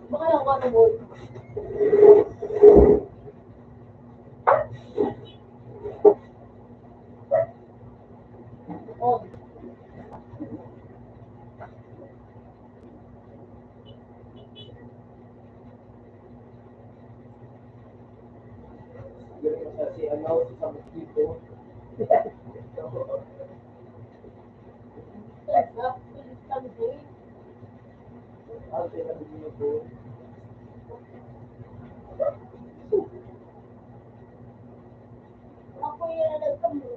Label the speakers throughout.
Speaker 1: Baka lang ako ano boy. Oh.
Speaker 2: Kasi ano, sa mosquito. Ate, nabigyan ko.
Speaker 1: Ako yung nagkambo.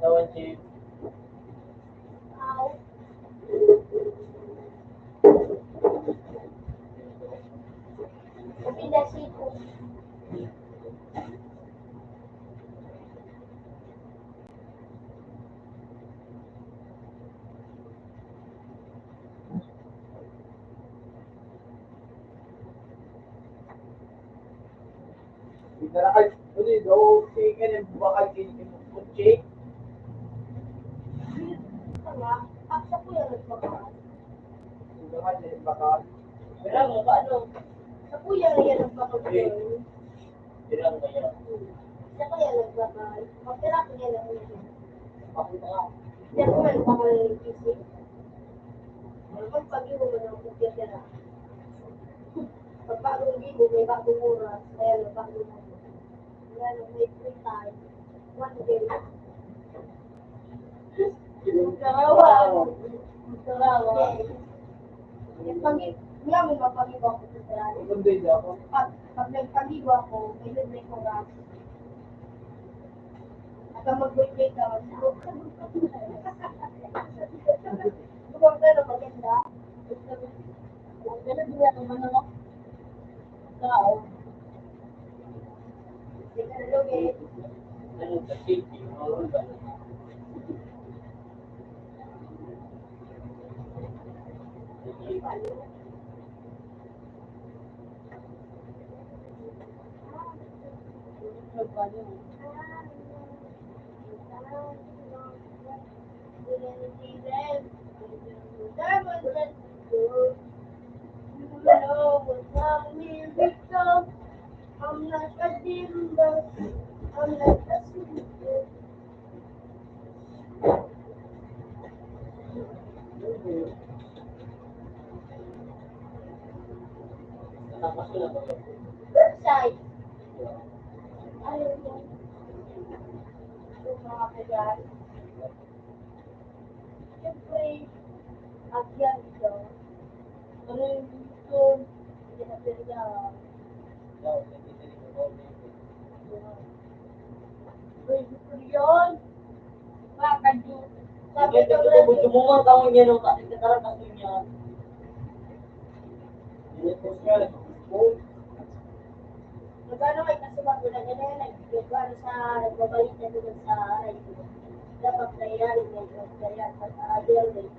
Speaker 2: Tawan si Ay, ano yun, daw, chicken and bakal chicken kutsi.
Speaker 1: Aksa ko yung nagpapakal.
Speaker 2: Ito nga, chicken bakal.
Speaker 1: Pero ano, sa kuya na yan nagpapakal.
Speaker 2: Tirang ba yan?
Speaker 1: Sa kuya nagpapakal. Magtira ko yan ako yan.
Speaker 2: Pakita nga.
Speaker 1: Hindi ako nagpapakal ng kisig. Ang pag-iwo mo ng kutya-tira. Pag bagong libo, may bagong oras. Kaya bagong oras. Kaya may free time. One day. Magkarawa. Yung nga mo mapag-iwa ko sa sarili.
Speaker 2: Kundi di ako.
Speaker 1: Pag nagpag-iwa ko, may libre ko oras. At ang mag-wait ka, mag-sahog ka. Bukang ka na maganda. Ganun din ako mga tao. Hindi ka nalugit.
Speaker 2: Ano sa city? Ano ba?
Speaker 1: I'm not a dimmer. I'm not a super.
Speaker 2: Tapos ko na ba?
Speaker 1: Side. Ayaw yan. Yung mga kagat. Siyempre, agyan ito. Ano yung gusto? Hindi na pwede.
Speaker 2: Daw, nagtitili ko ba?
Speaker 1: Pwede ko yun. Bakit yun? Sabi
Speaker 2: Sabi
Speaker 1: ko
Speaker 2: ko, buto mo nga kamo niya nung kasi katarang ako niya. Hindi ko siya,
Speaker 1: magkano kay kasumat ko na ganyan, nag-gano sa nagbabalik na doon sa radio. Dapat kaya rin may kaya sa radio rin.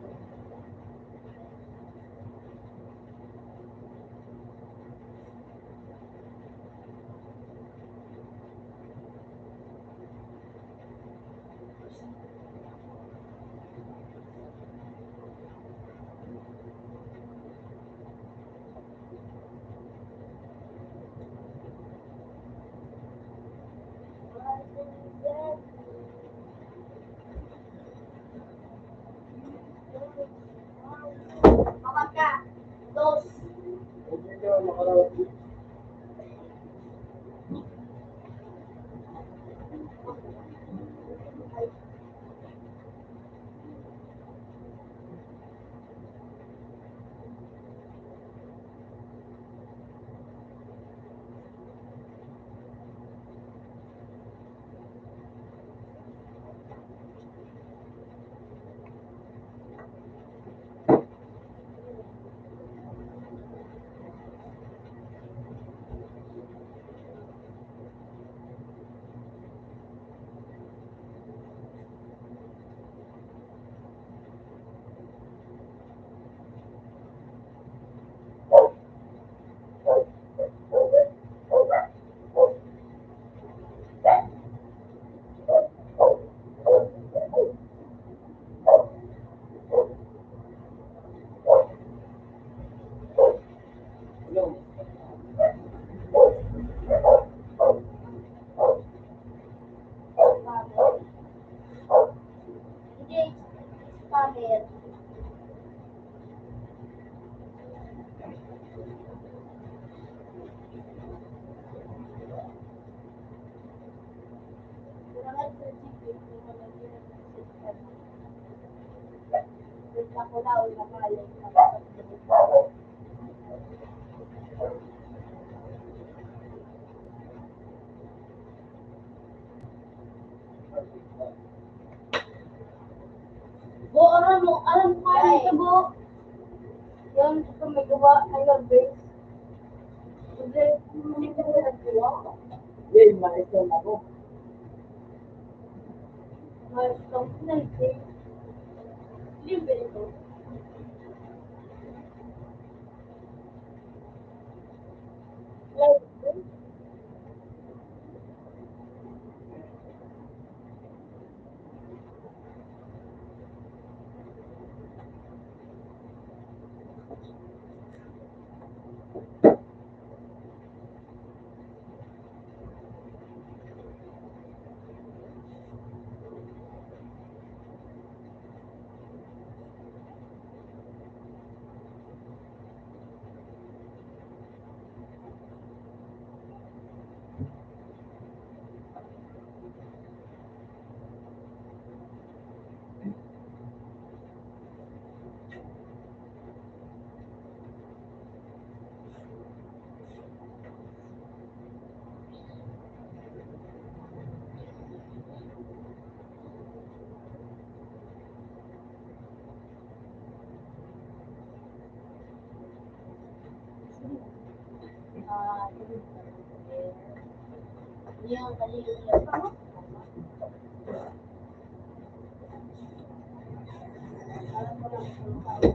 Speaker 1: Kapag ka, dos,
Speaker 2: makarawat. Yung,
Speaker 1: Hindi, pamir. Ako daw, nakalit. Bo, alam mo kaya ito, Bo. Yung gusto may gawa, I love this. Hindi ko na naggawa.
Speaker 2: yun, maisyon ako.
Speaker 1: Mas confident, eh. Libre ito. Like this. Yung kaliliyan pa mo. Alam mo lang kung paano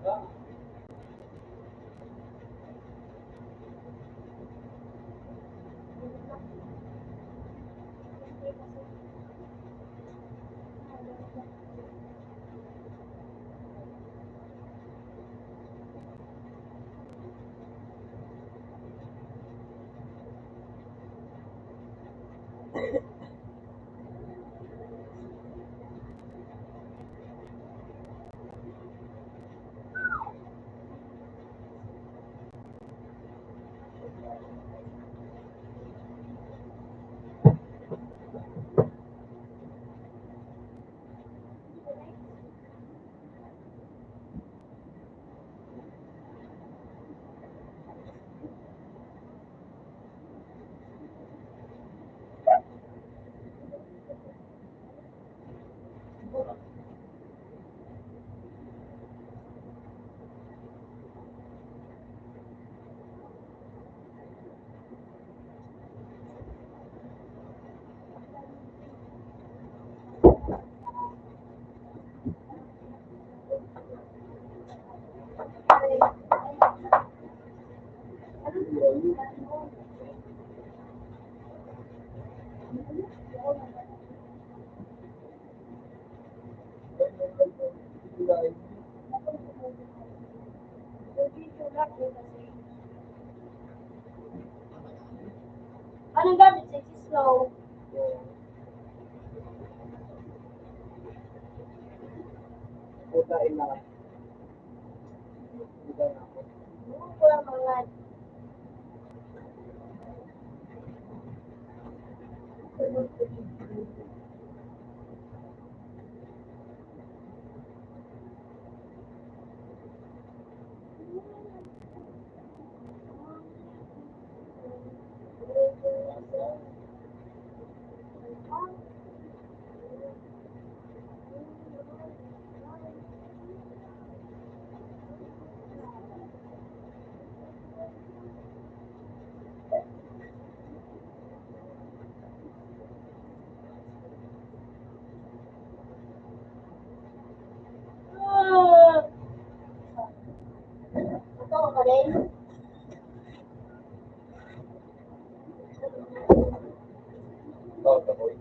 Speaker 1: Hello! Anong gamit sa slow?
Speaker 2: Puta ina. Puta na ako.
Speaker 1: Buko ko lang mga ito ka rin?
Speaker 2: Ikaw, takoy.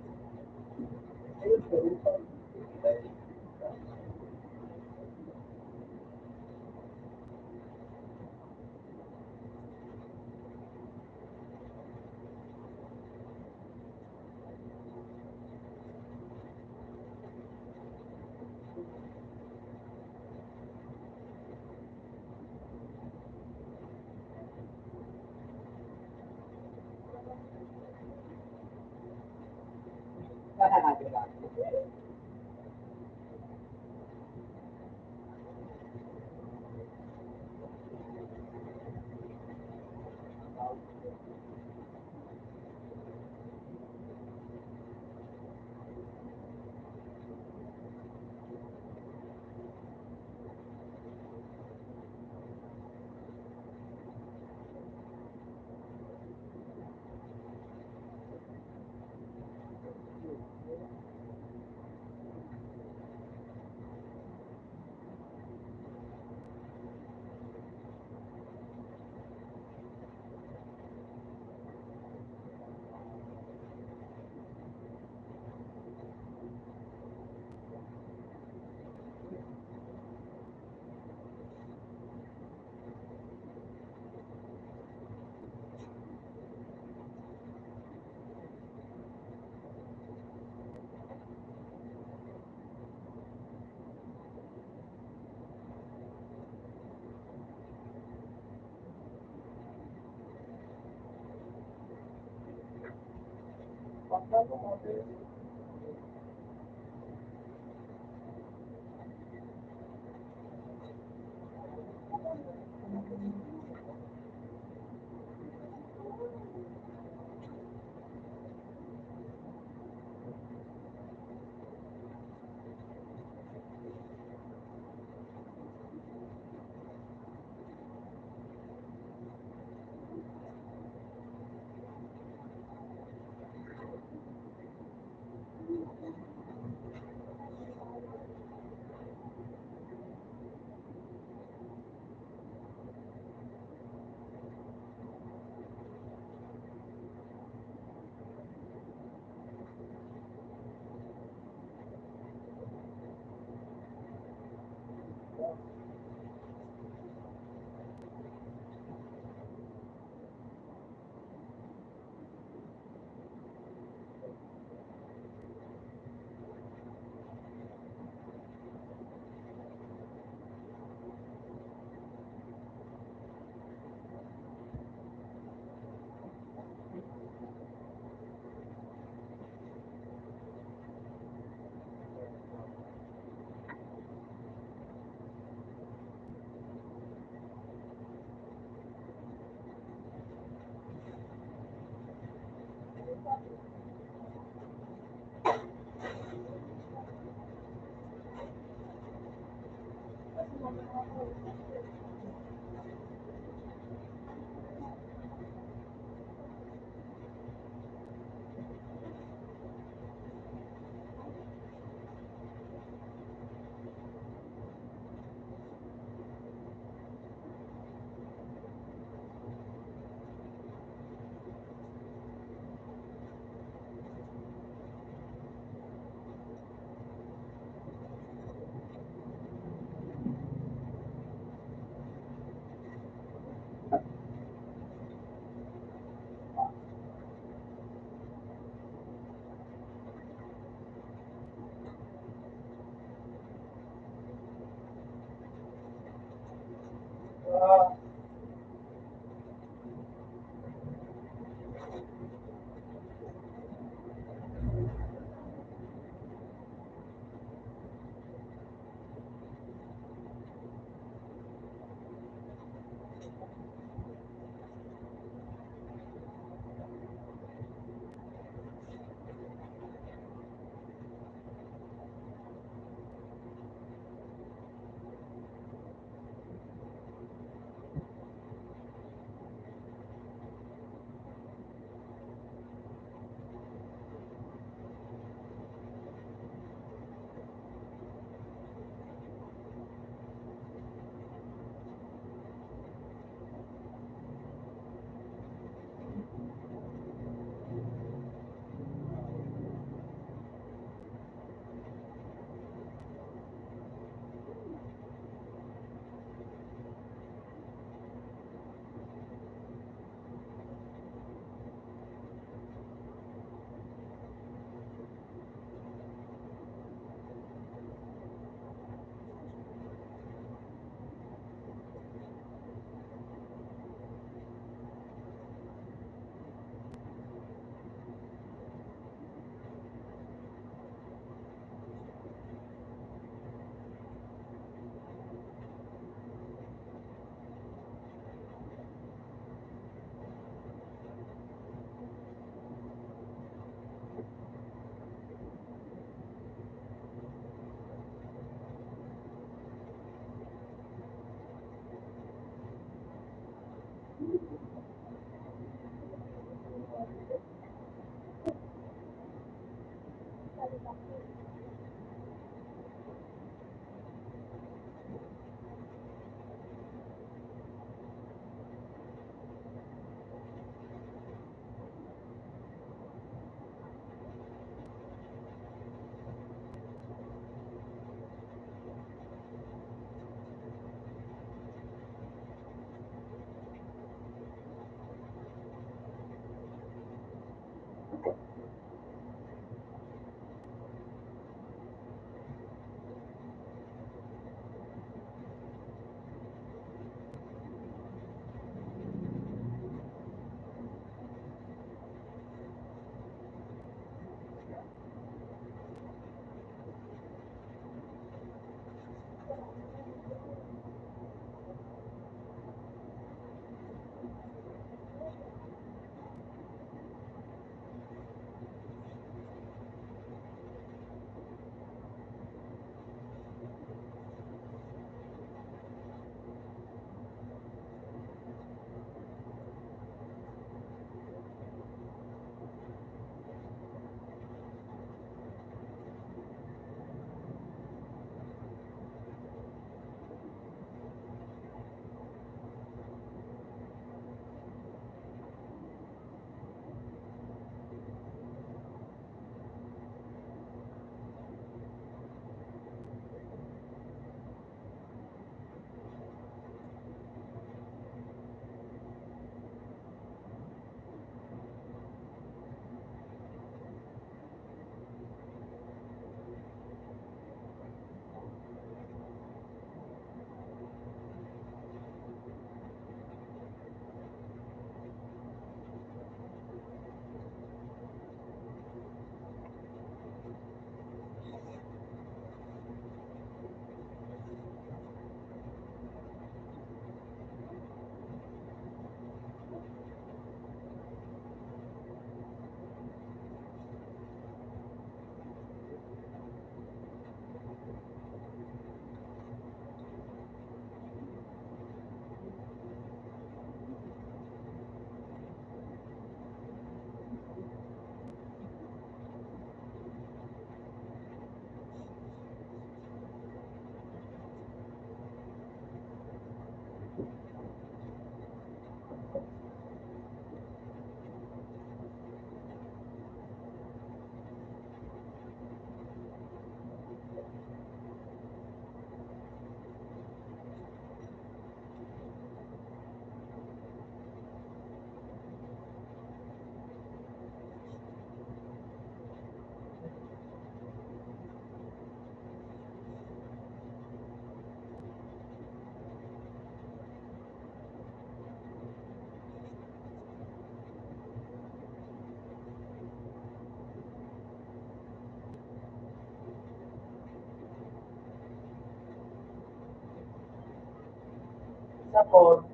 Speaker 2: Sapon.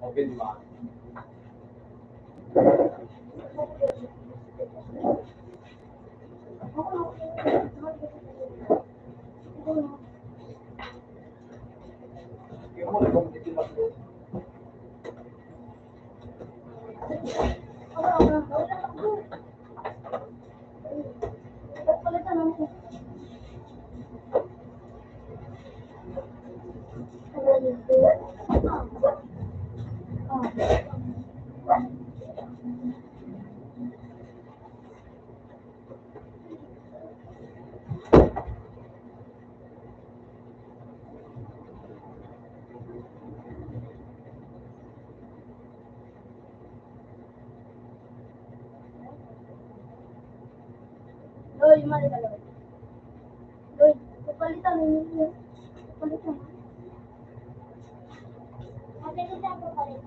Speaker 2: Okay, di ba? Yung mo, kung hindi mag-load.
Speaker 1: Loy, mali ka Loy. Loy, papalitan mo yun. Papalitan mo. Papalitan mo palit.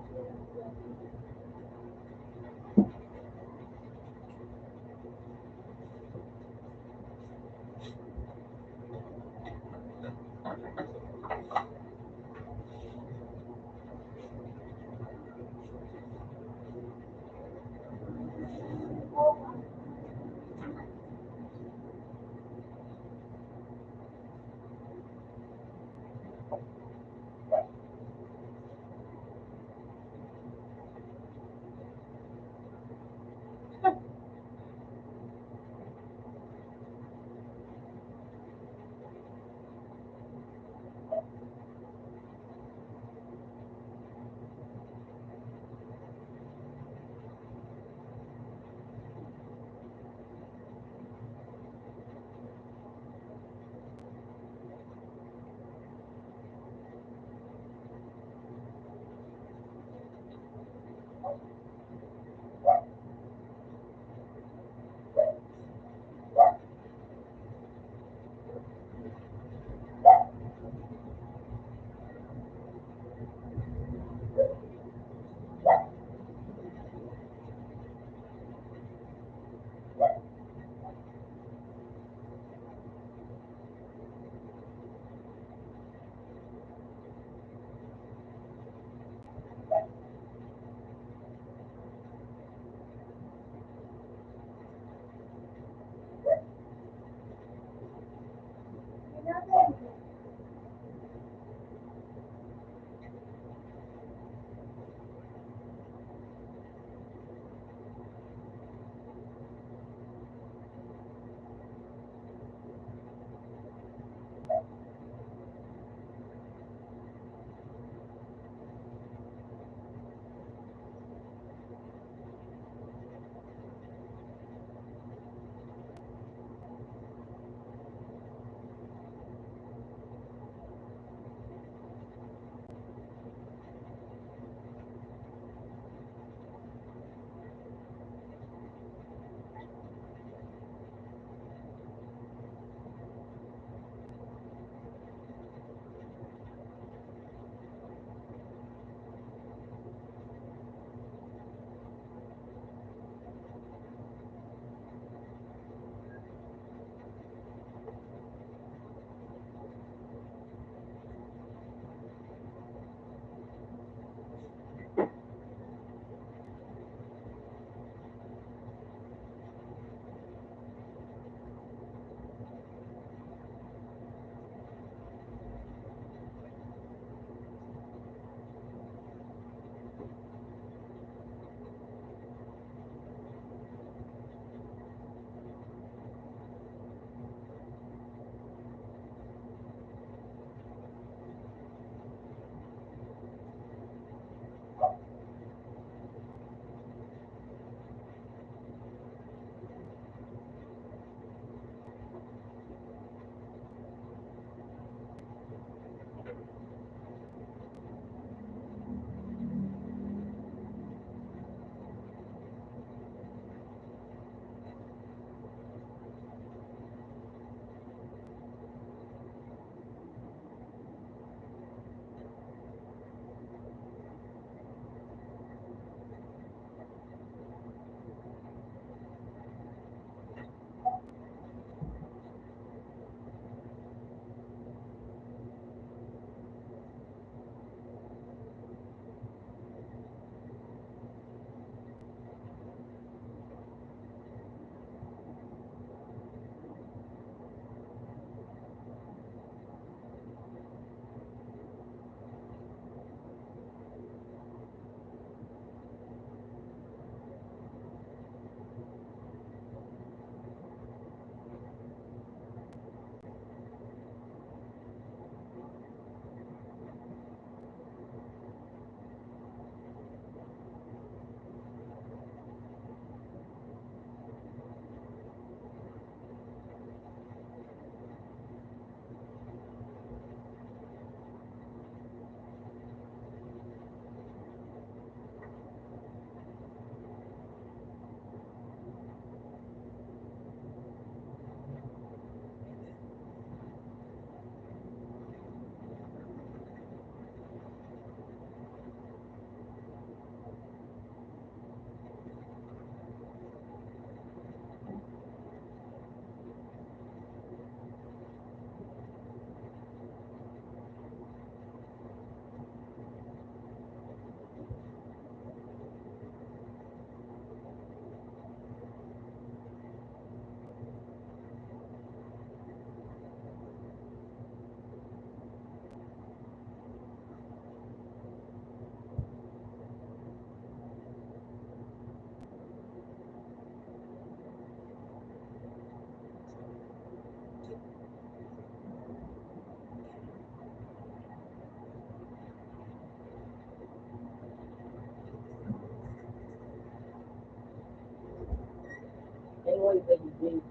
Speaker 2: naway kay DJ.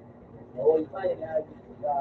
Speaker 2: Naway pa, yung ka.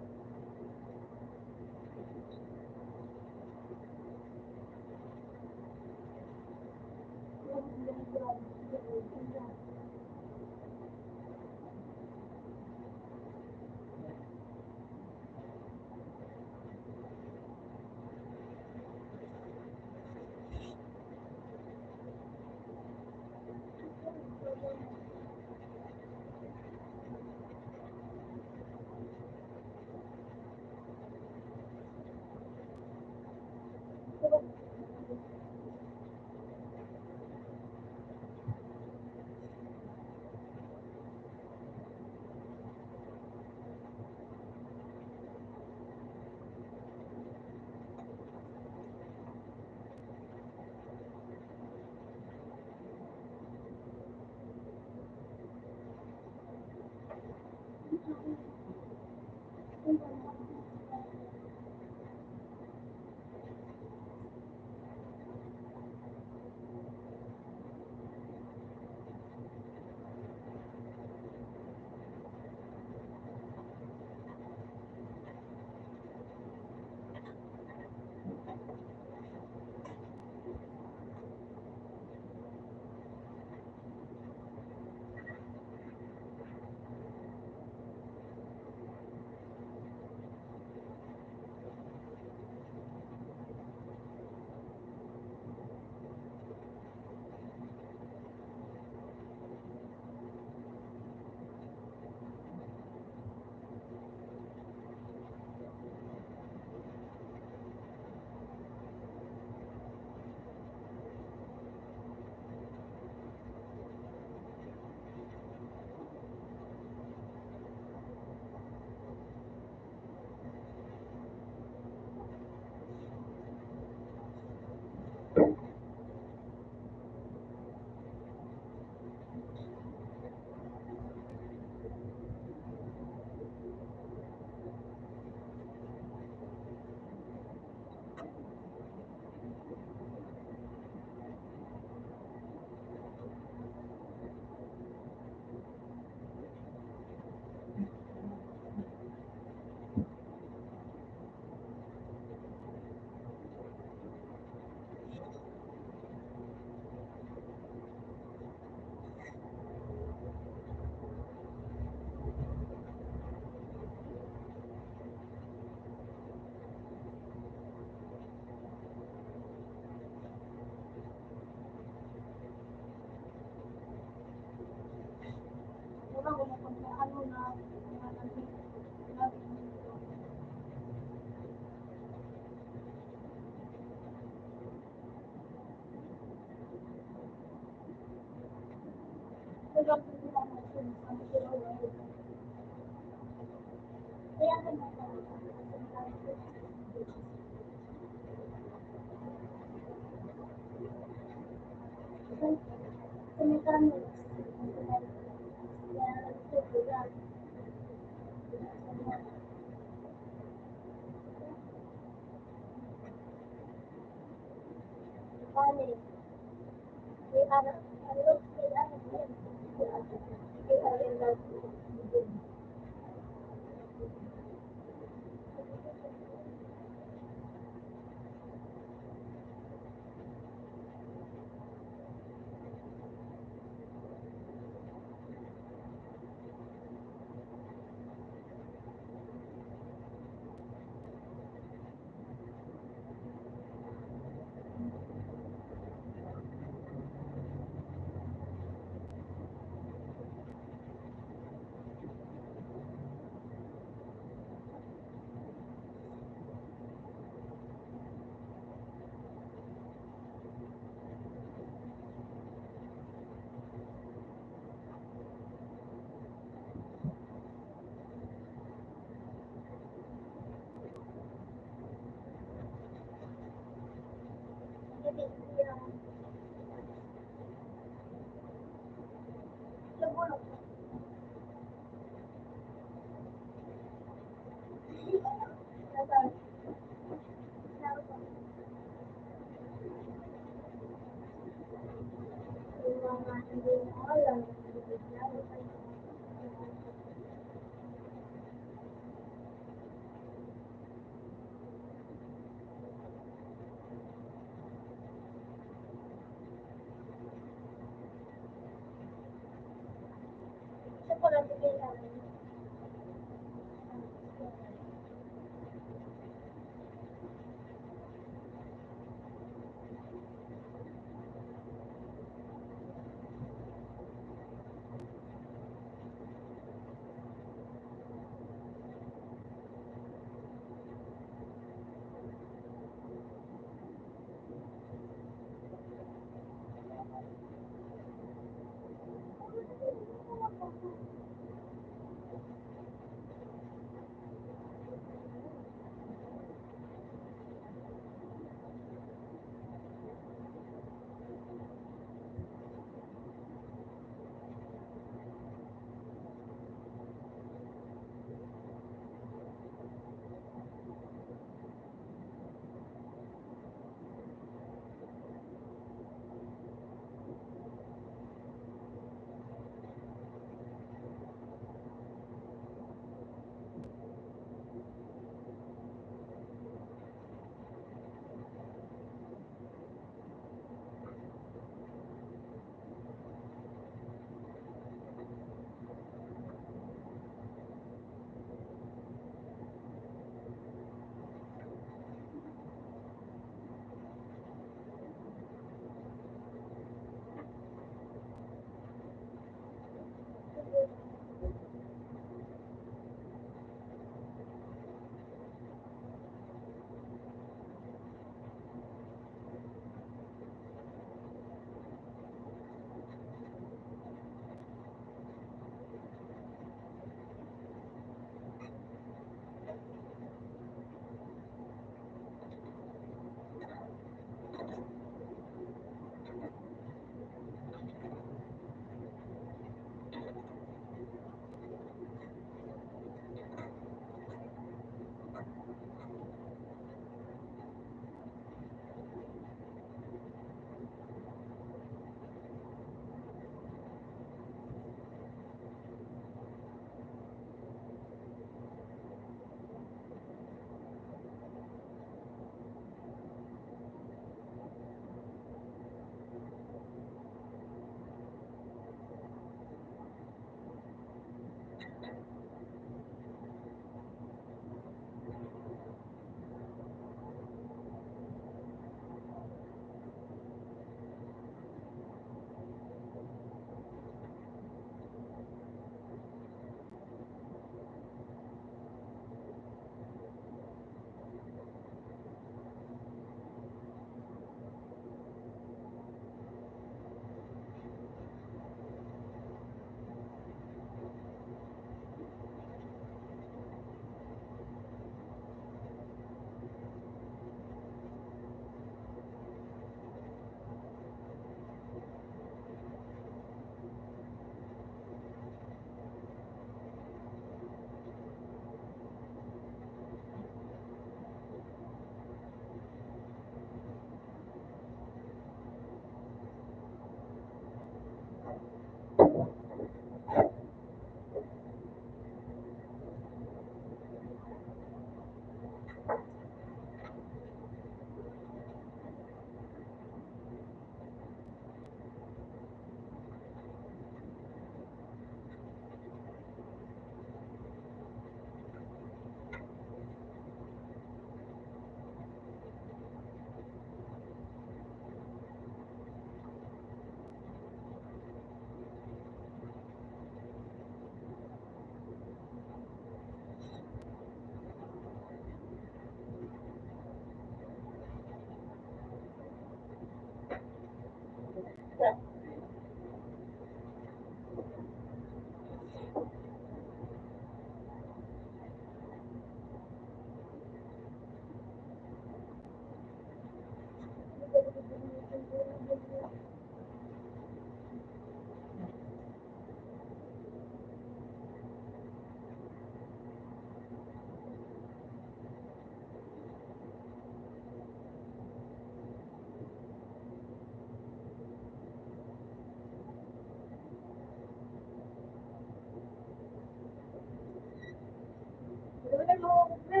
Speaker 1: Wala mo ako na.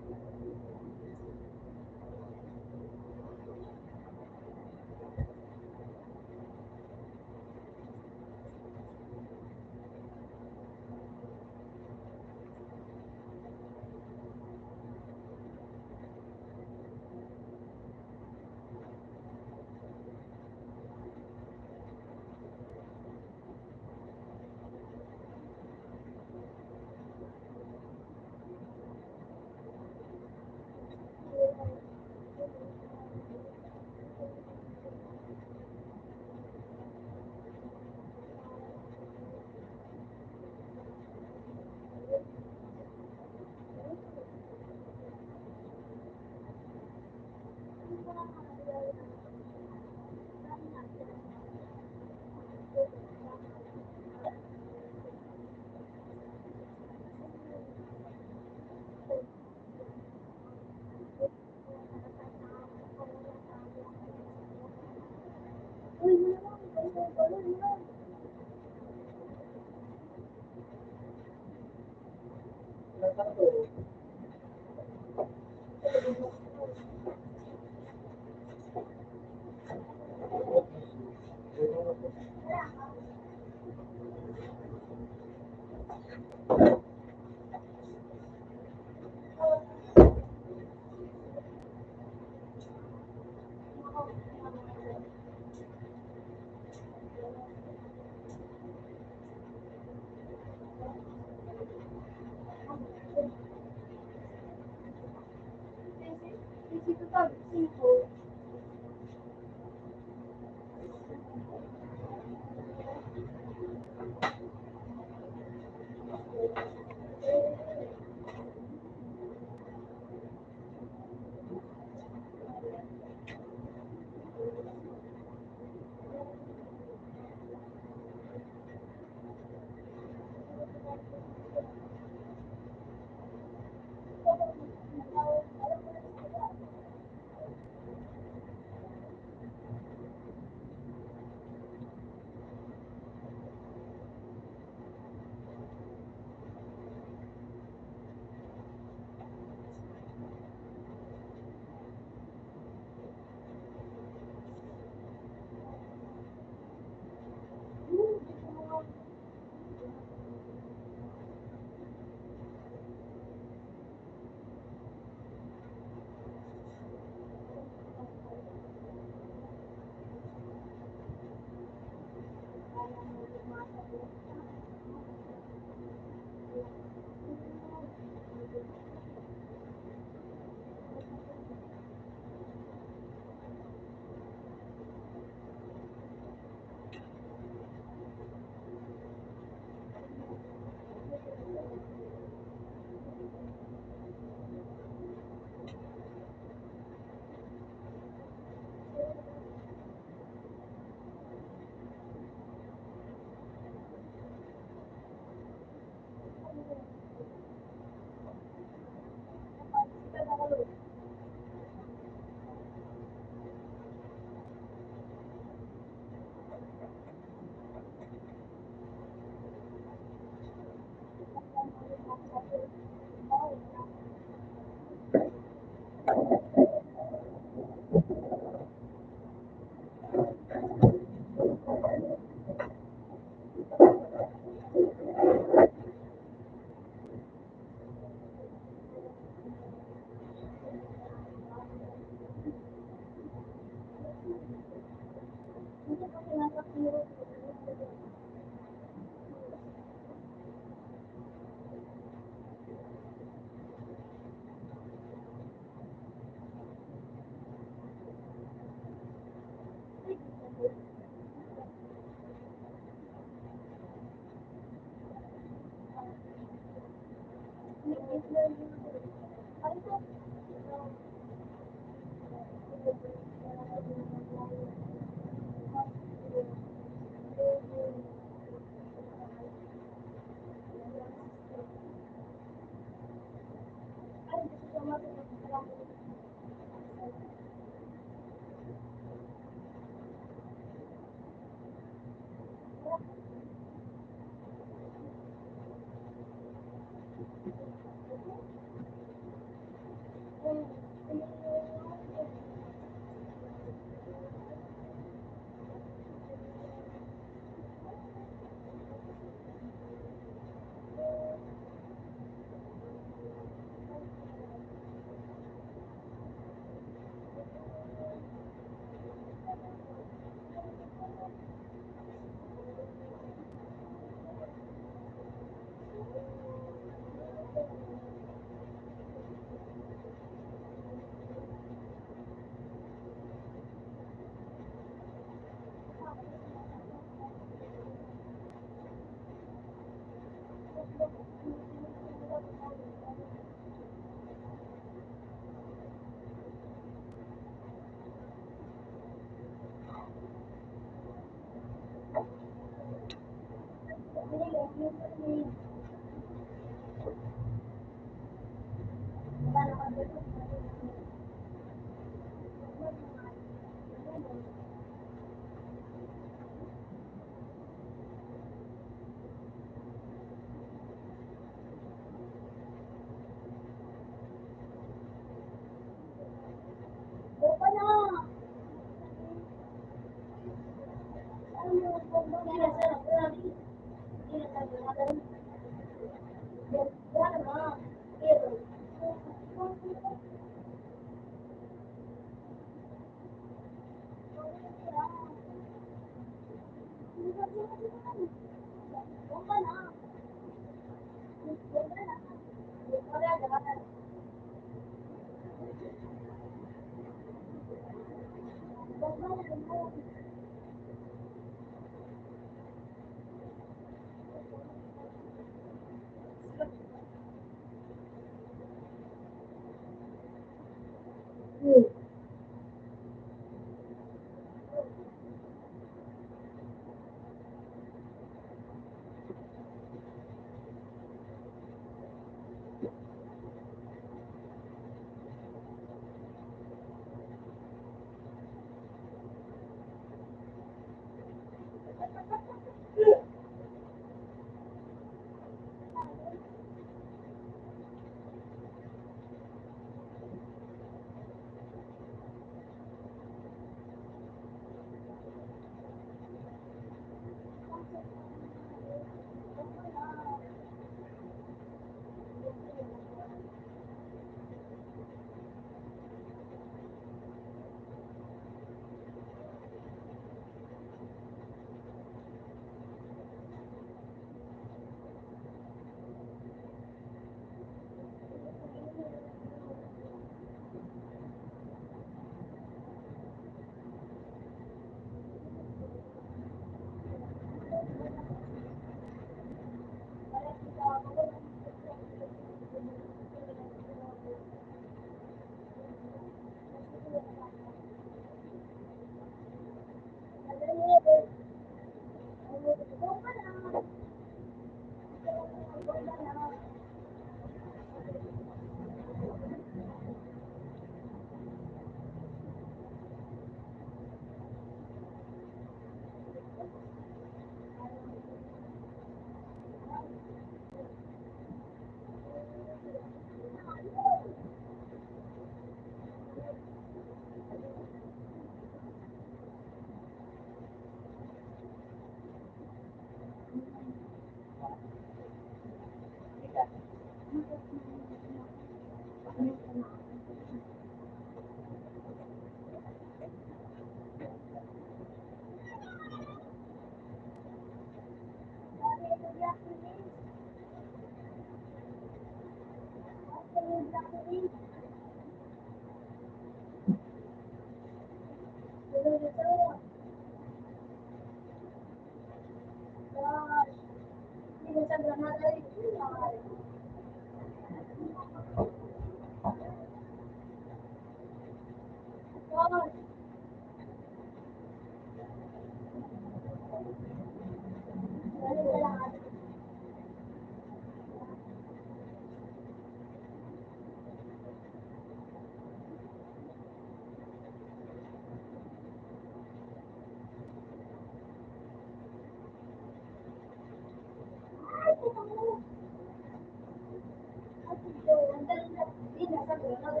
Speaker 1: Ano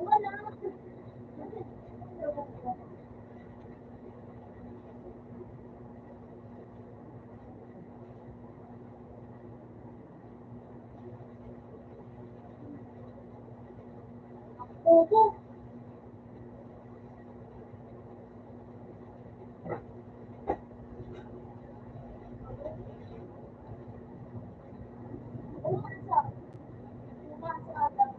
Speaker 1: ba na? Oo. Umasa. Umasa lang.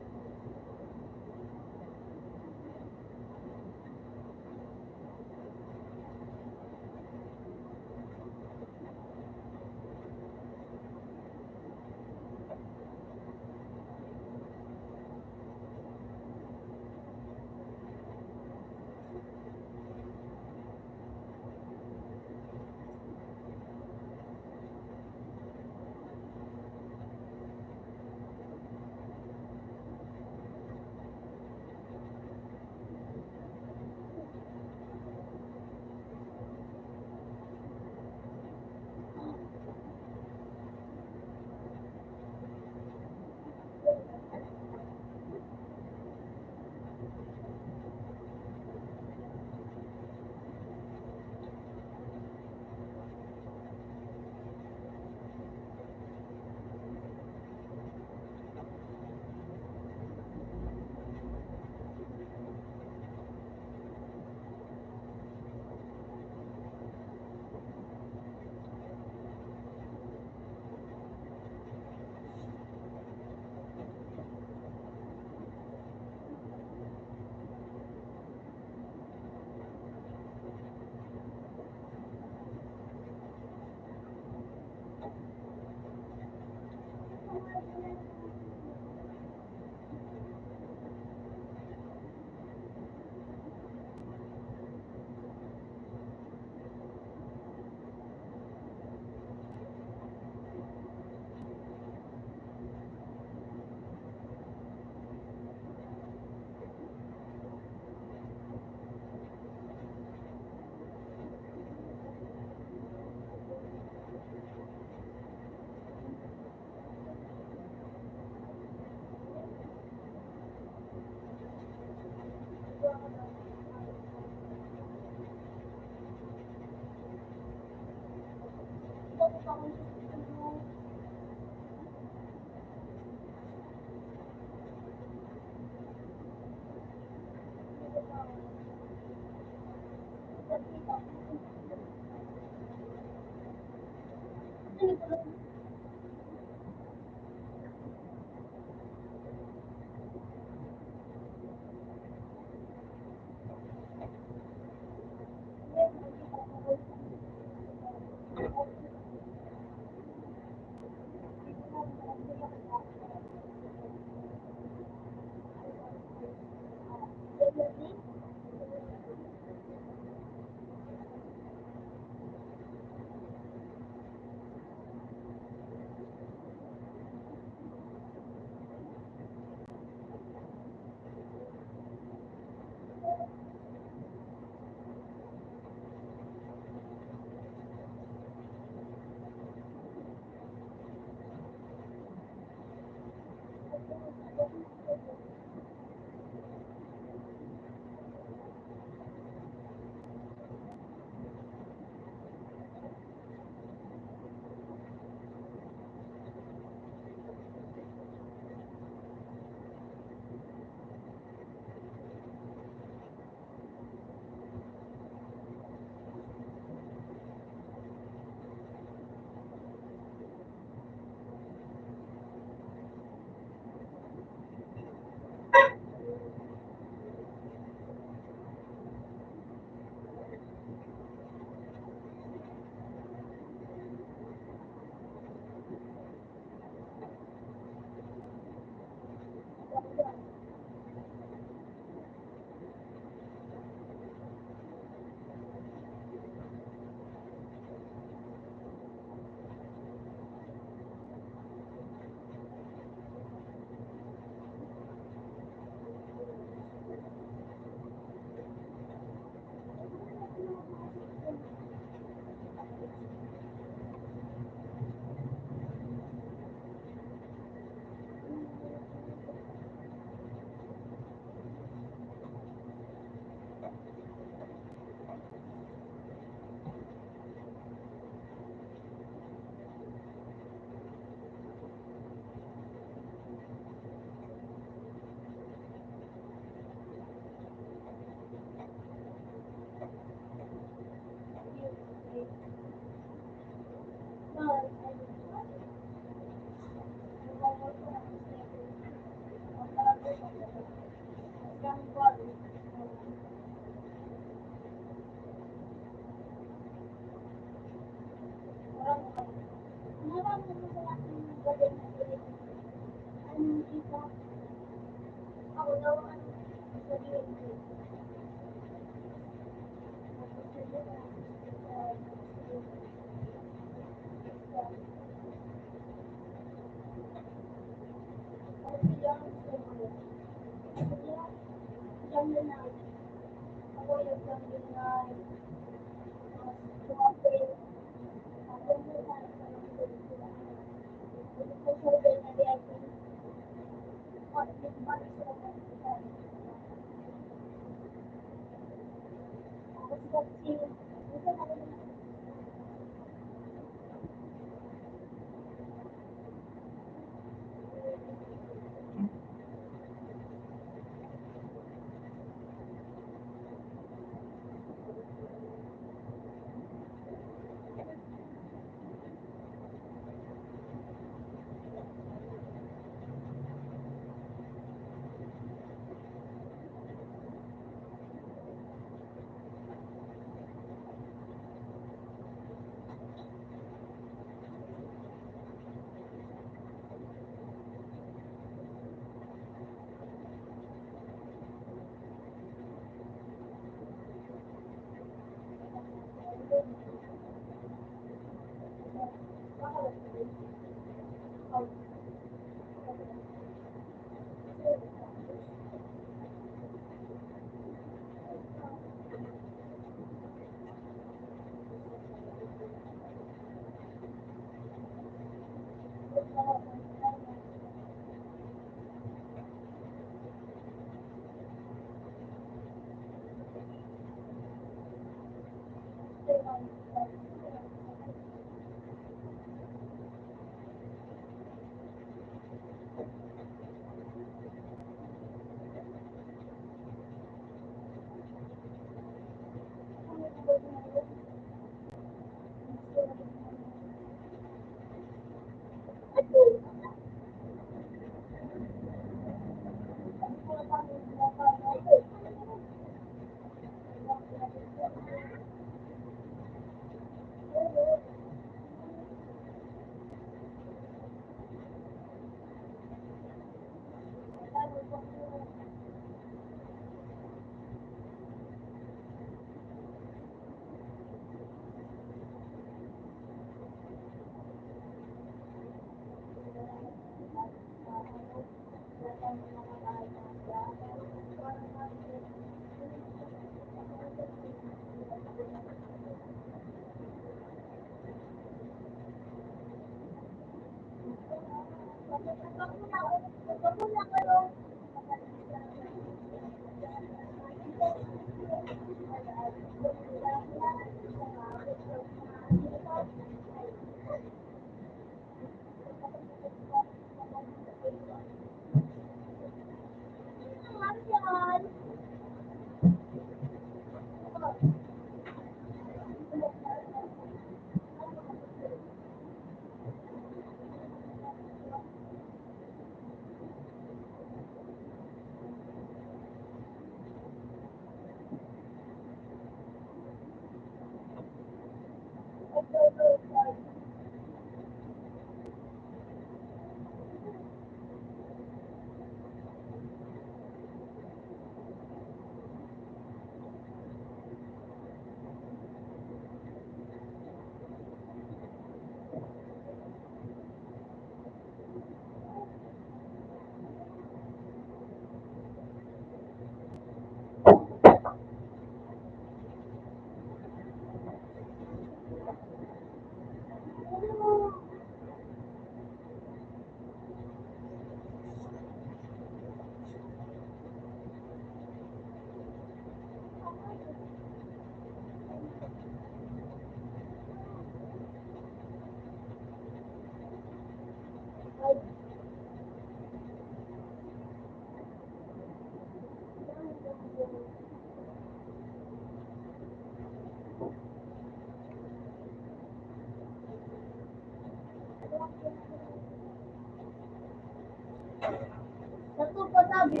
Speaker 1: Satu patabi,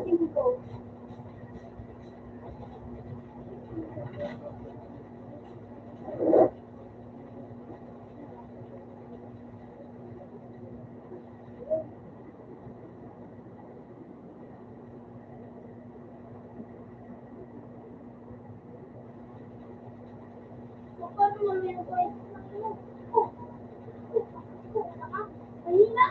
Speaker 1: cinco. Paano naman yung kwento? Oh, kanina?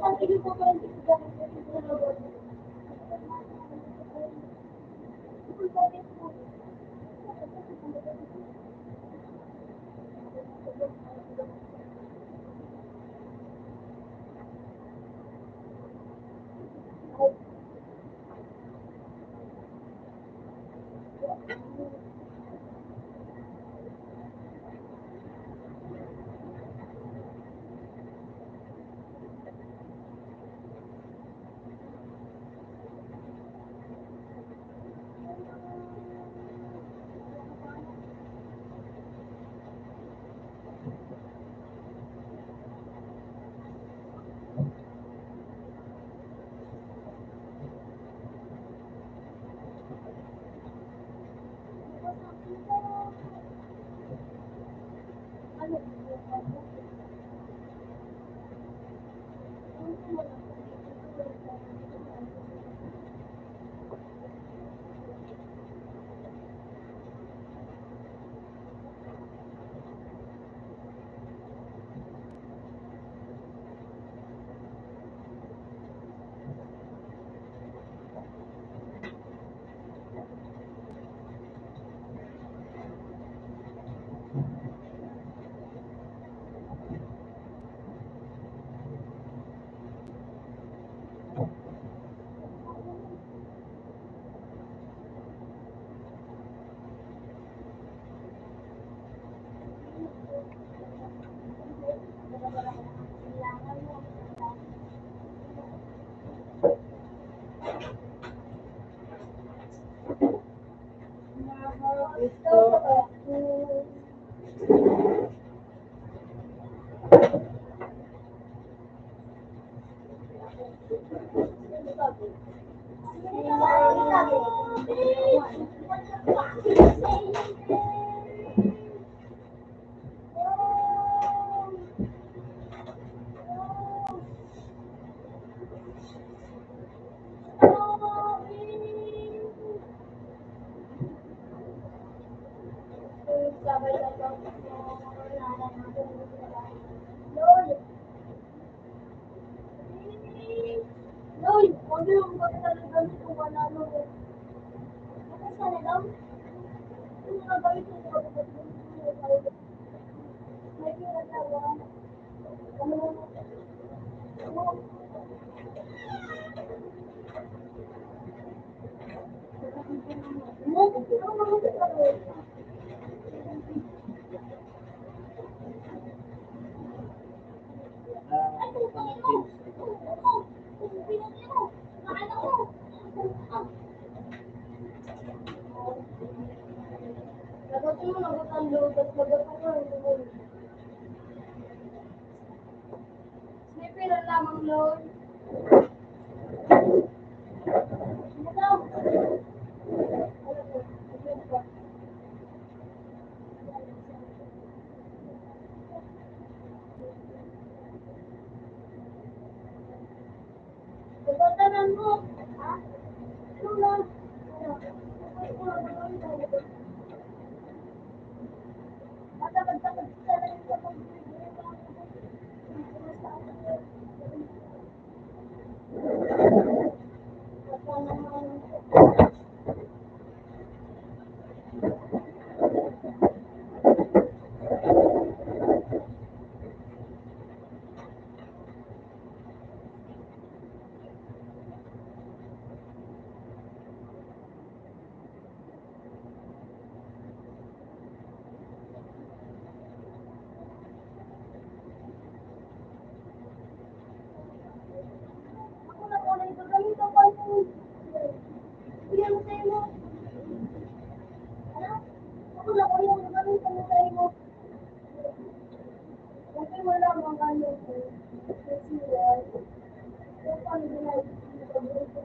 Speaker 1: Ang tigil ko pa rin sa Loy, huwag yung magtalaga nito wala mo. Ano sana daw? Yung mga gawin ko may pinagawa. Nagatin mo nagutan loob at nagatin mo. May pera lamang load. Pagkatanan mo, ha? Ano lang? Matapad-tapad ka lang sa ako na po na ito. Gamit ang pansin. Bigyan mo sa'yo mo. Ano? Ako na po yung gamit ang sa'yo mo. Kasi wala mga ano ko. Kasi wala. Kung paano ginagawa ko.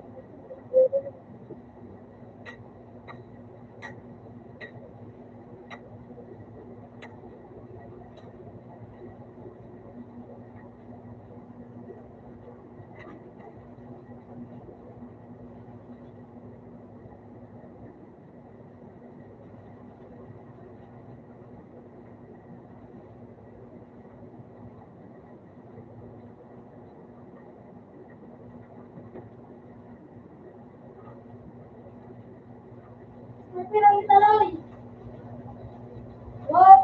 Speaker 1: May pirang italoy. What?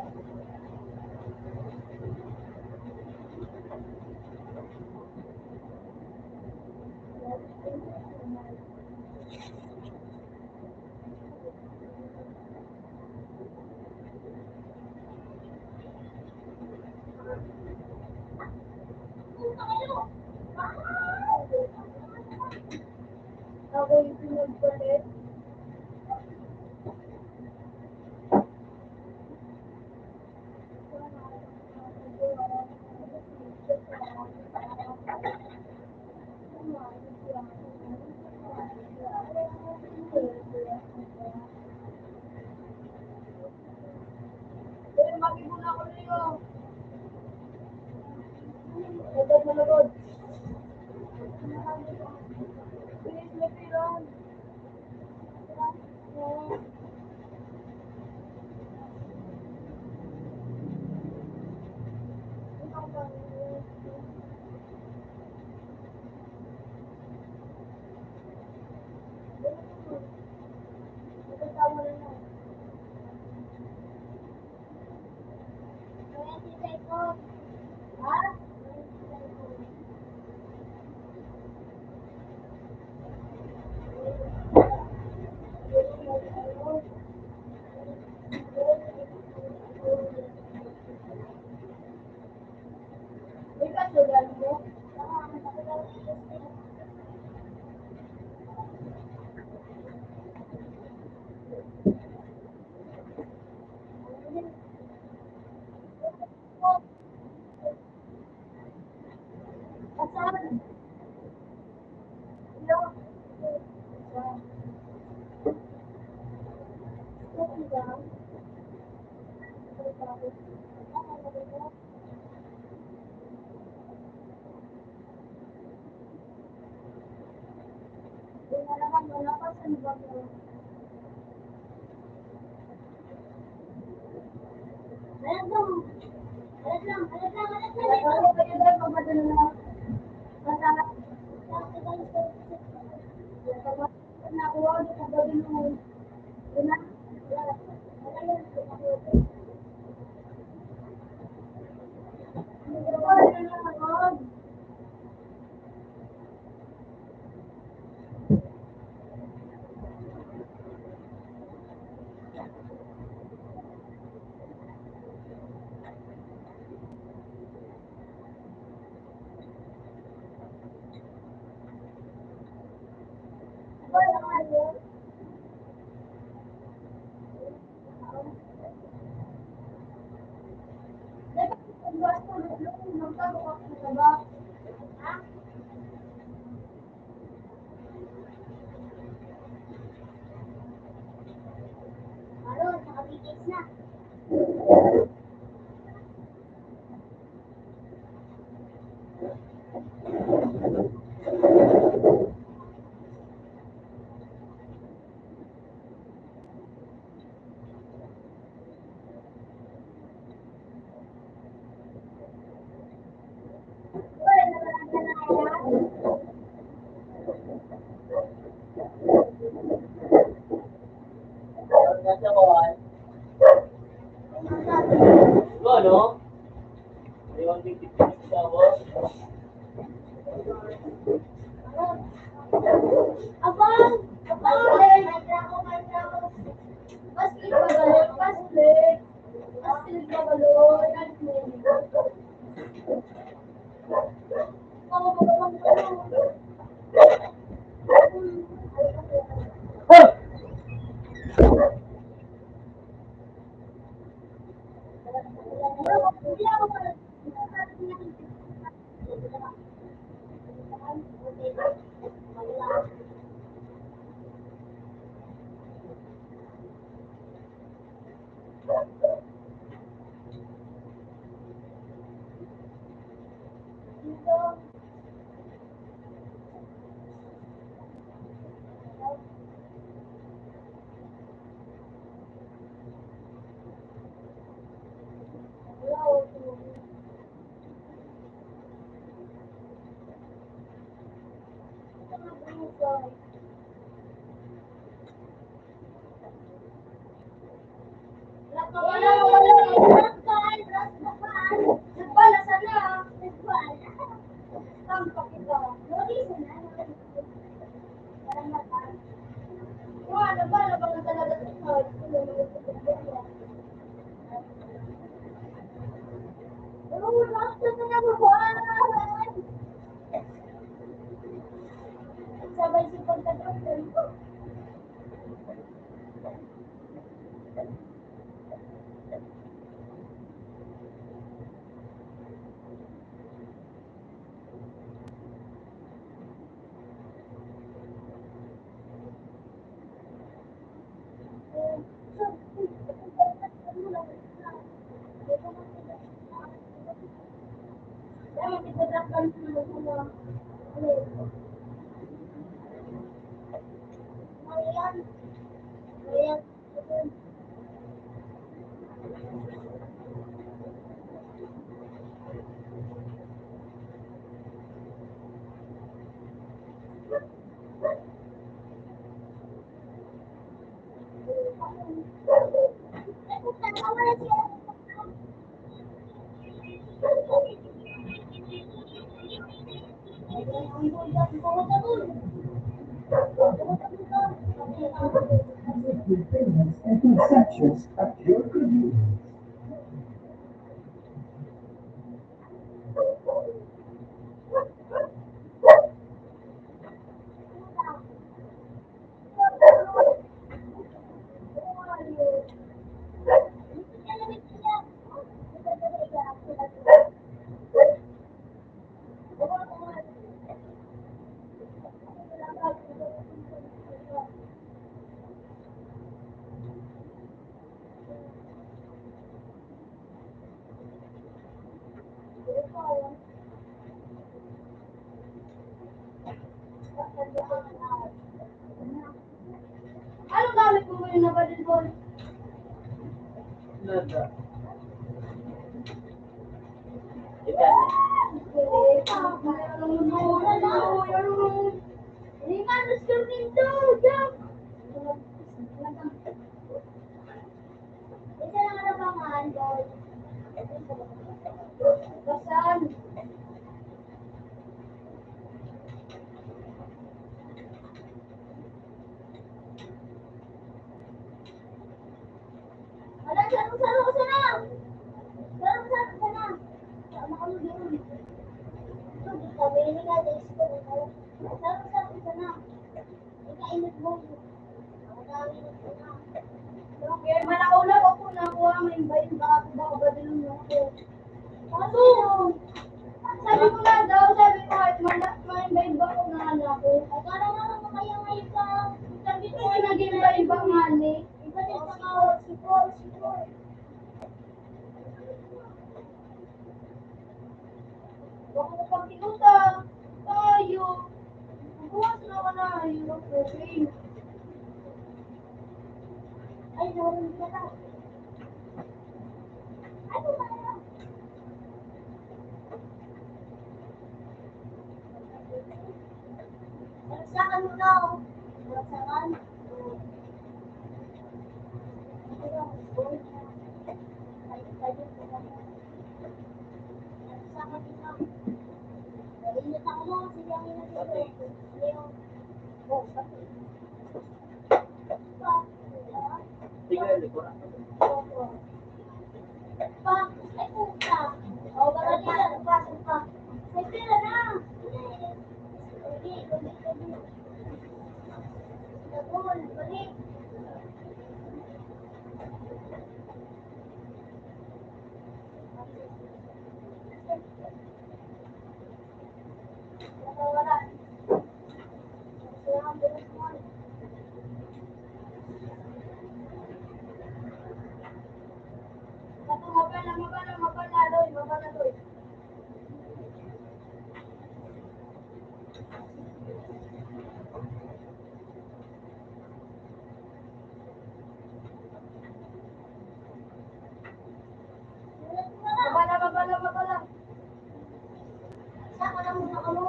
Speaker 1: Ako yung pinagpalit. Pero makikuna ko ninyo. Lagod na lagod. Bilis na pirang. Malapasan ba mo? Alam lang. Alam lang. Alam lang. Alam lang. Alam lang. Alam lang. Pamadala lang. Masarap. Nakuha ko sa gabi mo. Wala. Wala. Wala. Wala.
Speaker 2: Nasa kawan. Ano? Ayaw ang titik sa kawan.
Speaker 1: Abang! Abang! Paskil babalot, paskil. Paskil babalot. Sabay si pagkatapos.
Speaker 3: With payments and transactions at your convenience.
Speaker 1: yun na ba din ball?
Speaker 2: Nada.
Speaker 1: Basan. Wala, saro ko sana. Saro ko sana. Sama ka mo doon. Sabi ni nga, saro ko sana. Ikainit mo. Madami na sana. Okay, malaulaw ako nakuha, may invite baka badalun ako. Ano? Sabi ko na daw, sabi ko, ma-invite ba ako na ano ako? Ay, parang nga kaya ngayon ka. Sabi ko, nag-invite ba nga ni? Iba din sa kawag, si Paul. Baka ko pang pinutang. Tayo. Bukas na ka na. Yun ang okay. Ay, nawalan ka na. Ano ba yan? Nagsakan mo na ako. Nagsakan? Init ako mo, sige ang init dito.
Speaker 2: Tingnan, likuran.
Speaker 1: Pa, ay puta. O, baka nila, pasok pa. May pera na. Balik. Nagul, balik. Wala. Wala ang bilis mo. Mabala, Loy. Mabala. Saka na muna ka mo.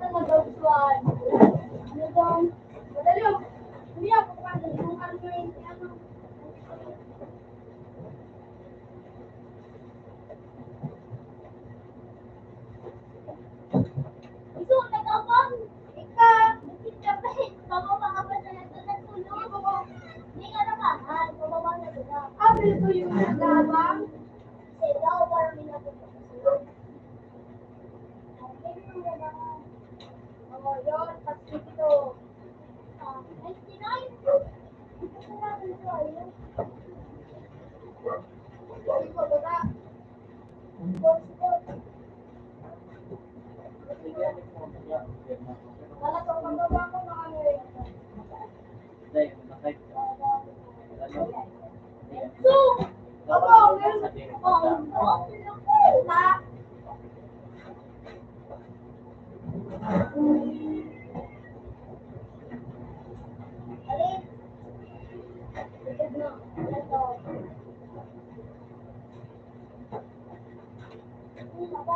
Speaker 1: Ano daw, Swan? Ano daw? Madali mo. Hindi ako kasi yung ano yung ano. Ito, nag-abang. Ika pa eh. Bababa ka pa sa ito na tulog. Hindi ka na mahal. Bababa na doon na. Ito yung nag-abang? Kasi daw, parang may napunta sa sulog. Ay, yung nag-abang. Oo, yun. Pasito. 99. Ito na ito. Ayun. Ito, baba. Wala ko pagbawa ko mga ano eh.
Speaker 2: Dahil, nakay.
Speaker 1: So, ako, meron ha? Alin? Likod mo. Ito. Ako,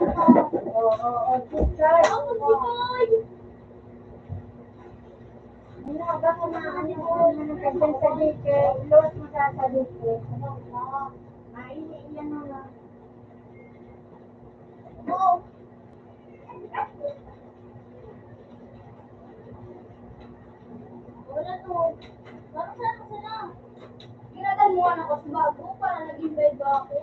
Speaker 1: Sikoy! Ano, baka ano ko na nagkagdan sa dike, ilos mo sa dike. Ano ba? Maini yan na. Oo. Wala to. Parang saan ka na? Ginatamuhan ako sa bago para naging guide ba ako?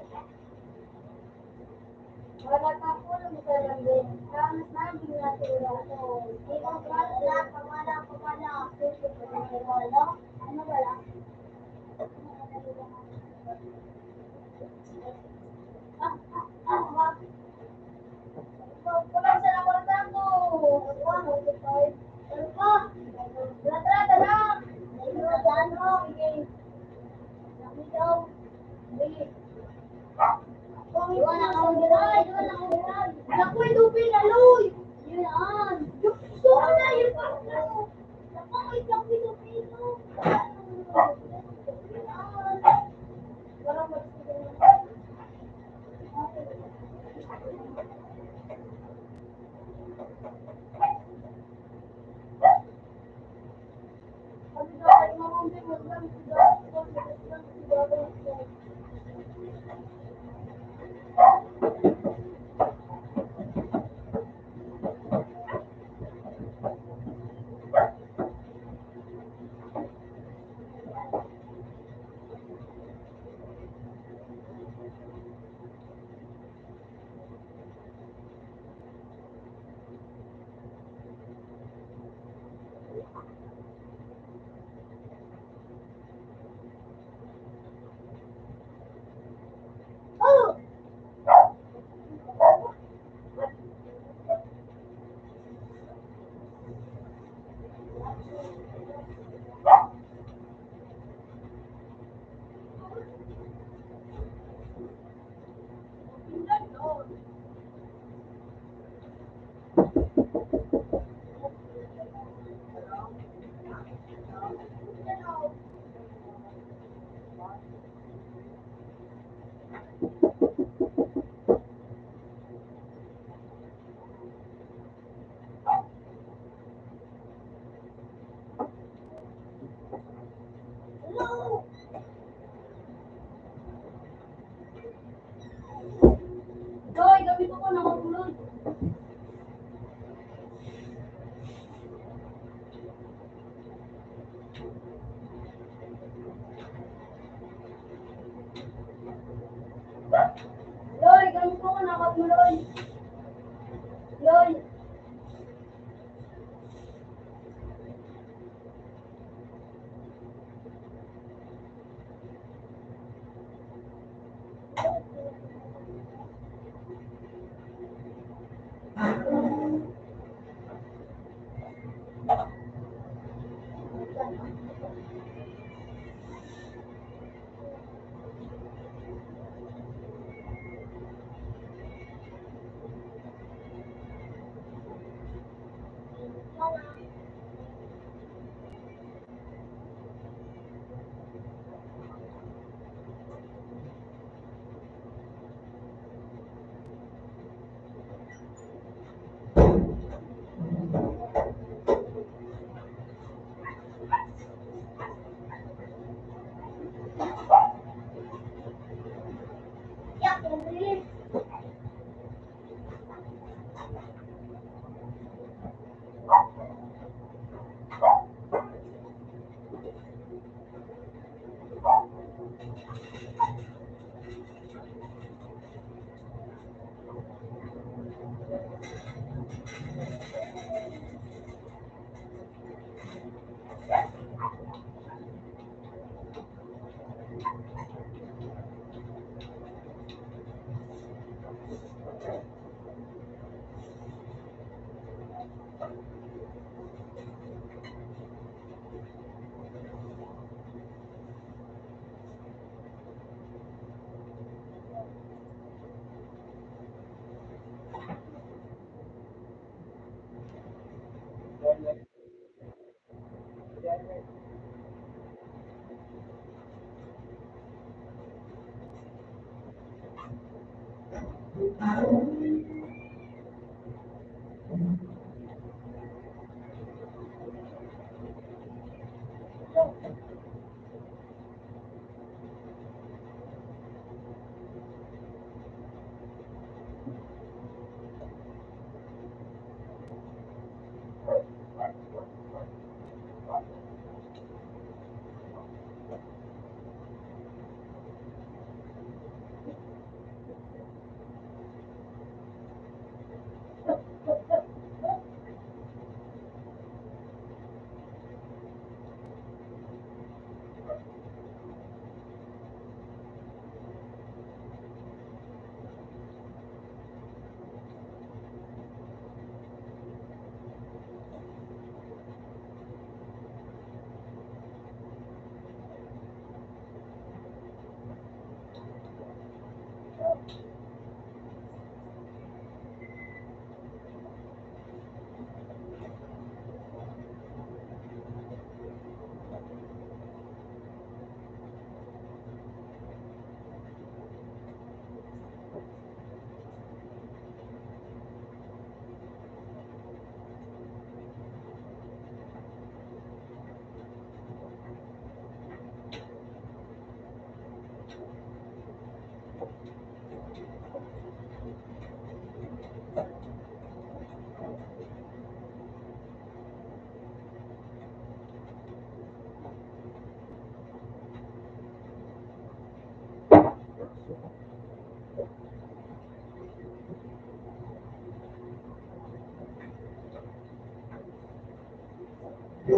Speaker 1: Wala pa ako lang sa langit. Kamas namin natin ito. Hindi mo wala. Wala. Ano wala? Kulang sa nakulang ko. Ano pa? Latrata na. Latrata na. Sige. Dami daw. Sige. Ako. Iwan na akong giray, iwan na akong giray. Nakoy dupin na loy. Yun an. Gusto ko na yung pagno. Nakoy dupin no. Wala magsigil. Oh! No! Joy, gabi ko nakagulod. Joy, gabi ko nakagulod. Joy. Yak, ang bilis.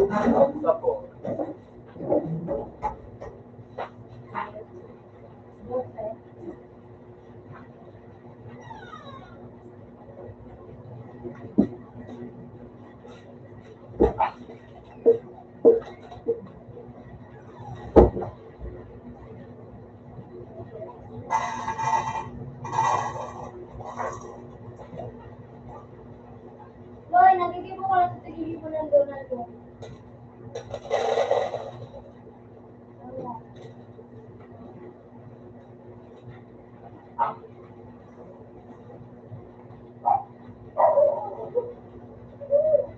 Speaker 2: Kamusta po?
Speaker 1: Boy, nagiging mo ko lang sa tigigil ko ng Donald mo.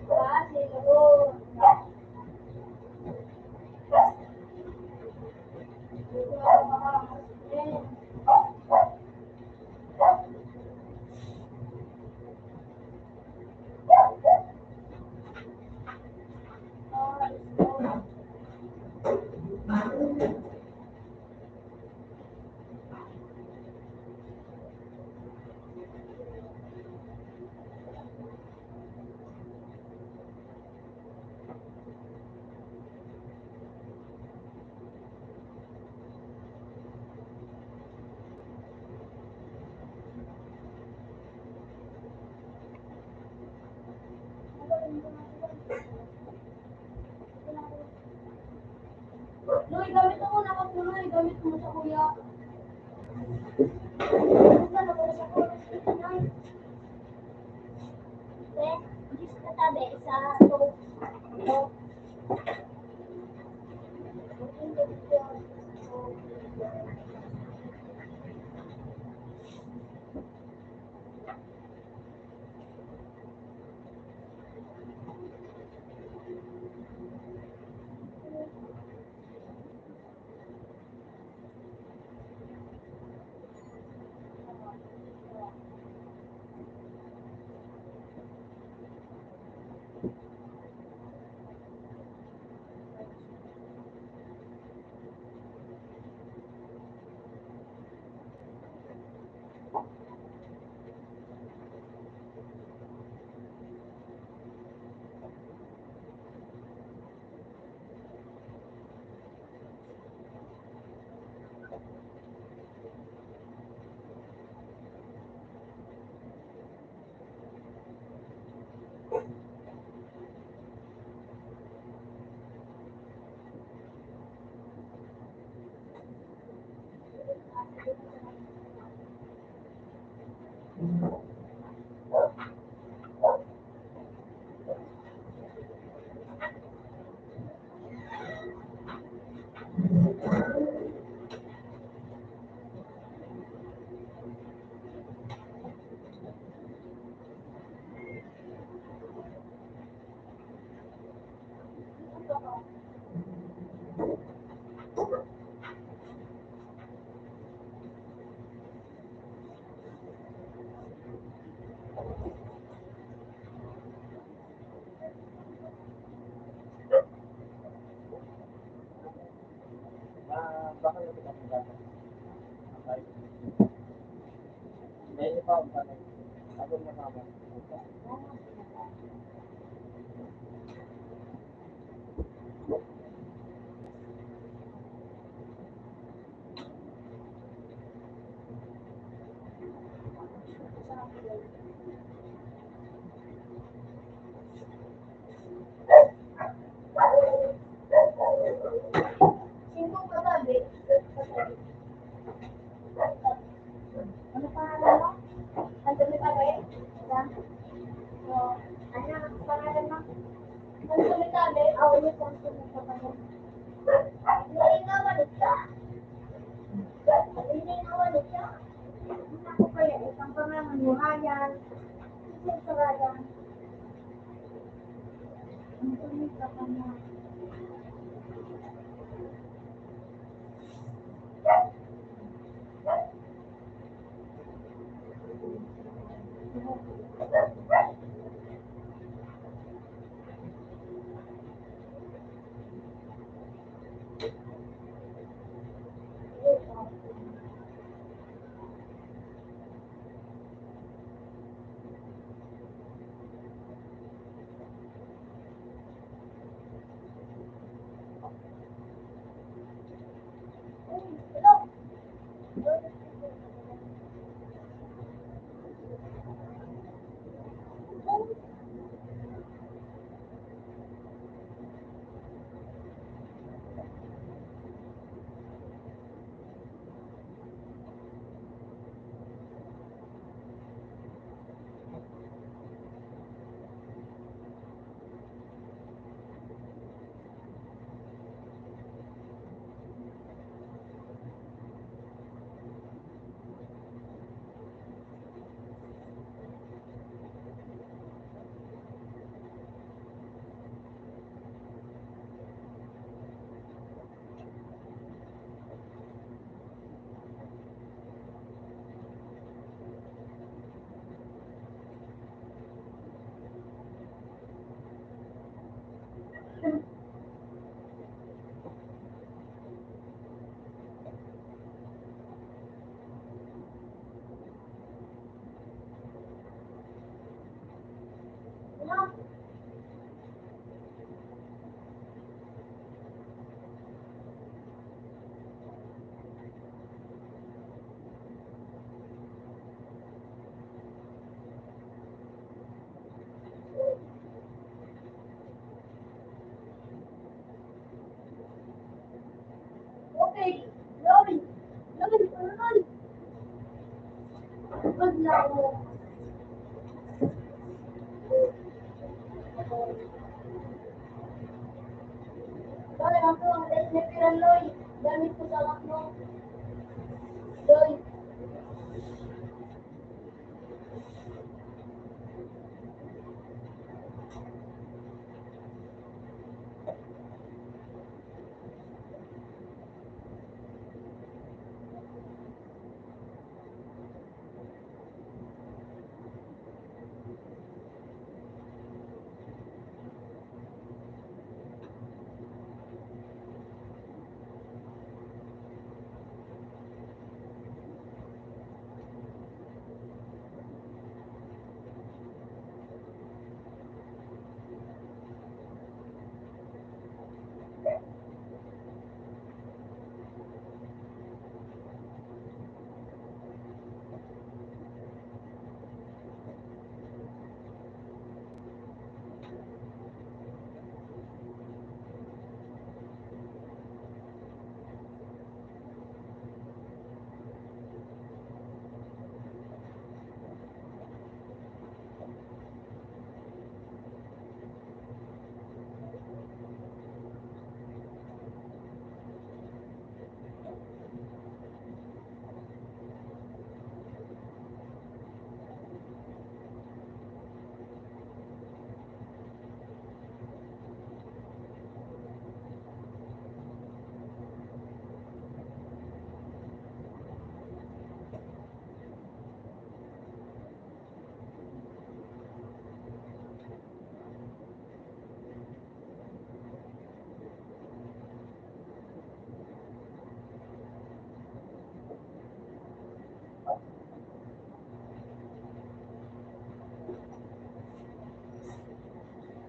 Speaker 1: Kasi, laro. Loy, gamit ako na kapuloy. Gamit mo sa kuya. Basta na ko sa kuya. Diyos ka tabi sa to.
Speaker 2: Baka yung kita ng gata. Okay. May ipa ang tanay. Ako na mama.
Speaker 1: Singkong katabi. Ano pangalan mo? Anthony Tabe? Ano ang pangalan mo? Anthony Tabe? Ako yung Anthony Tabe. Hindi nga walit ka. Hindi nga walit ka. Ako kaya isang pangalan mo. Ryan. Isang pangalan. Anthony Tabe. Na. Okay. Lord. Lord. Lord. Good lang mo. Lord, ako ang nagsipiran, Lord. Gamit ko sa anak mo. Lord.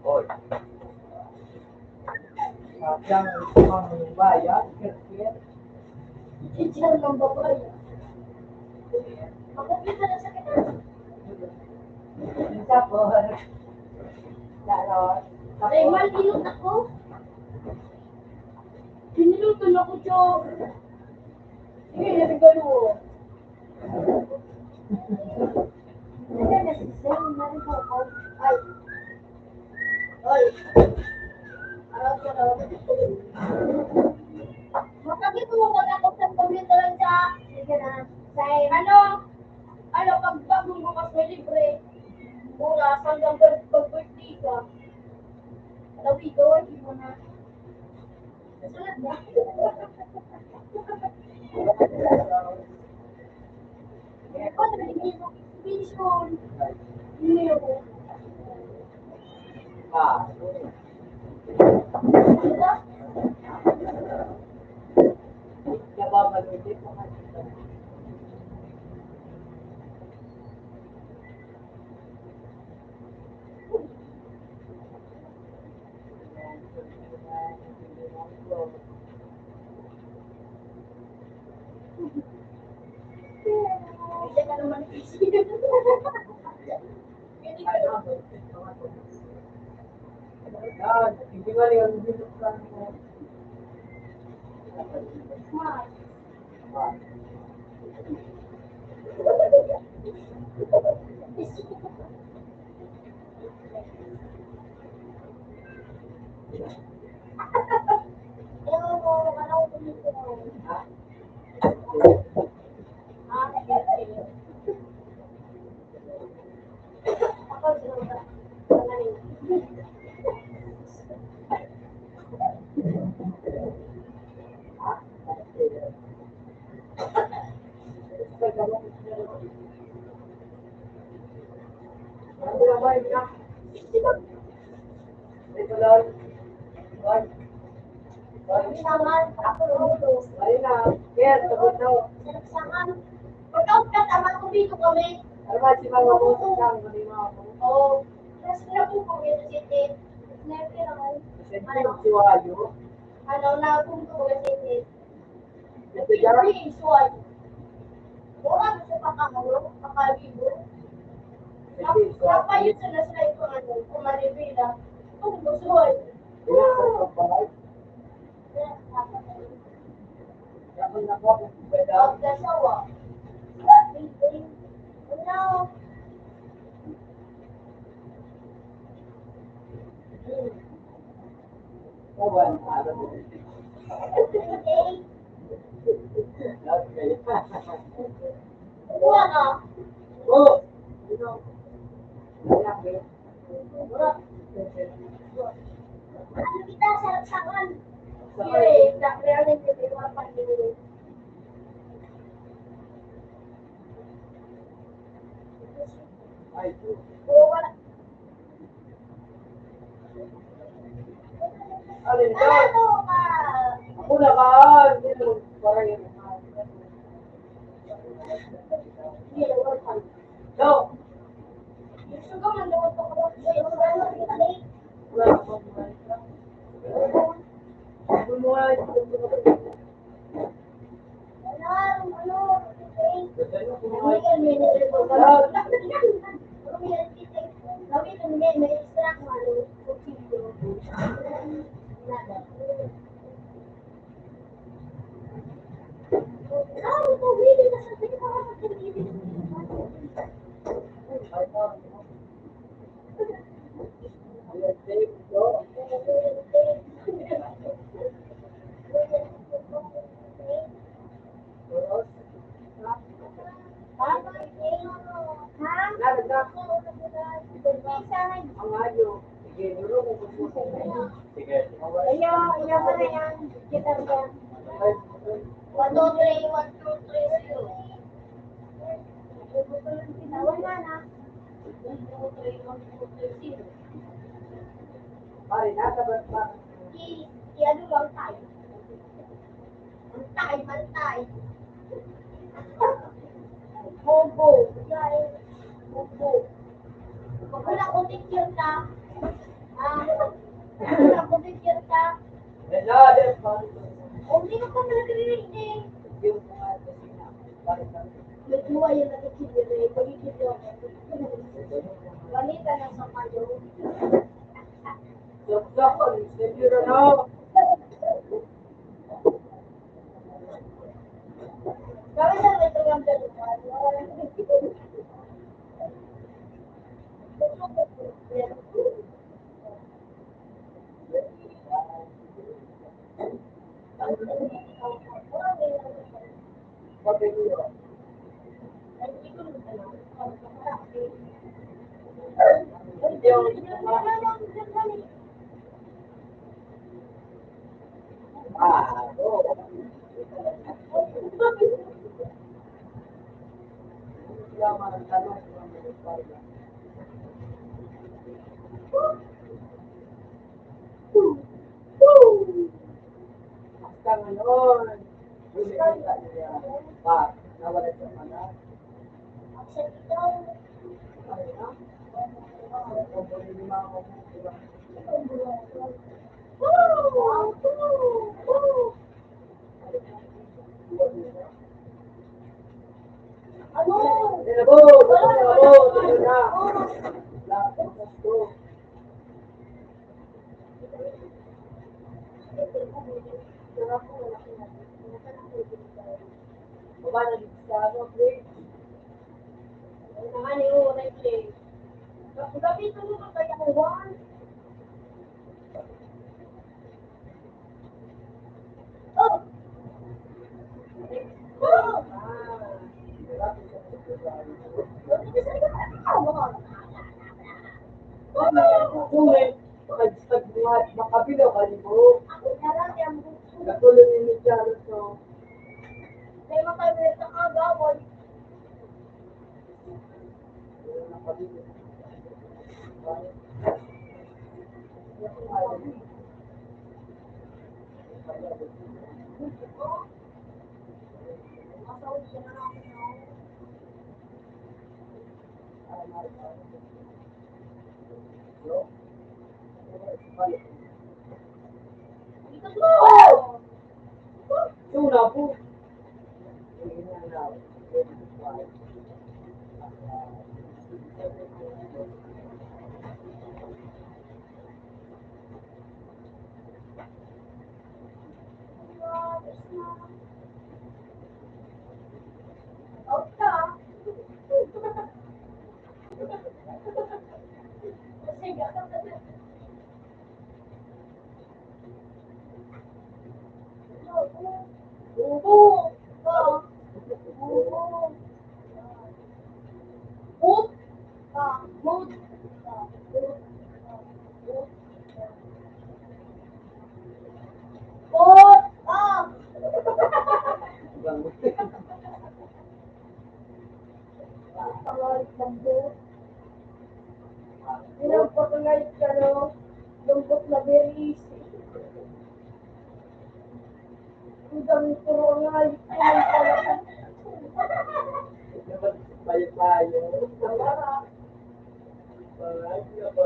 Speaker 2: Hoy. Sadyang ito ang bayan, kaya
Speaker 1: Chichar ng babae. Ako kita na sa kita.
Speaker 3: Isa po. Lalo.
Speaker 1: Ay, malinot ako. Piniluto na ko, Chok. Sige, nabigalo. Nagkakasisem, narin ko ako. Ay. Ay. Araw ko na. Makakita mo ba ako sa pamilya lang siya? Sige na. Sa ano, pag bagong bukas may libre. Mura, hanggang pag-birthday ka. Alam ito, hindi mo na. Nasulat na. Ano, hindi mo. Vision. Hindi mo. Diba?
Speaker 3: Nababalutin mo kasi.
Speaker 1: Hindi ka naman isip. Hindi ka naman.
Speaker 3: Yan, hindi ba yung bilog lang mo?
Speaker 1: Smart. Alam mo, ano ko dito? Ako, sila.
Speaker 3: Ano naman na? Ito lang.
Speaker 1: Saman, ako ulo.
Speaker 3: Ayun na. Yes, sagot na.
Speaker 1: Saman. Pag-out ka, tama ko dito kami.
Speaker 3: Ano ba si Mama mo sa siyang? Hindi mo ako.
Speaker 1: Oo. Kasi na po kung ito city. Never naman.
Speaker 2: Siyempre, si Wayo.
Speaker 1: Ano na kung ito city.
Speaker 2: Ito dyan.
Speaker 1: Visual. Mura sa pakakalo, pakalibo. Napayot sila sa ito ano, kung maribila. Kung visual. Magdasawa. Ano? Kuha na. Ano kita sarap-sakan? Sige, meron din yung mga pandinig. Oo, wala.
Speaker 2: Alin
Speaker 1: Ano
Speaker 2: daw?
Speaker 1: to ka?
Speaker 2: Ako naman. Parang yun.
Speaker 1: Hindi, wala pa.
Speaker 2: No.
Speaker 1: Gusto ko man daw ito ko. Wala kita na eh.
Speaker 2: Wala akong mga
Speaker 1: Ano?
Speaker 2: ang ayo. Sige, duro ko gusto mo. Sige.
Speaker 1: Ayaw mo na yan. Kita ba? 1, 2, 3, 1, 2, 3, 0. Wala na. 1, 2, 3, 1, 2, 3, 0.
Speaker 2: Pare, nasa ba?
Speaker 1: I-ano lang tayo. Mantay. Bobo. Bobo. Kung wala ko picture ka, kung wala ko picture ka,
Speaker 2: Wala, din pa.
Speaker 1: hindi ka pa pala karinig.
Speaker 2: Yung mga kusina. Pare,
Speaker 1: Nagluwa yung nakikita eh. Pagkikita ako. Balita na sa kayo.
Speaker 2: Saksakan, siyempre na.
Speaker 1: Gawin na ito yung dalawa.
Speaker 2: Pati niyo. Oo. Yaman ang tanong ng mga pala. Basta ngayon, bumili ka niya. Pa, nawala sa mana. Ay na. Kung bumili mga diba?
Speaker 1: Ano?
Speaker 2: Tinabo, tinabo na. Lapit na ito. Baba na dito sa ano, please.
Speaker 1: Naman yung unay play. Gabi ito mo kaya ko one. Oh! Oh!
Speaker 2: Makabilaw ka ni mo. Katulad ni Charles, no?
Speaker 1: May makabilat sa kagawad.
Speaker 2: No?
Speaker 1: Dito po!
Speaker 2: Tuna po.
Speaker 1: Out ka. Oo. Oo. Oo. Boot. Boot. Boot. Pangalit ng boot. Ilang pangalit ka, no? Lungkot na berries. Ang dami puro ngalit ka ng palakan.
Speaker 2: Payo-payo.
Speaker 1: Wala.
Speaker 2: Alright, Ito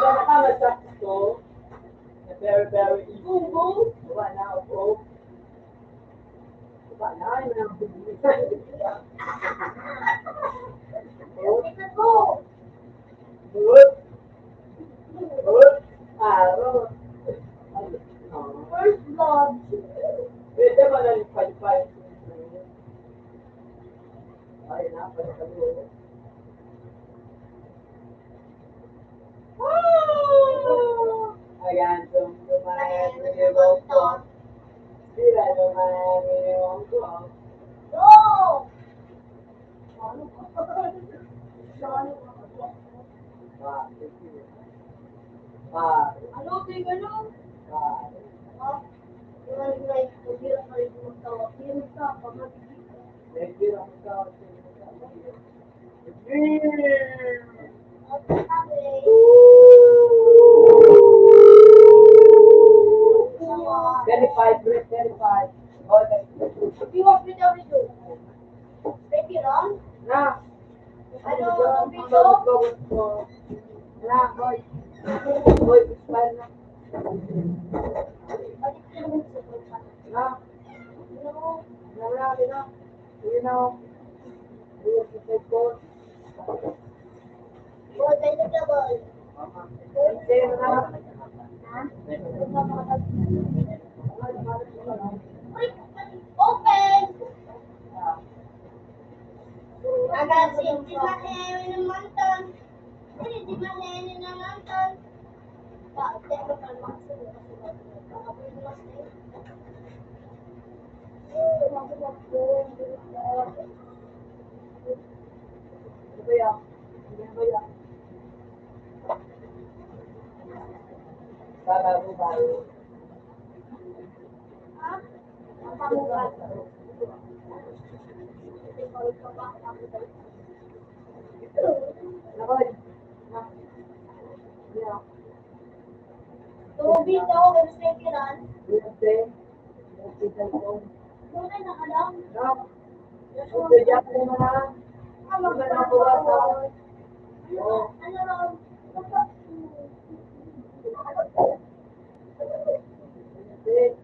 Speaker 2: na kami sa ito. Very easy.
Speaker 1: Bumbo.
Speaker 2: Diba na ako? Diba na? Yun ang
Speaker 1: Tingnan mo.
Speaker 2: Good. Good. Araw.
Speaker 1: First blood.
Speaker 2: Pwede ba na yung pay-pay? Ay, napagkalo. Ayan, dumayan yung ko. Sila dumayan yung ko.
Speaker 1: Go! Ano, tingnan ano? Ah, yung hirap na rin magtawa. Hirap ka, pamagigit ka. Okay, sabi.
Speaker 2: Verified, verified. Okay.
Speaker 1: You want me to do? Take it on?
Speaker 2: Na.
Speaker 1: Ano,
Speaker 2: Ang
Speaker 1: video?
Speaker 2: gawin ko. Na, boy. Boy, smile na.
Speaker 1: Balik ka naman sa pagkakas.
Speaker 2: Na.
Speaker 1: No.
Speaker 2: Na. You know. You have to take gold.
Speaker 1: Boy, vegetable.
Speaker 2: Sige na.
Speaker 1: Ha? Open! Agasin, di maheni naman ton. Di maheni naman ton. Bakit mo pa makasulit? Bakit mo
Speaker 2: Ano ba yan? Ano ba yan? Bago ba?
Speaker 1: Ha? Ang pamukat.
Speaker 2: Nakoy. Na. Yeah.
Speaker 1: Tubig daw, kung sneakeran.
Speaker 2: Wednesday. Hospital ko.
Speaker 1: Doon ay nakalam.
Speaker 2: Na. Okay, diyan ko na.
Speaker 1: Ano
Speaker 2: Ano na po ba?
Speaker 1: Ano raw?
Speaker 2: Wednesday.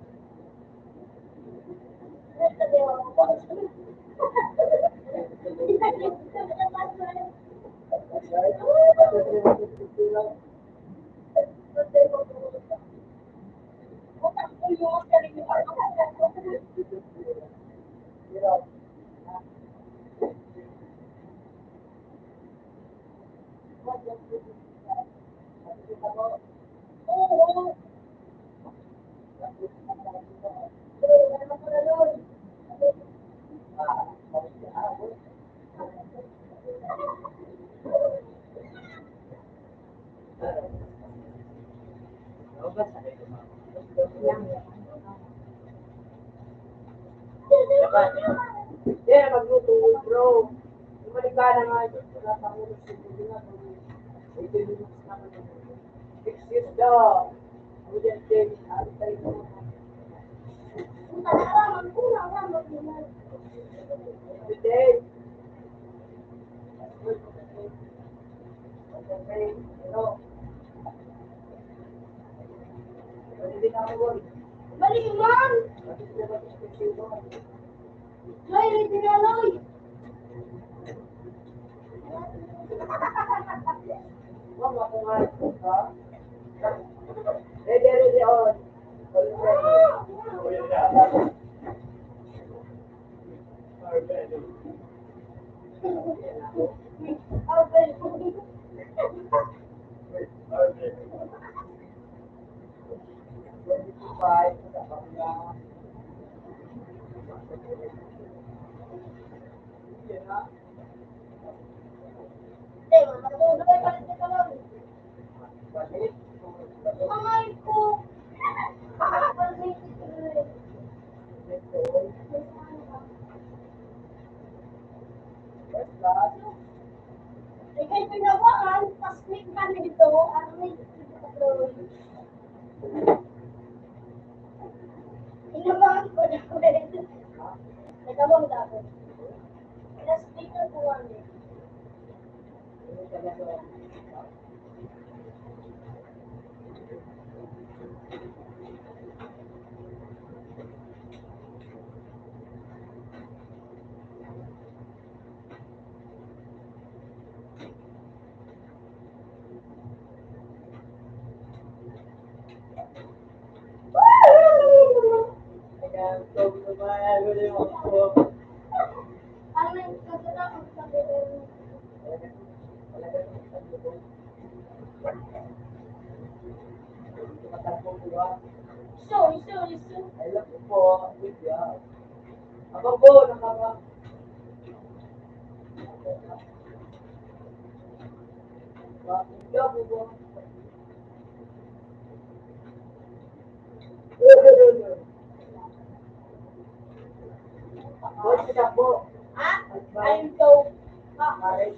Speaker 2: Yeah, magluto, bro. Bumalik ka na nga. Wala pang ulit sa video na. 18 minutes na ka na. Excuse daw. Wednesday. Ano tayo mo? Wednesday.
Speaker 1: Loy, ready na, Loy.
Speaker 2: Mama, kung nga, ha? Ready, ready, on. All ready. Five,
Speaker 1: Ikay pinawaan, pas may kami dito, ano may inabangan ko na ko nagawang dako. Ina-speaker ko one day. Ano yung kagana ang sabi ko? Iso.
Speaker 2: Alam ko po, Lydia. Ako po, nakaka... Bakit po po? Boy, siya po.
Speaker 1: Ha? Ayun daw. Ha?
Speaker 2: Maris.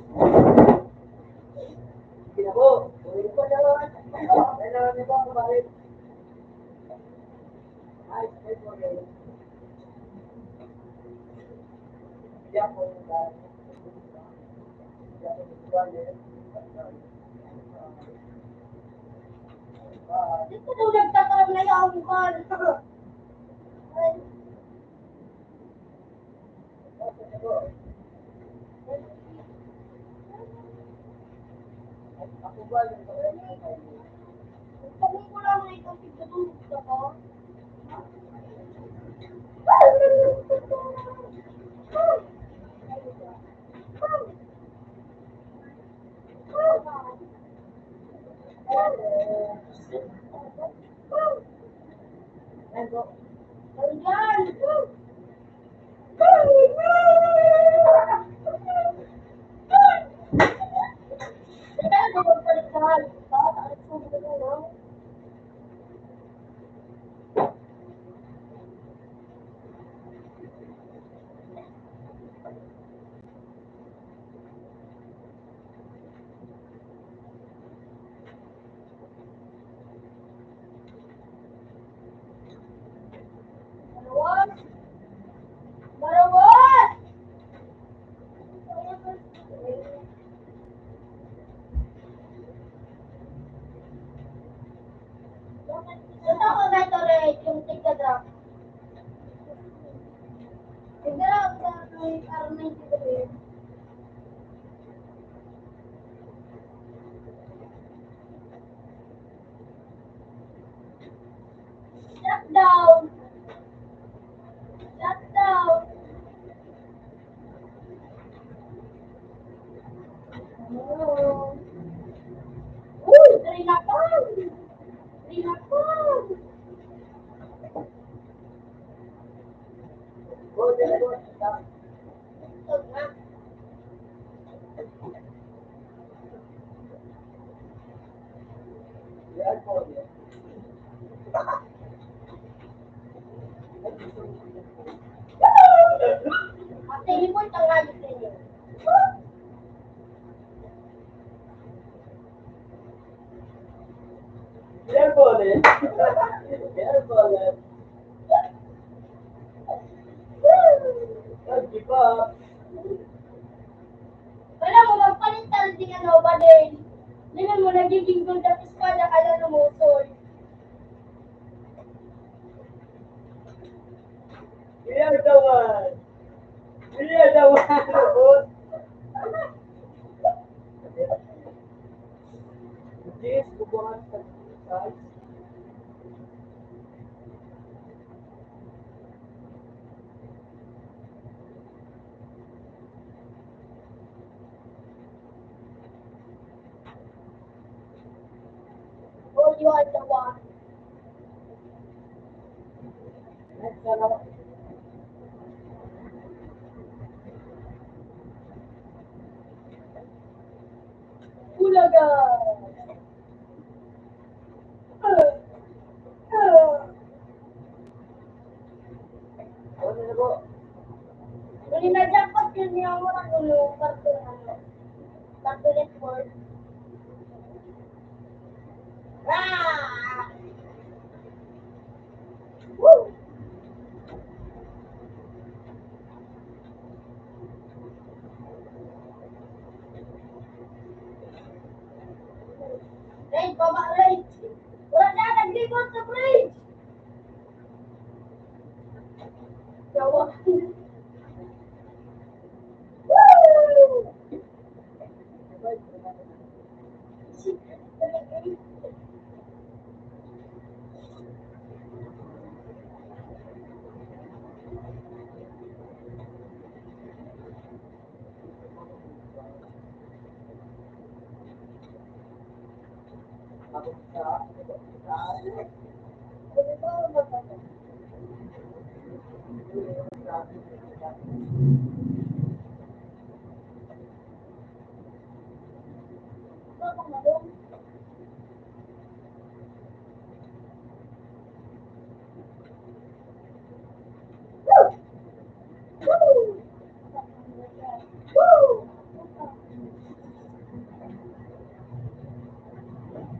Speaker 2: Sige po. Uwi po na lang. Kailangan niyo po ako, Maris. Ay, ay po, ay. Diyan po yung dahil. Diyan po yung dahil.
Speaker 1: Dito daw nagtataram na yung kan.
Speaker 2: Ako ba yung
Speaker 1: Pagod ko lang na itong pagkatulog ko. Marawat! Ito ko na ito rin, yung tigka-drop. Tigka-drop sa R93. Shut down! Shut down! Oh. Uy! Rinakon! Rinakon! Ito nga.
Speaker 2: Yan po.
Speaker 1: Ate, hindi mo itanggal sa inyo.
Speaker 2: Yan po ulit. Yan po ulit. Yan, di ba?
Speaker 1: Wala mo, magpalitan din ano ba din? Hindi mo nagiging gold at espada ka na lumusol.
Speaker 2: Yan naman.
Speaker 1: You are the one.
Speaker 2: Next na lang.
Speaker 1: Ulaga.
Speaker 2: Ano na po?
Speaker 1: Hindi na dapat yun yung orang dulu kartun ano. Kartun network. Ah! Woo! Rage, baba, rage! Wala na, naglibot sa bridge! Yawa. Woo!
Speaker 2: Tapos sa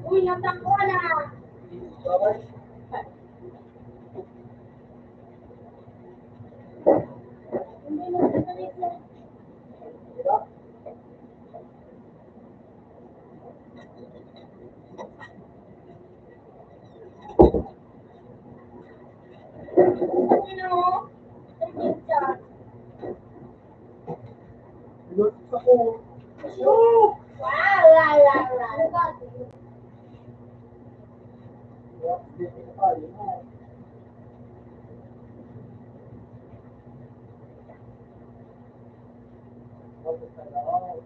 Speaker 1: Uy, natakbo na!
Speaker 2: bawal.
Speaker 1: Hindi na sasalik na.
Speaker 2: Diba?
Speaker 1: Ano? Picture.
Speaker 2: Lutos ako.
Speaker 1: Wow, la, la, la.
Speaker 2: Diba? Hindi ko kaya mo. Tapos sa loob.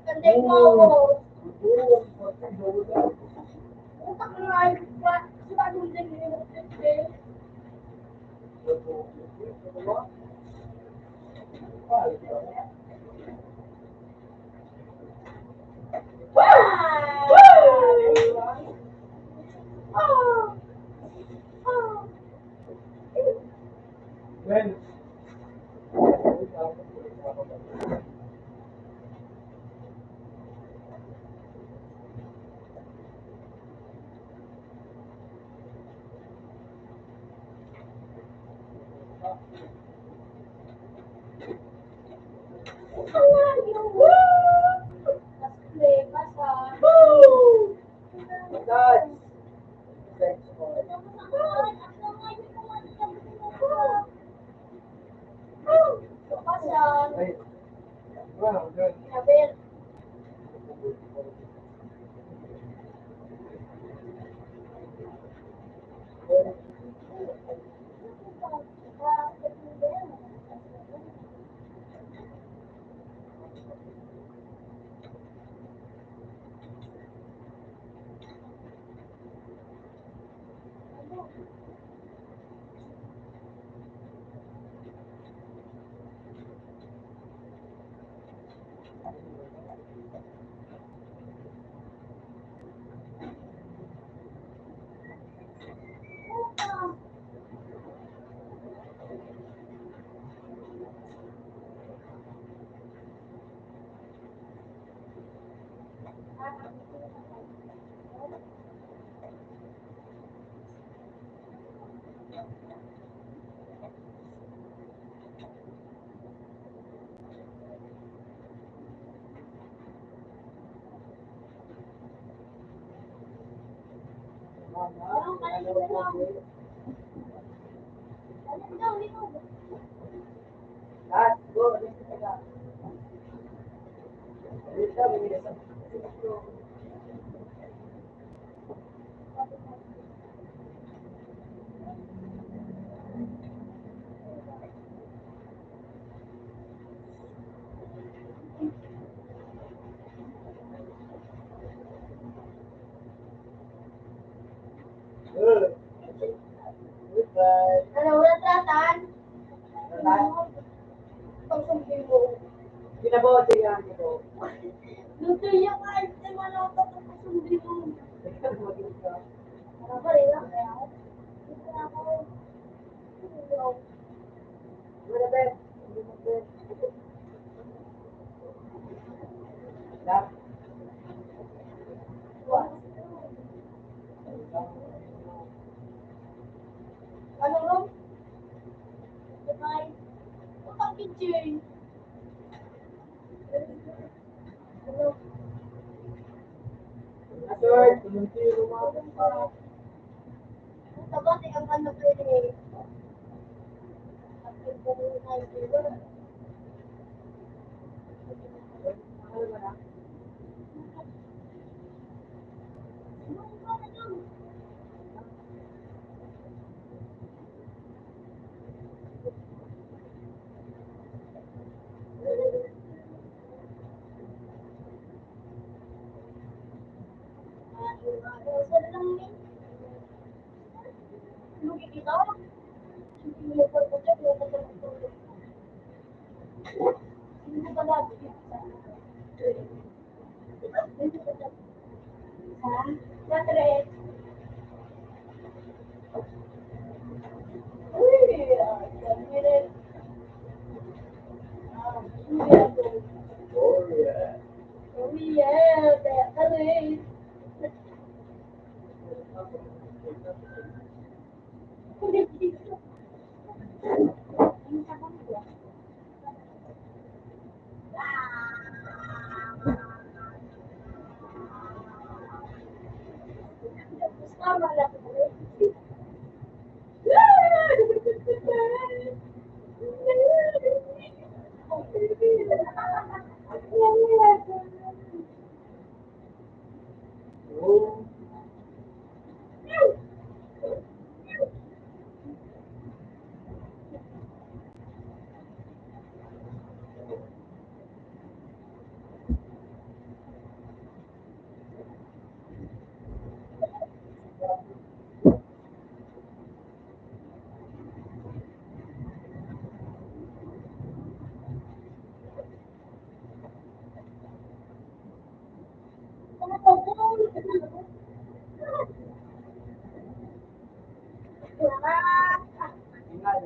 Speaker 1: Kanday mo ako.
Speaker 2: Doon, pati doon.
Speaker 1: Utak na ay, sigurado din yung picture.
Speaker 2: When? Dad. Ay, bueno, good. Dad, go. Dito, Goodbye.
Speaker 1: Ano, wala tratan?
Speaker 2: Tratan?
Speaker 1: Pagsabi mo.
Speaker 2: Ginabote yan ito.
Speaker 1: Luto yung kahit di mo na ako pagsabi mo.
Speaker 2: Maging ka.
Speaker 1: Para rin lang kaya ako. Hindi na ako.
Speaker 2: Wala ba? Hindi mo ba? Lap.
Speaker 1: Ano ro? Bye. Utang kitchen. Ano?
Speaker 2: Asort, tumunti lumabas pa.
Speaker 1: Sabati ang ano pwede. At yung na yung
Speaker 2: Ano ba na? Oh yeah. Oh yeah, that's Oh. Ingay.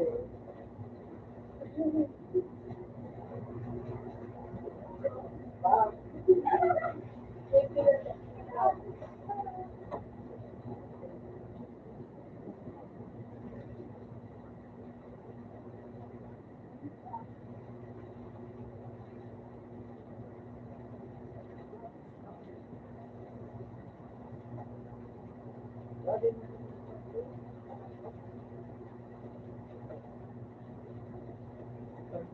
Speaker 2: Ah.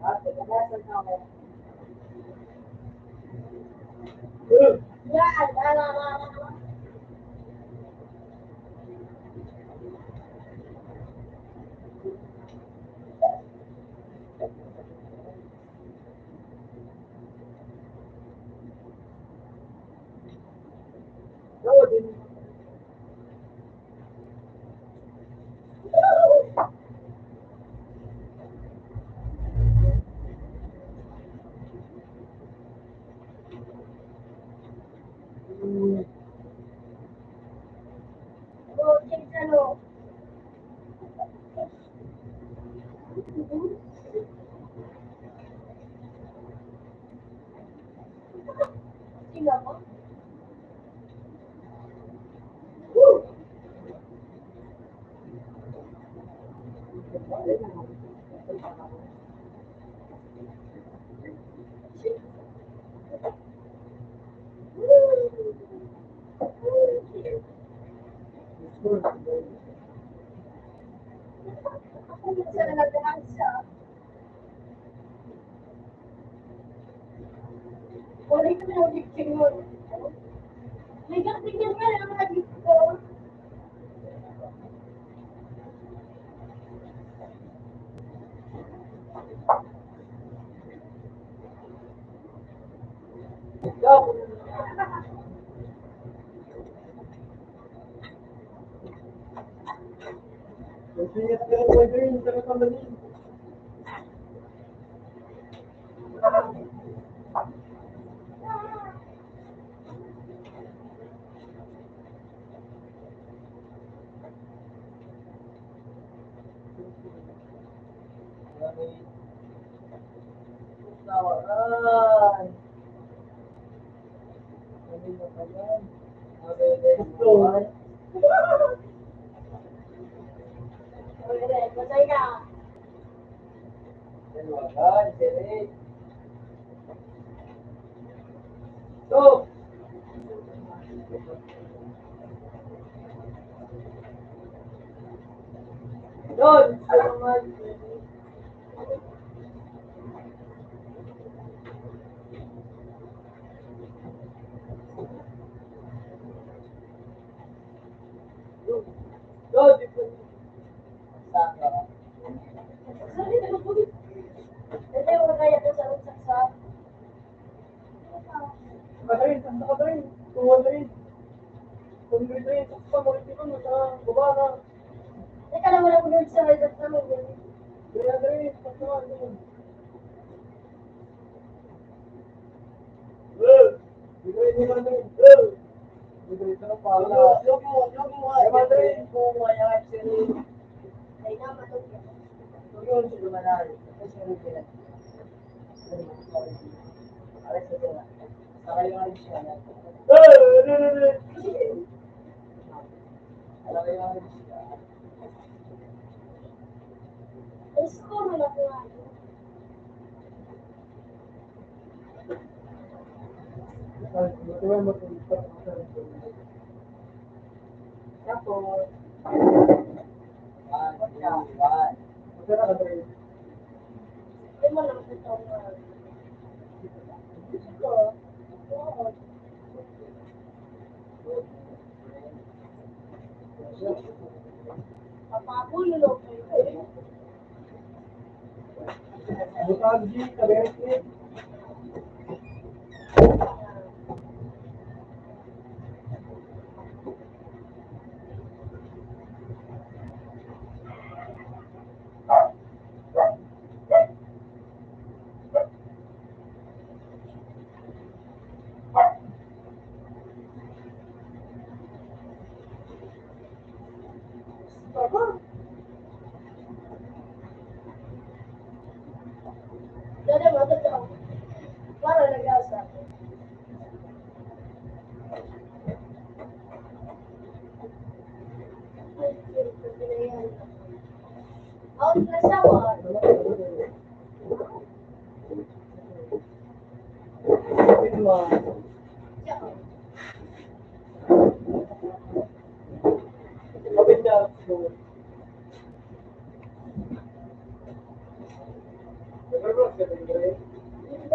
Speaker 2: At kadalasan ako.
Speaker 1: Yan,
Speaker 2: Oo, din.
Speaker 1: ano. Sino ako? Sa nalagahan siya. Wala ito na victim mo. May tingnan nga lang mga dito.
Speaker 2: Ikaw. Kasi nga tayo ko din sa kamali. Tawaran. Kami na kaya. Gusto.
Speaker 1: Okay, matay ka.
Speaker 2: Tawaran, siri. So, doon, sa naman. Doon, dito. Saka.
Speaker 1: Sorry, nagpupulit. Hindi mo kaya ko sa rusak sa...
Speaker 2: Kadarin, saan kadarin? Tuwa na rin. Kung dito rin, saksa, makikita mo sa baba na.
Speaker 1: Teka lang, wala ko doon sa resort namin.
Speaker 2: Kaya na rin, saksa, ano. Dito rin naman rin. Dito rin na pala.
Speaker 1: Yung mo.
Speaker 2: Naman rin, kung mayakap siya rin.
Speaker 1: Ay, naman doon.
Speaker 2: Kung yun, siya lumanay. Kasi siya rin sila. Alas na sila. Saka yung alis siya. Alam yung alis siya.
Speaker 1: Ay, score mo na po nga.
Speaker 2: Tapos,
Speaker 1: Hindi mo naman ito nga. Ito. Oo. Papabulo ko ito. Dali mo, ito. Para nag-asa. Out na shower. Siya.
Speaker 2: Pero sa tingin
Speaker 1: Sakto lang.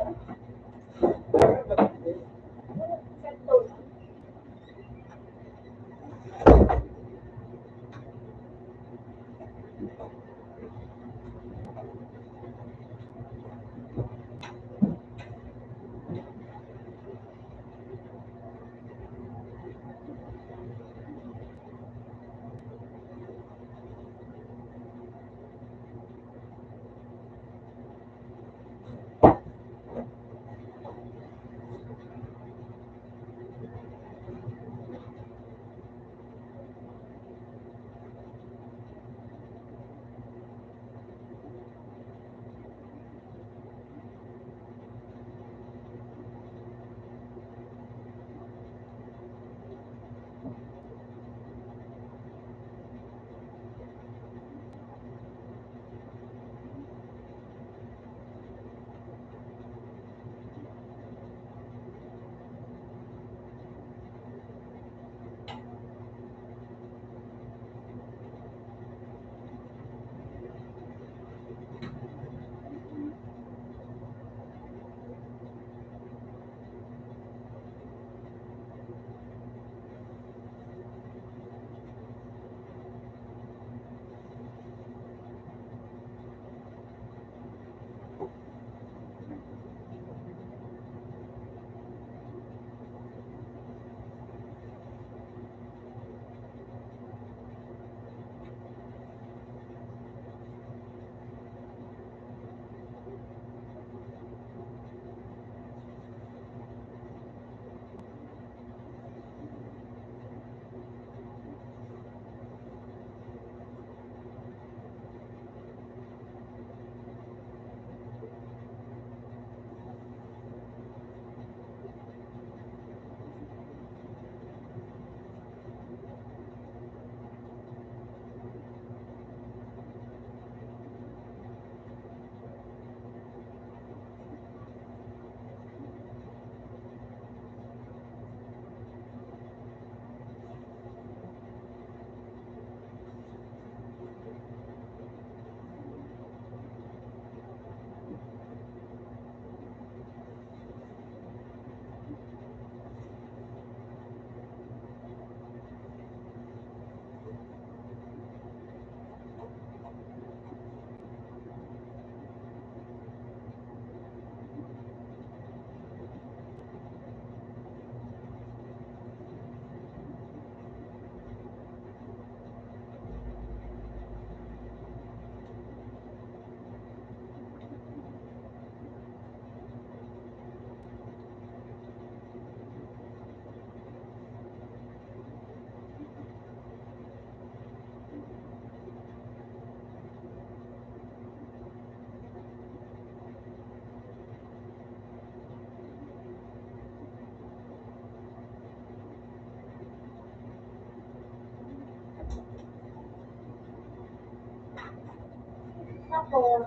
Speaker 1: Tapos,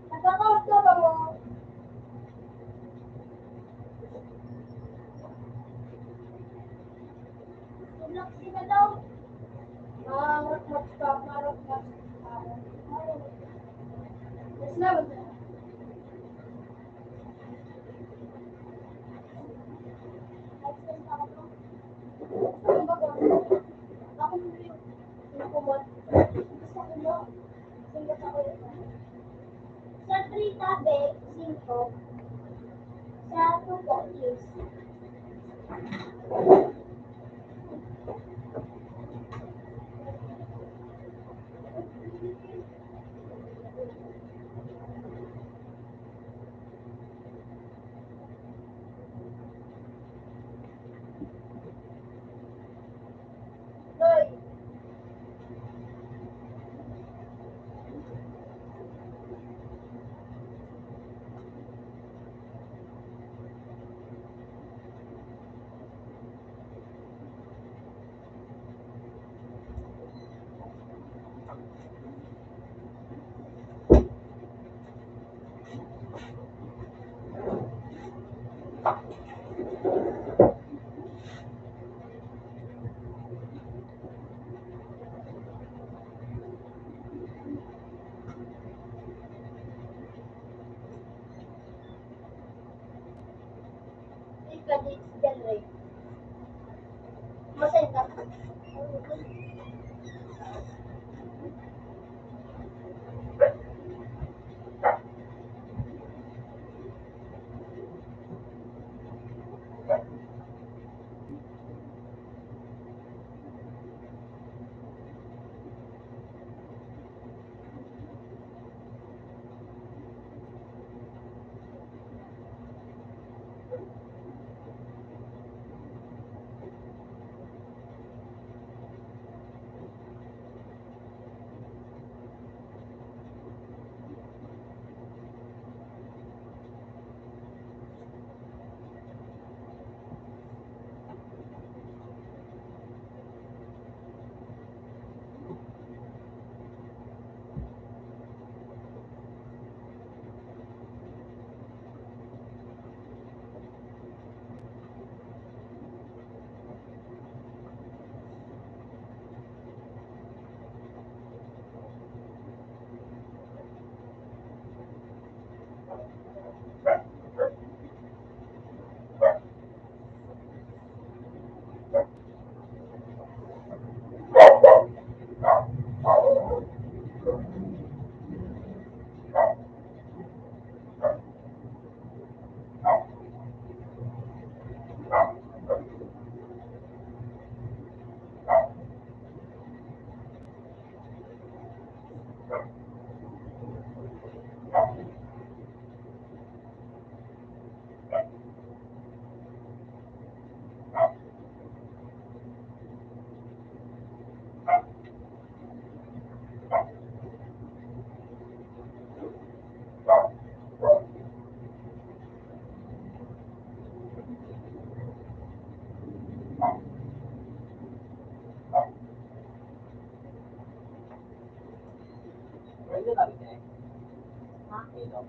Speaker 1: Nagkakaot ka ba mo? Tulak sila daw. Marap-marap ka, marap-marap ka. Yes, love. Ano ba ba? Ako hindi yung kumot. Gusto ko mo. Singkat ako yun. Sa 3 tabi, 5. Sa 2 po, cheese. Loy, ika di dyan rin. Masaya ka.
Speaker 2: Pwede na rin eh.
Speaker 1: Ha?
Speaker 2: Ito.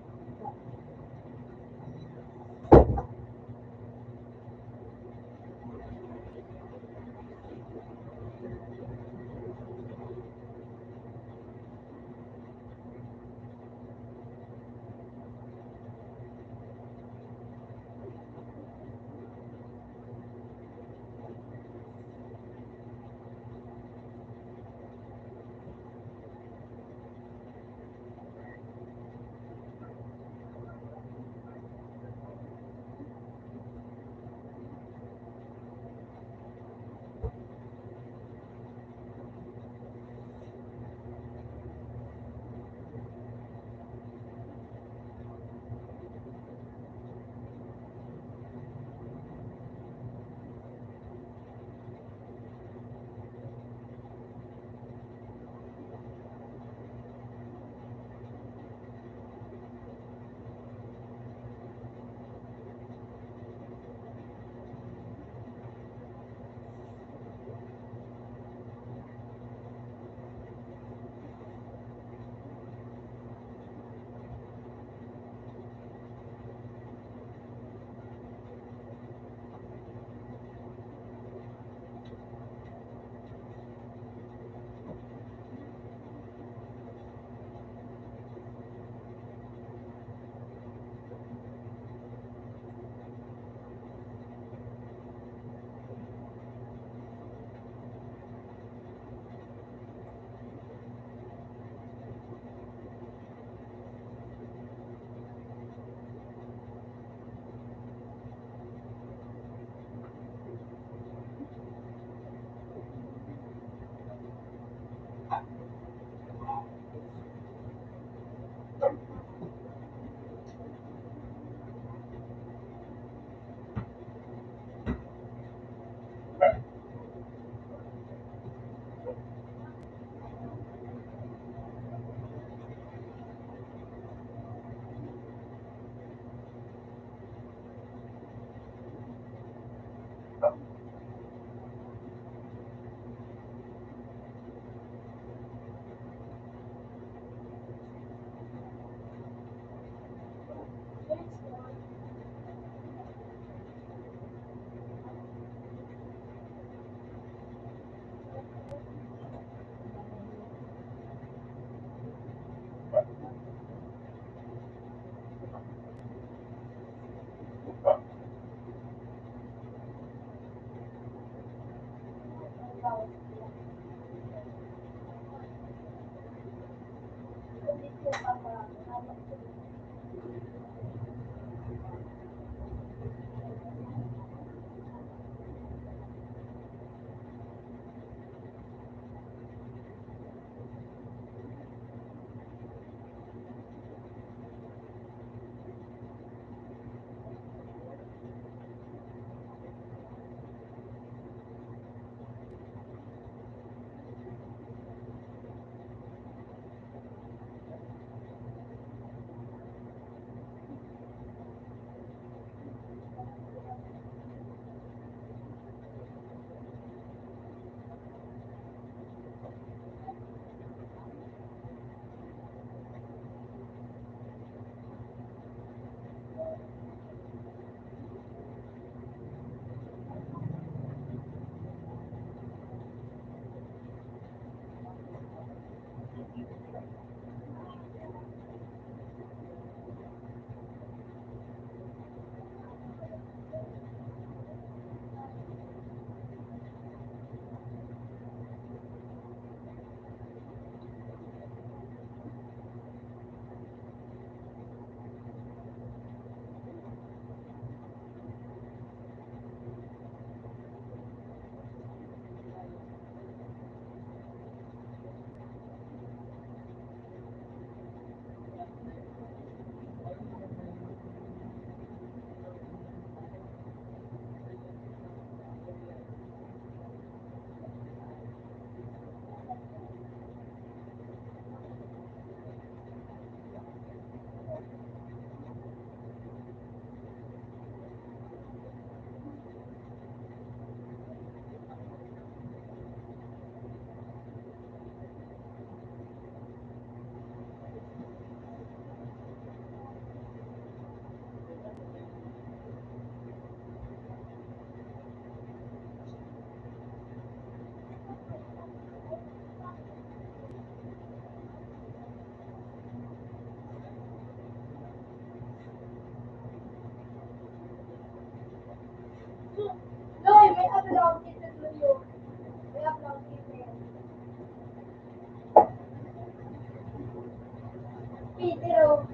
Speaker 1: Peter, oh.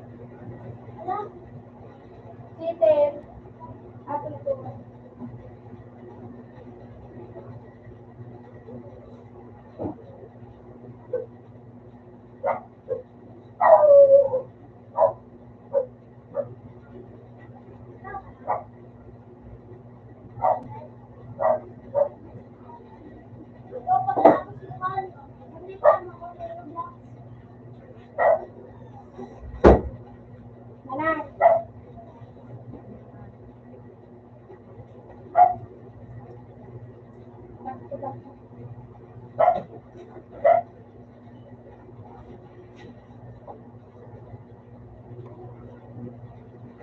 Speaker 1: Ano? Peter. Ako ito. Anak.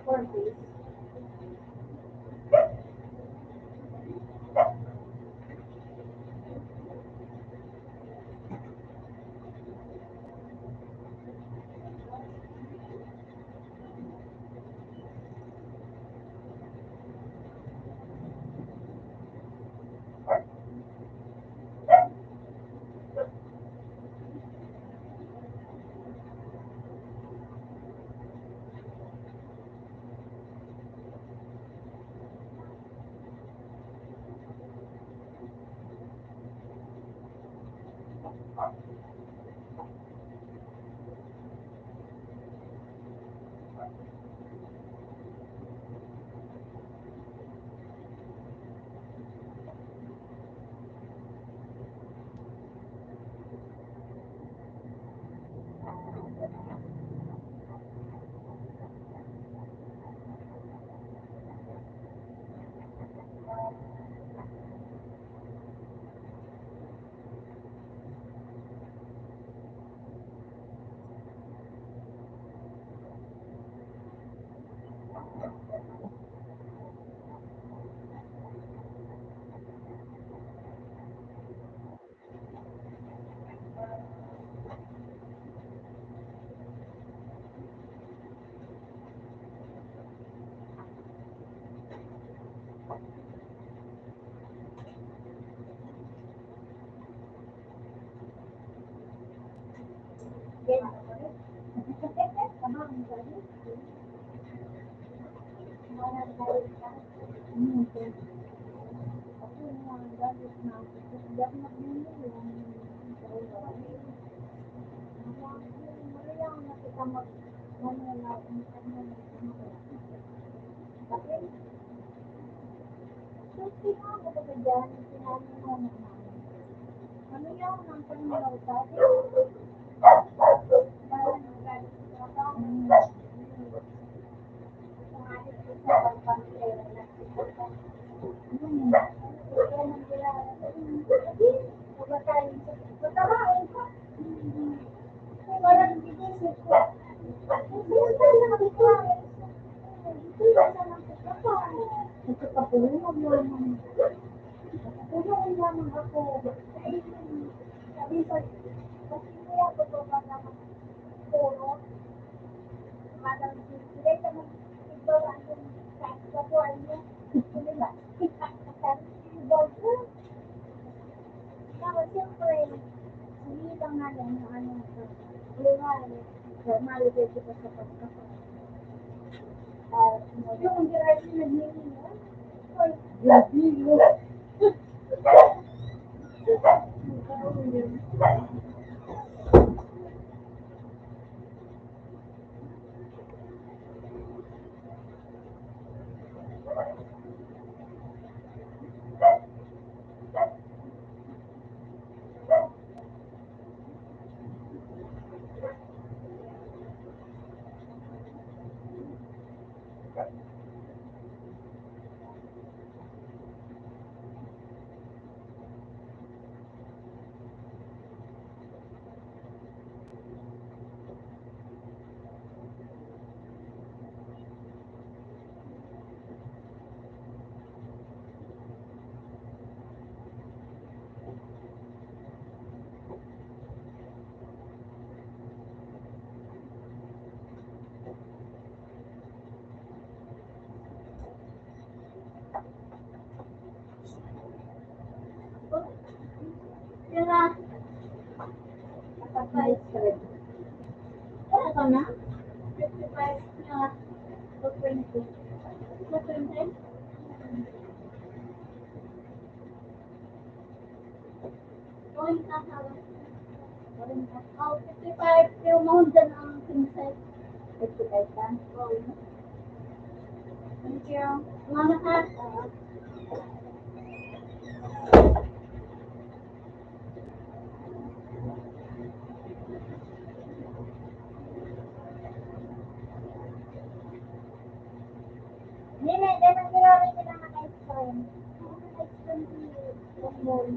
Speaker 1: Four days. Ano yung nang pagmamaw sa yung direct na Patay. Ano ka na? 55 niya. 220. 220? Going ka sa Oh, 55 yung mahon dyan ang pinsay. 55 ka? Oo. Thank you. Salamat ha. Nene, ganang ginawin nila ng ice cream. Ice cream yung mall.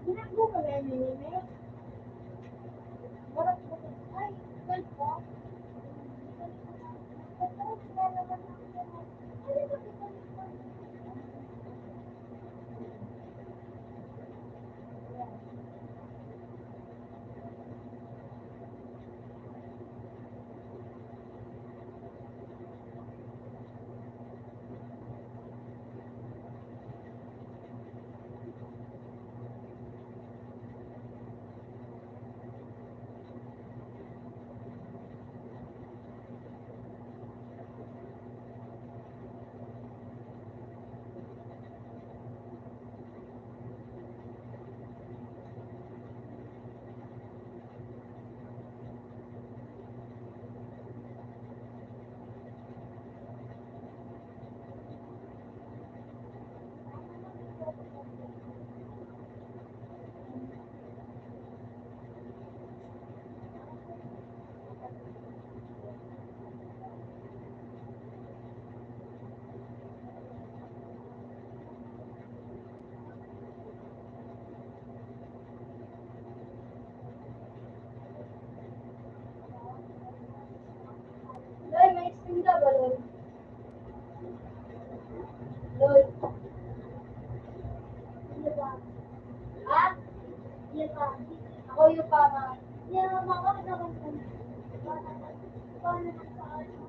Speaker 1: Ginagawa ka ba yun, Nene? Ay, well po. Loy, may spin ka ba, Loy? Loy. Ano ba? Ha? Iya ka. Ako yung pama. Iya, makakit naman ko. Paano na sa ano?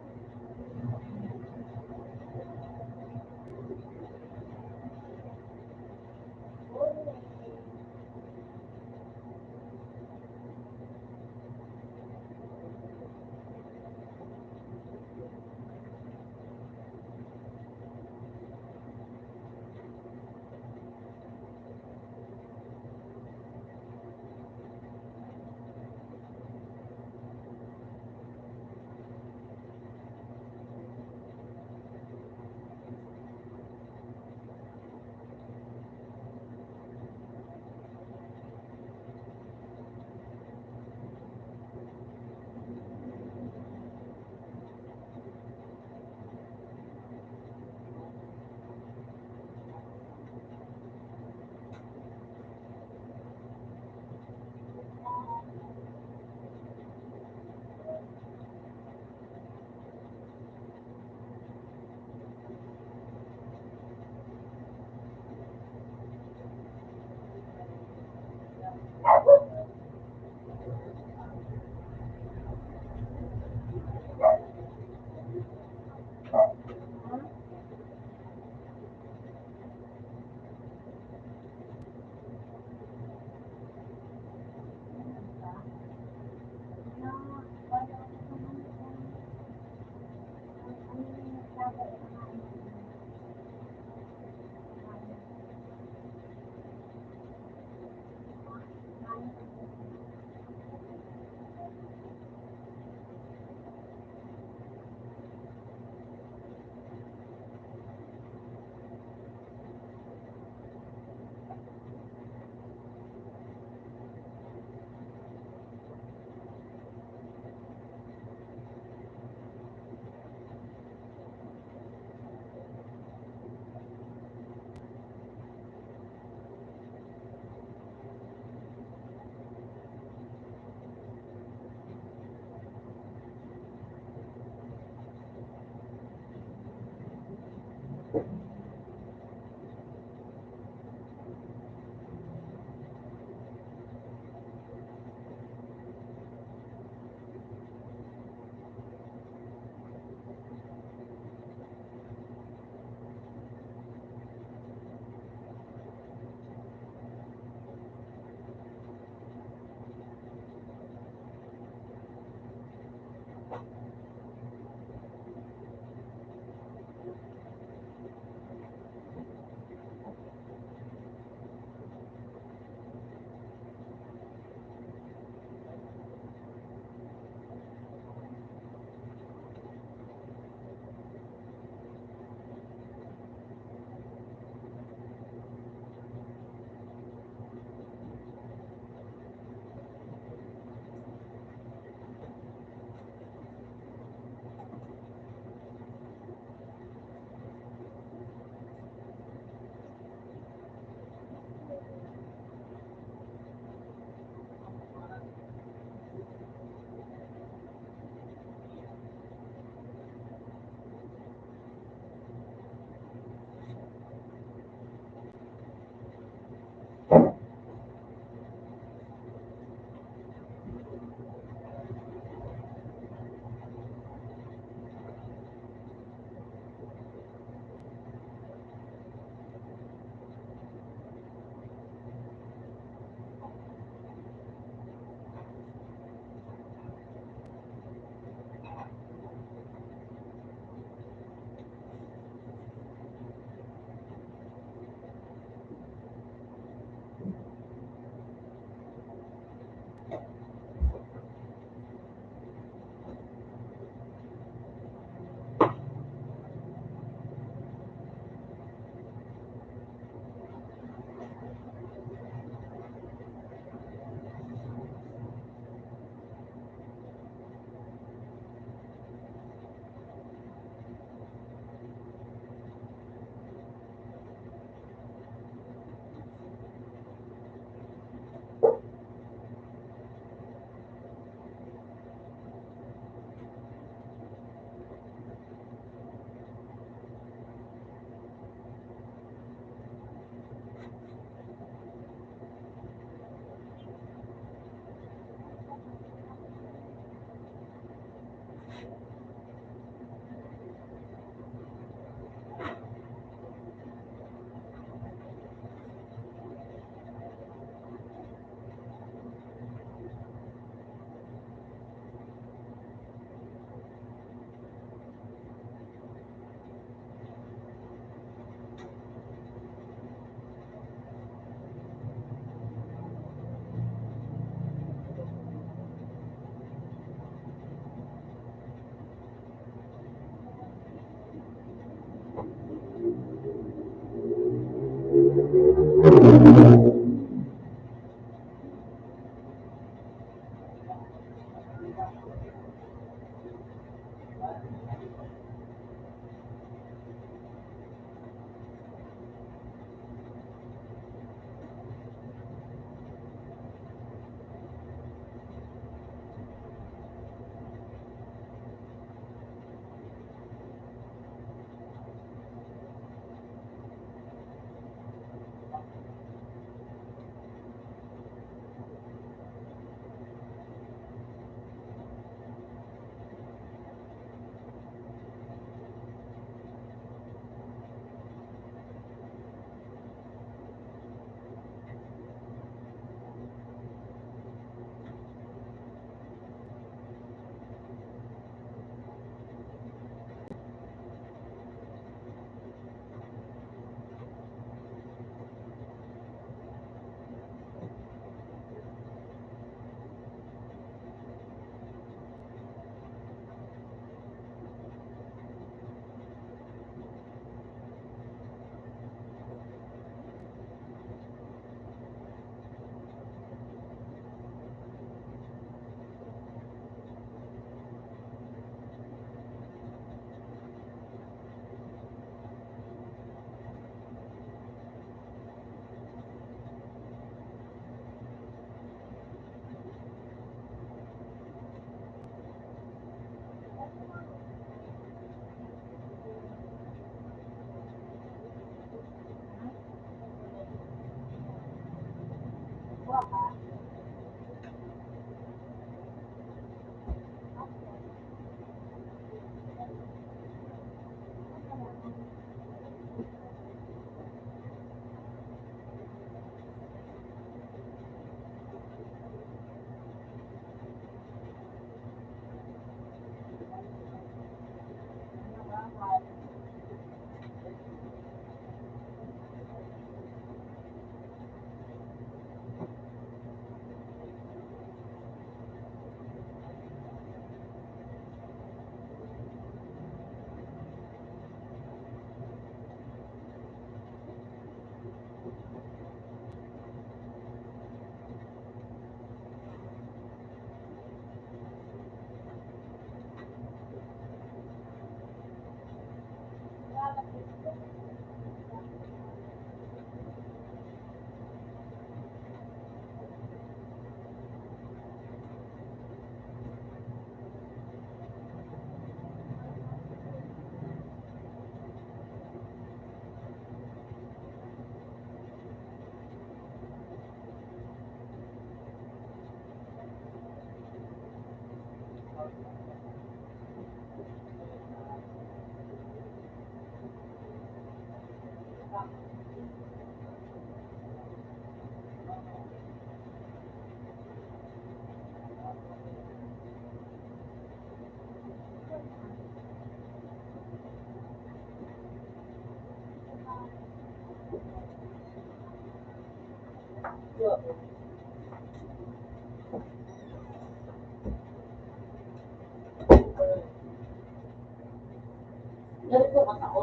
Speaker 2: Ganito ka ako.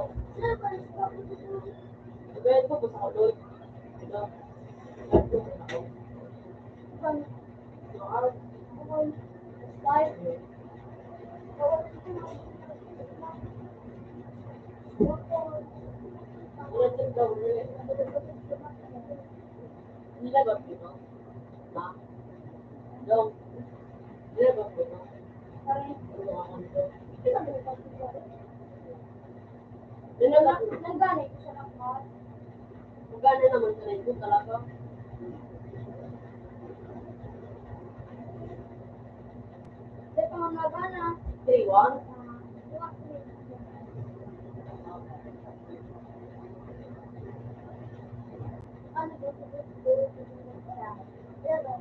Speaker 2: Ganito ko sa kulot. Nilabas dito. Ha? Dong. Nilabas dito.
Speaker 1: Nagganit ko siya ng mat.
Speaker 2: Magkano naman sa rin talaga?
Speaker 1: Dito mga nagana.
Speaker 2: 3-1?
Speaker 1: Ano ba sa gusto siya? Pero,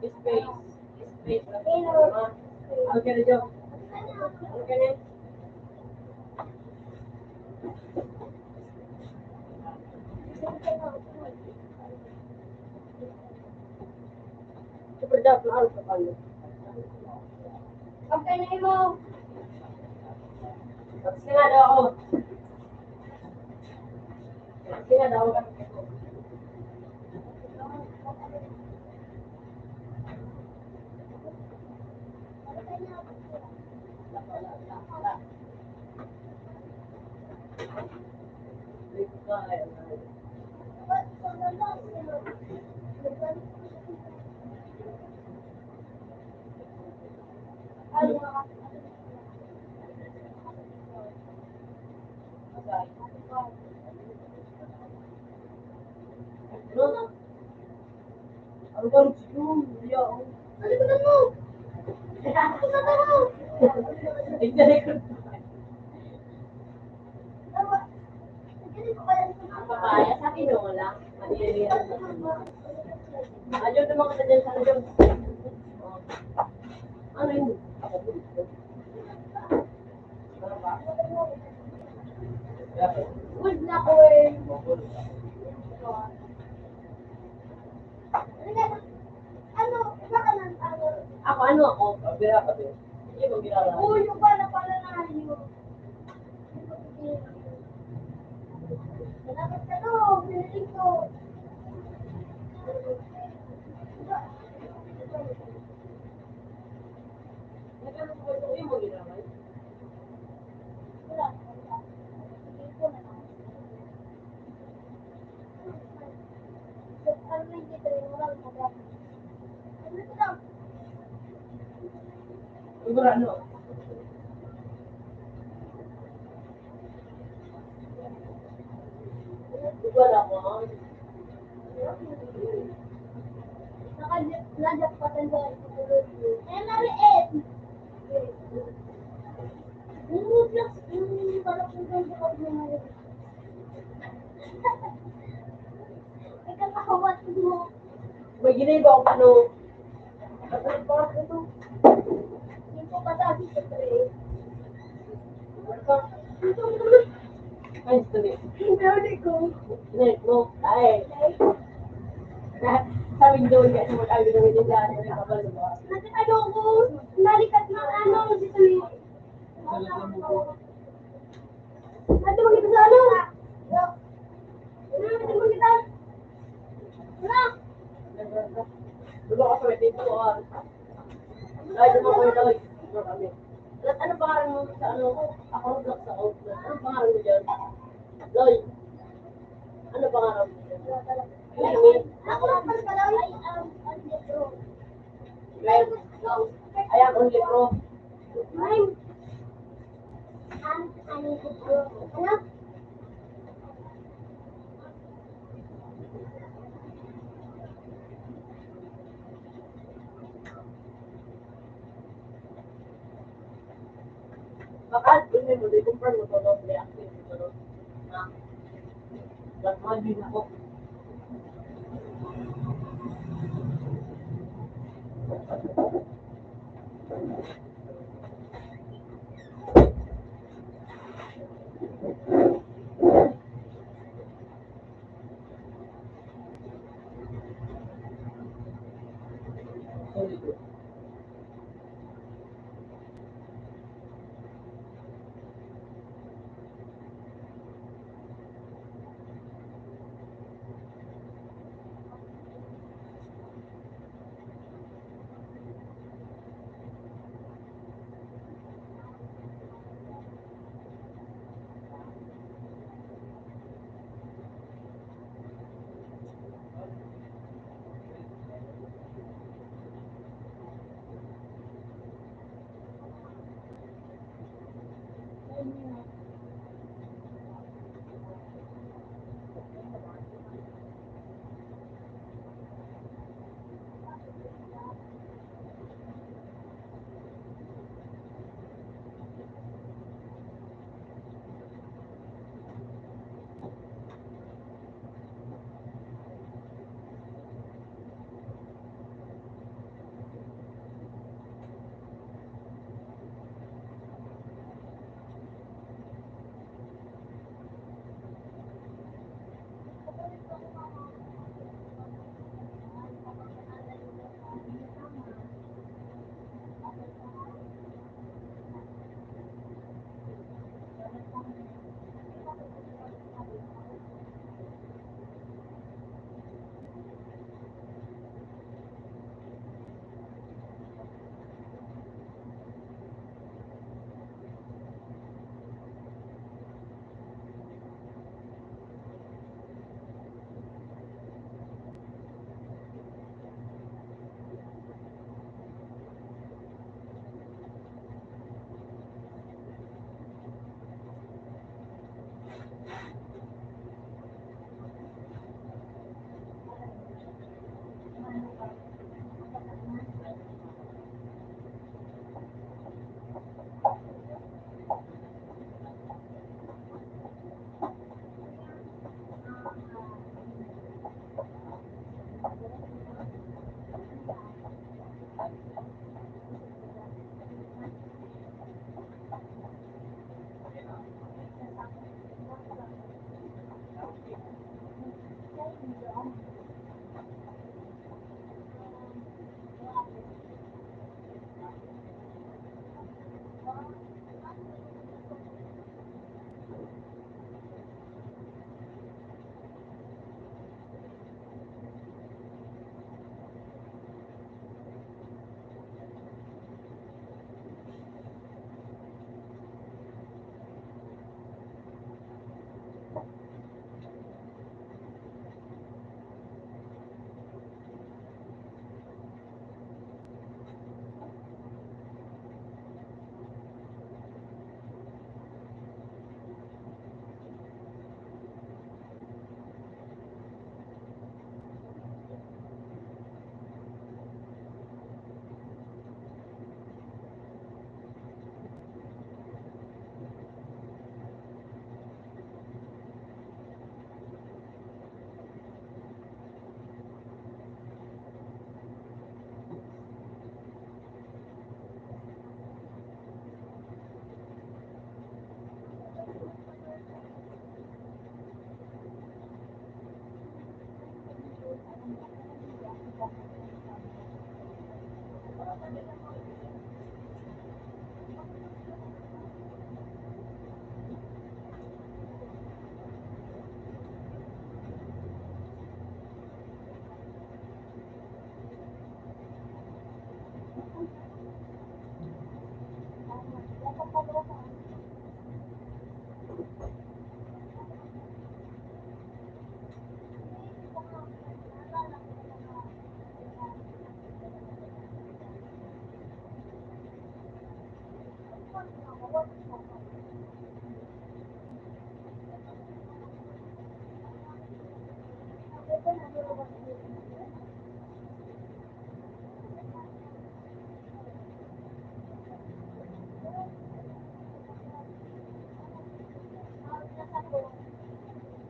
Speaker 2: Space. Space. Ano ka na dyan? Ano ka na? Super dapat na araw sa kayo.
Speaker 1: Okay na mo.
Speaker 2: Tapos nga daw ako. Tapos nga daw ako. Ano ba rin yun?
Speaker 1: Ano ba mo? Ano ba mo?
Speaker 2: Papaya, sa pinola. Ayaw naman ka dyan sa kanyang. Ano yun?
Speaker 1: Good na ko eh. Ano? Iba ka ng ano?
Speaker 2: Ano ako? Pabira ka din. Hindi mo ginagawa.
Speaker 1: Uy, yung pala na yun. Salamat ka no, piniling ko.
Speaker 2: Hindi mo ginagawa.
Speaker 1: Wala. Hindi ko na lang. Ano na hindi tayo moral na dapat. Ano ito lang?
Speaker 2: Siguro ano? Wala ko.
Speaker 1: Nakajak pa tayo eh, nariit. Yung parang kung sa kag mo. Ay, kakawat mo.
Speaker 2: May ginagawa ako ano? Ano pa ako ito?
Speaker 1: Yung po patabi sa tray.
Speaker 2: Ay, sabi.
Speaker 1: Hindi ko.
Speaker 2: Net mo. Ay. Sabi doon ka sa mag-algo namin yung daan. Yung kapal na ba?
Speaker 1: Nasa ano ko, nalikat ng ano, dito yung... Ate, magkita sa ano? Ate, magkita. Wala.
Speaker 2: Diba ka sa dito ko? Ay, dumakoy daw. Diba kami. Ano pangalan mo sa ano? Ako block sa outlet. Ano pangalan mo dyan? Loy. Ano pangalan mo dyan? Amy.
Speaker 1: Ako lang pala pala, hindi ko.
Speaker 2: Glenn. Ayan, only pro.
Speaker 1: Mine. Ano ko? Ano?
Speaker 2: Baka, yun mo, di-confirm mo to, no? Reactive mo to, no? Ha? Black man din ako.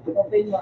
Speaker 3: Kapatid mo,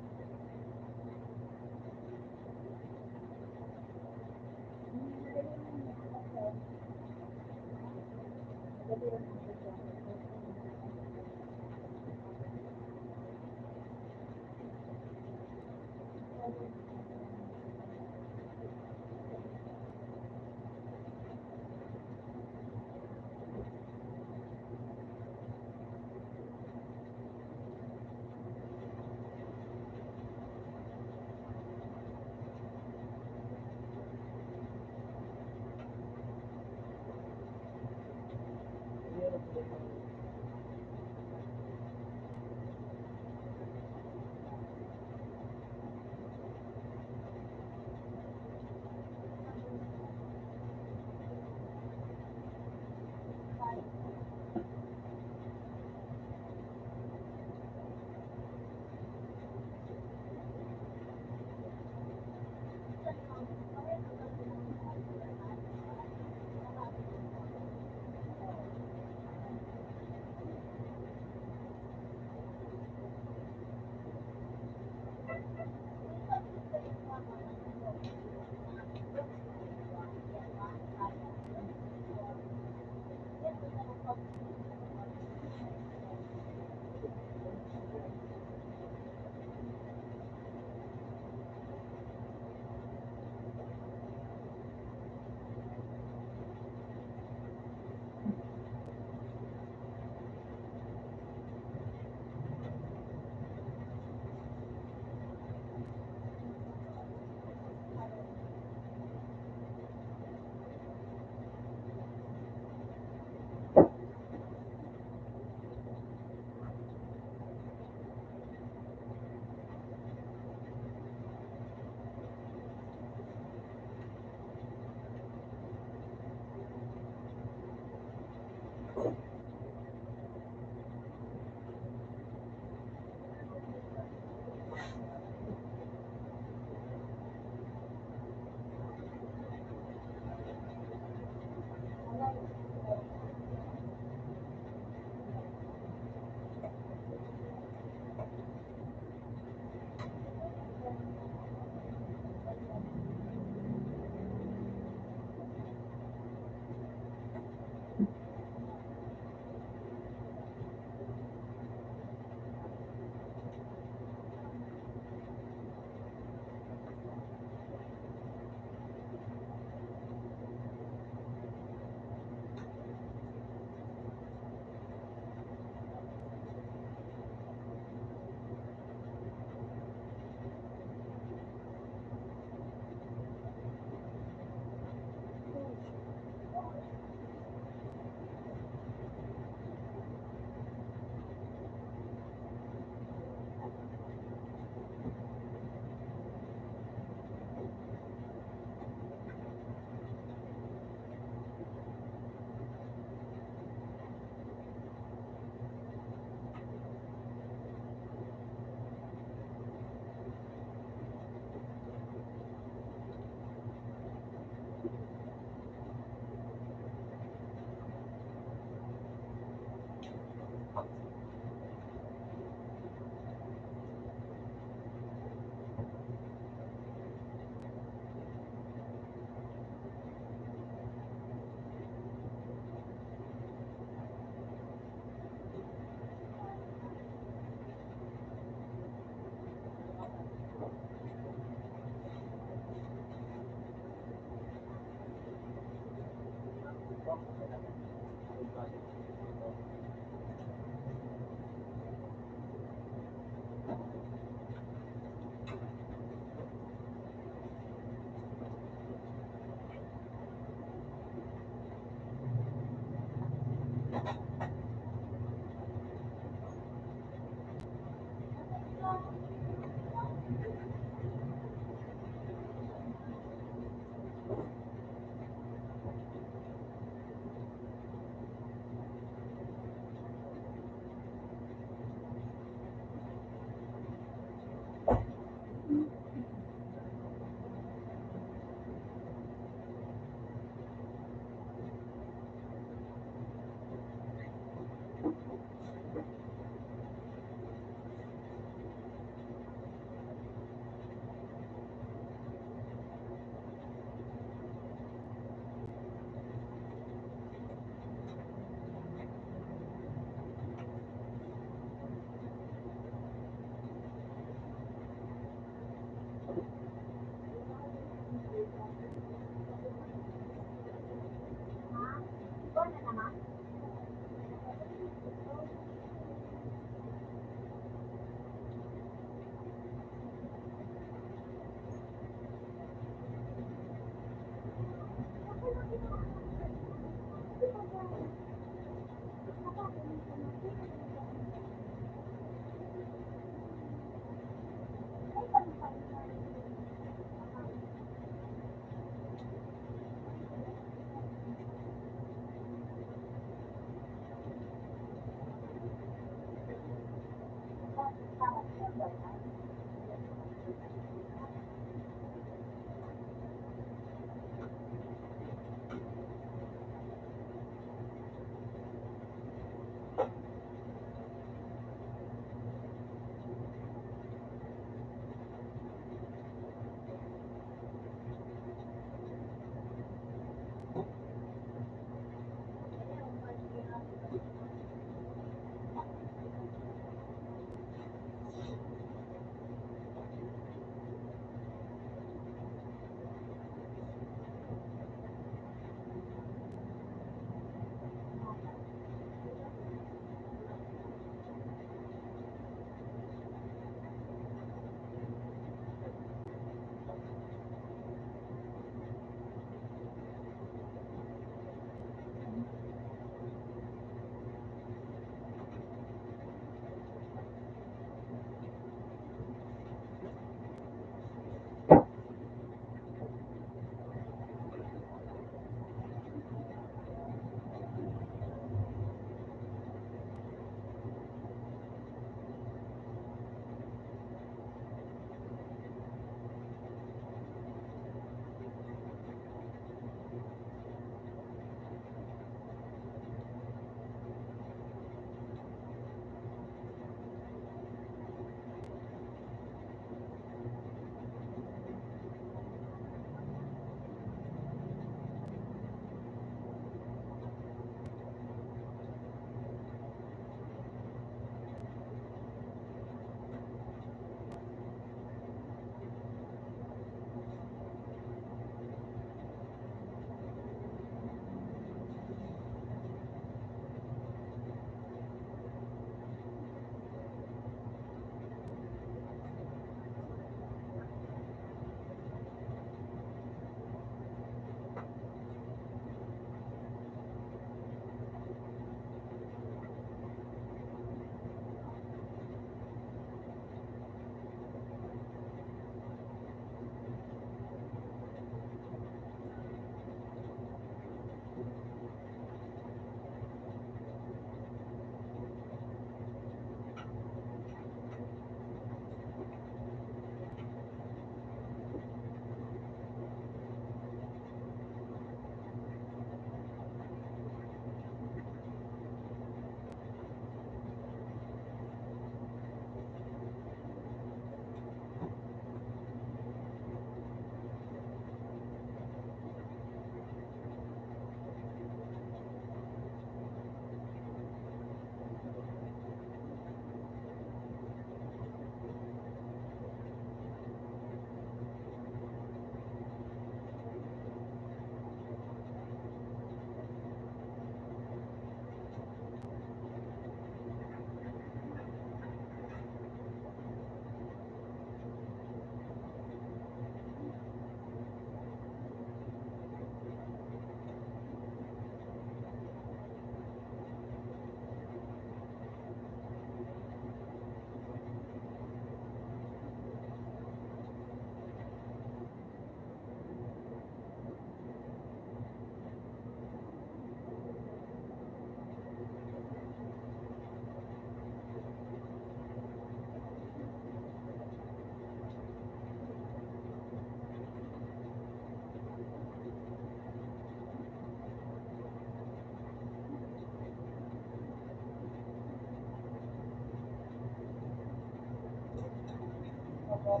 Speaker 2: Pero,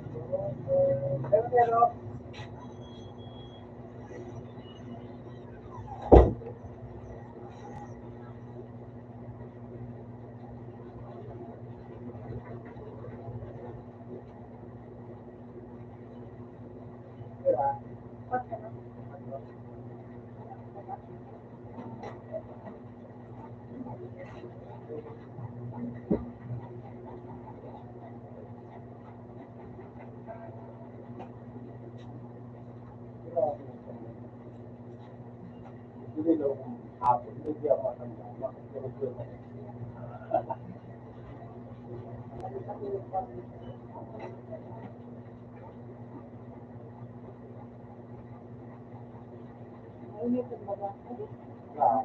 Speaker 2: diba? Hindi daw kung hapon, hindi ako matanda, makatulog yun. Ah,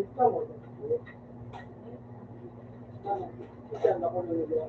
Speaker 2: Ikaw mo. Isa na ko nila.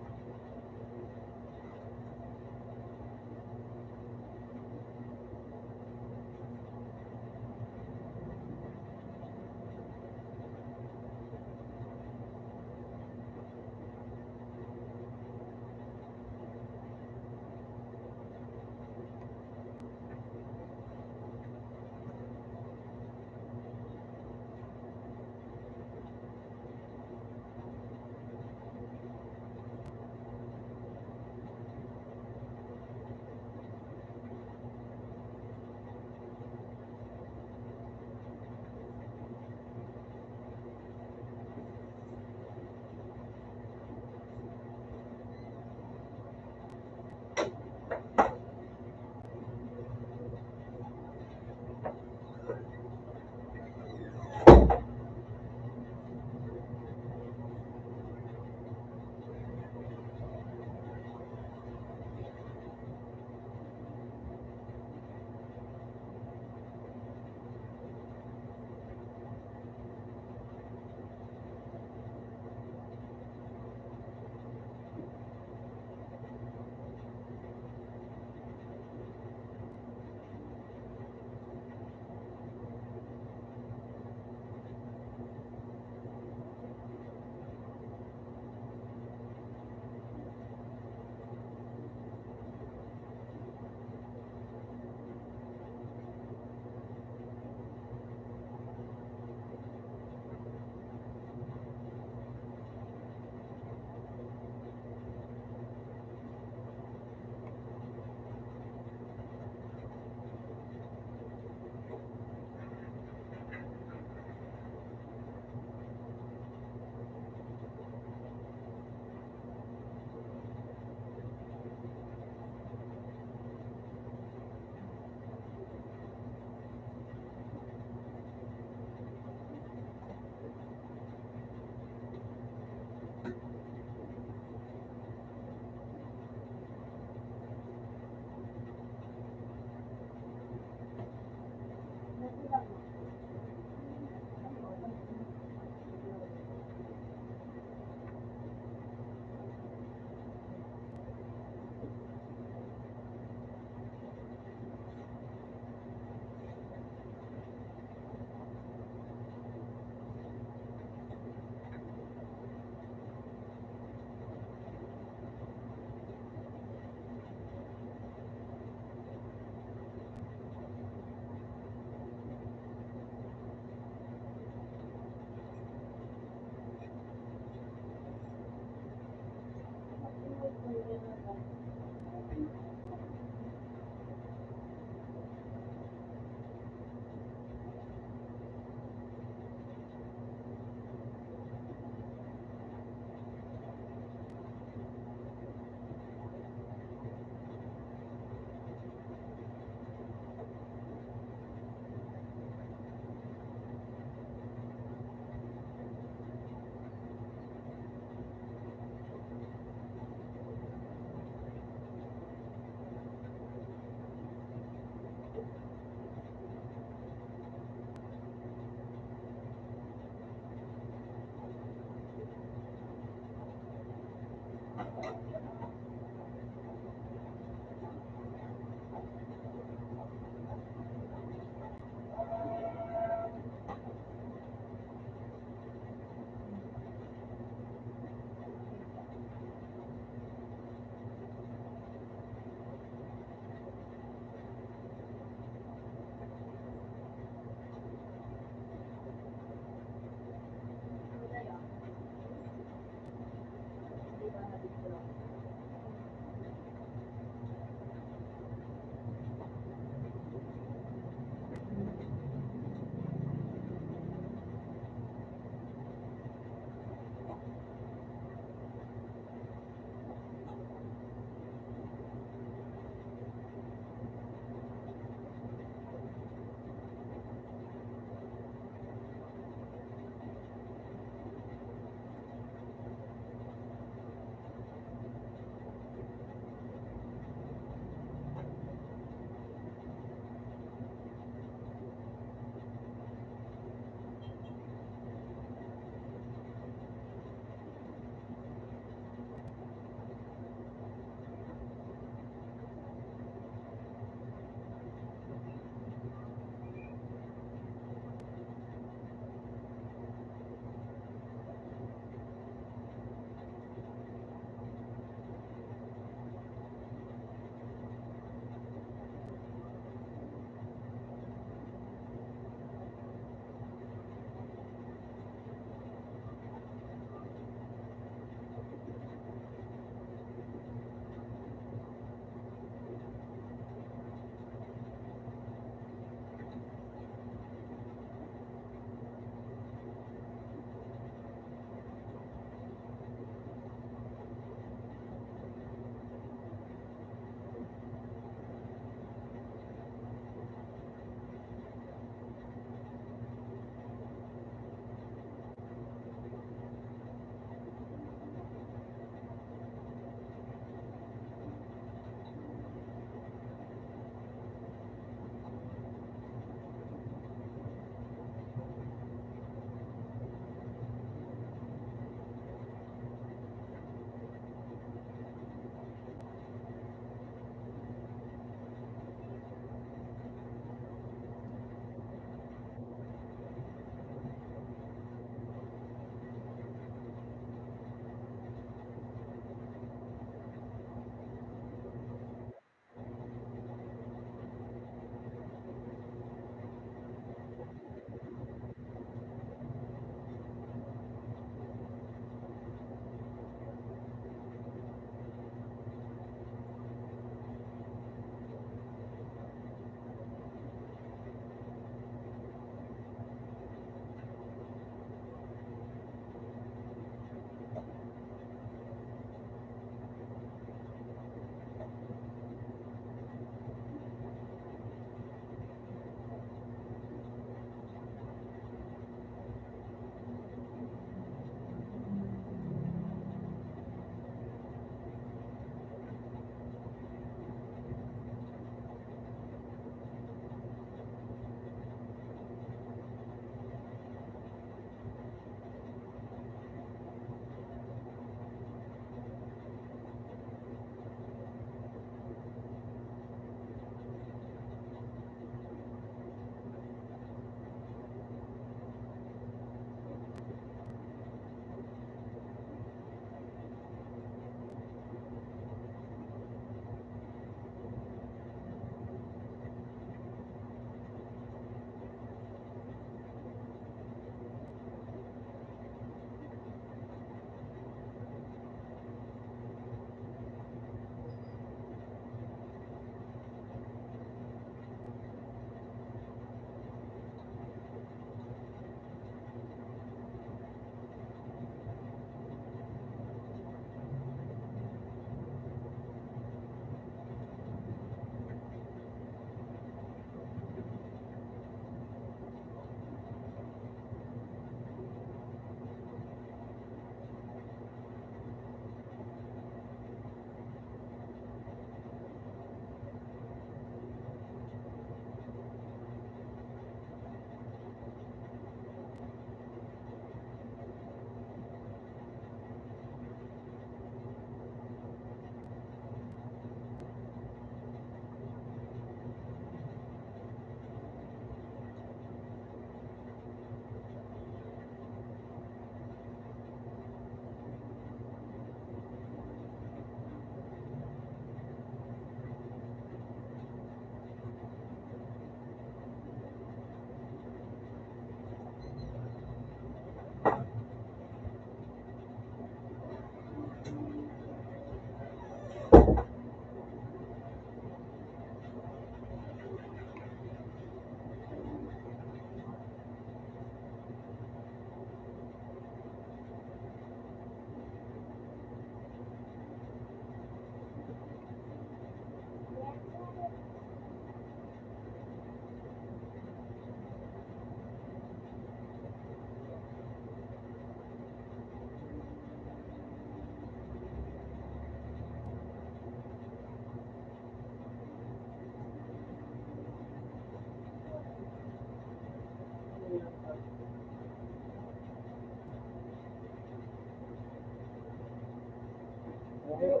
Speaker 1: Parang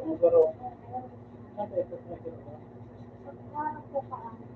Speaker 1: po paano.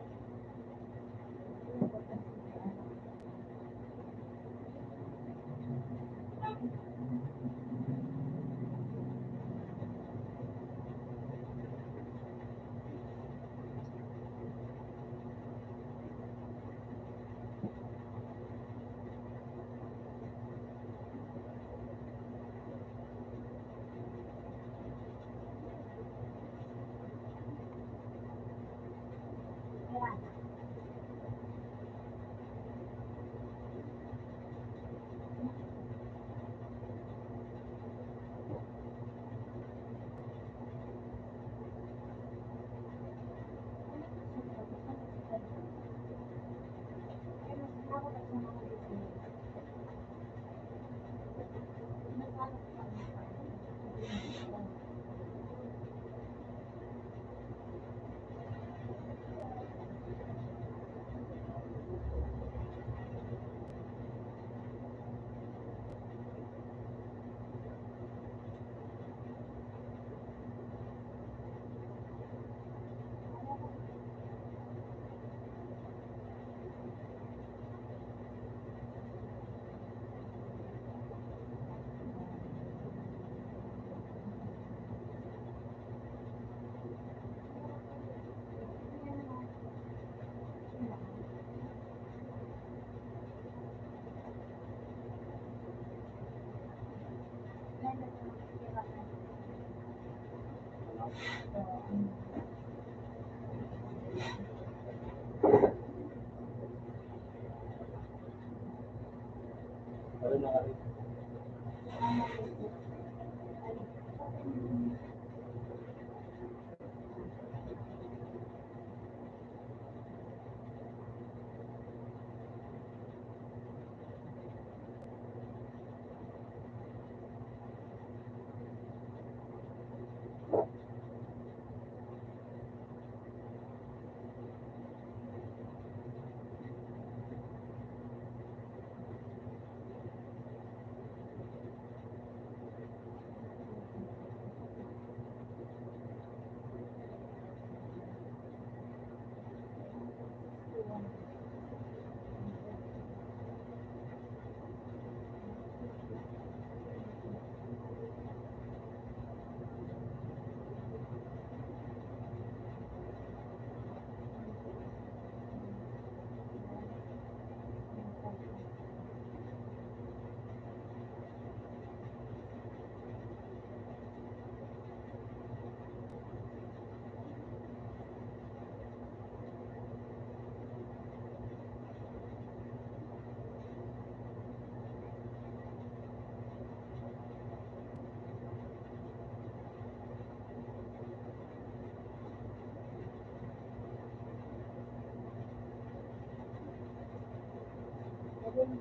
Speaker 1: Ayan.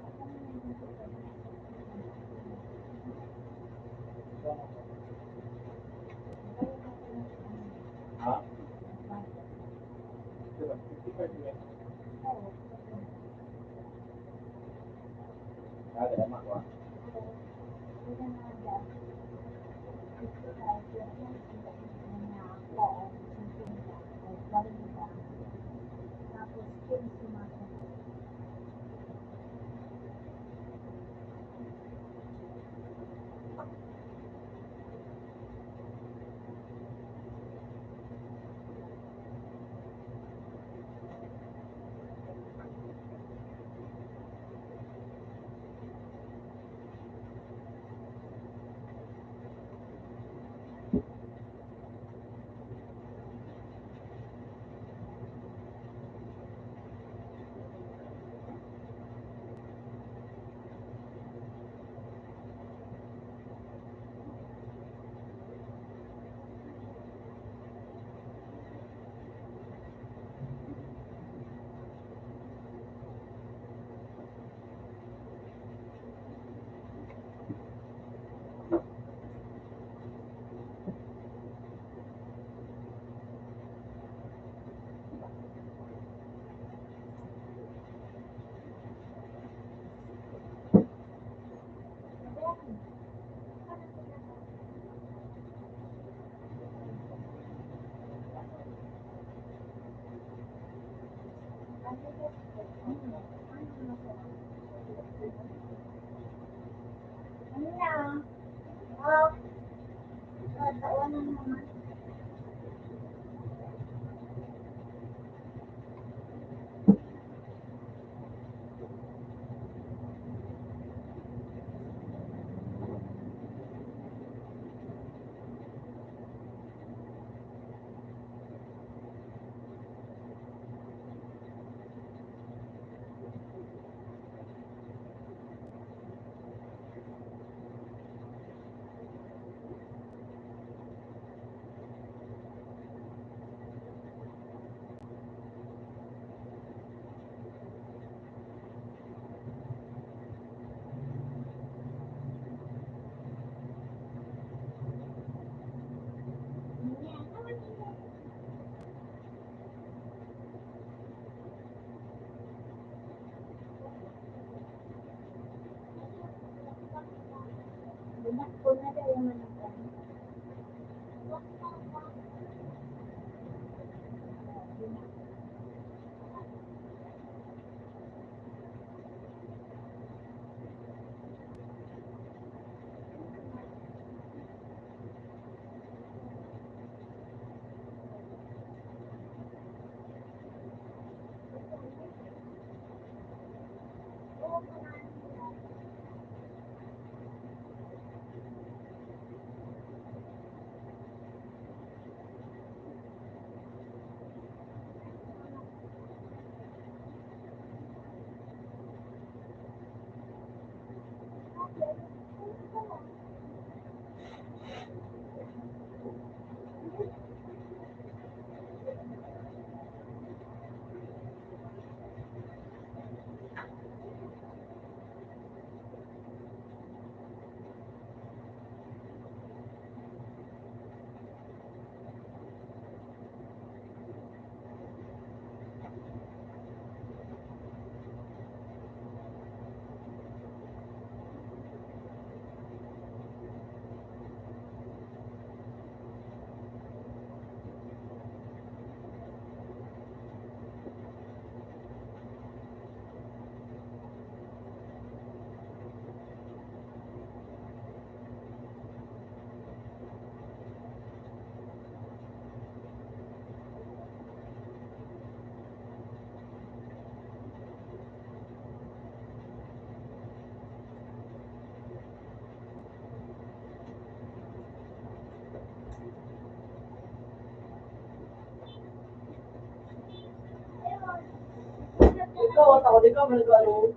Speaker 2: Ikaw, at ako, di ka man nag-ano.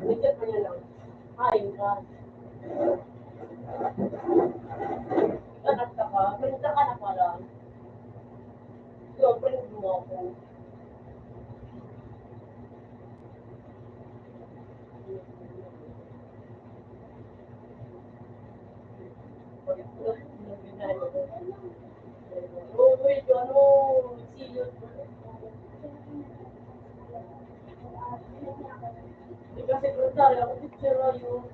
Speaker 2: Nag-chat mo niya lang. Kain ka. Anak ka ka. Pinunta ka na pala. So, pinunta mo ako. Oh, wait, ano, serious. Di ba secretary, ako picture na yun.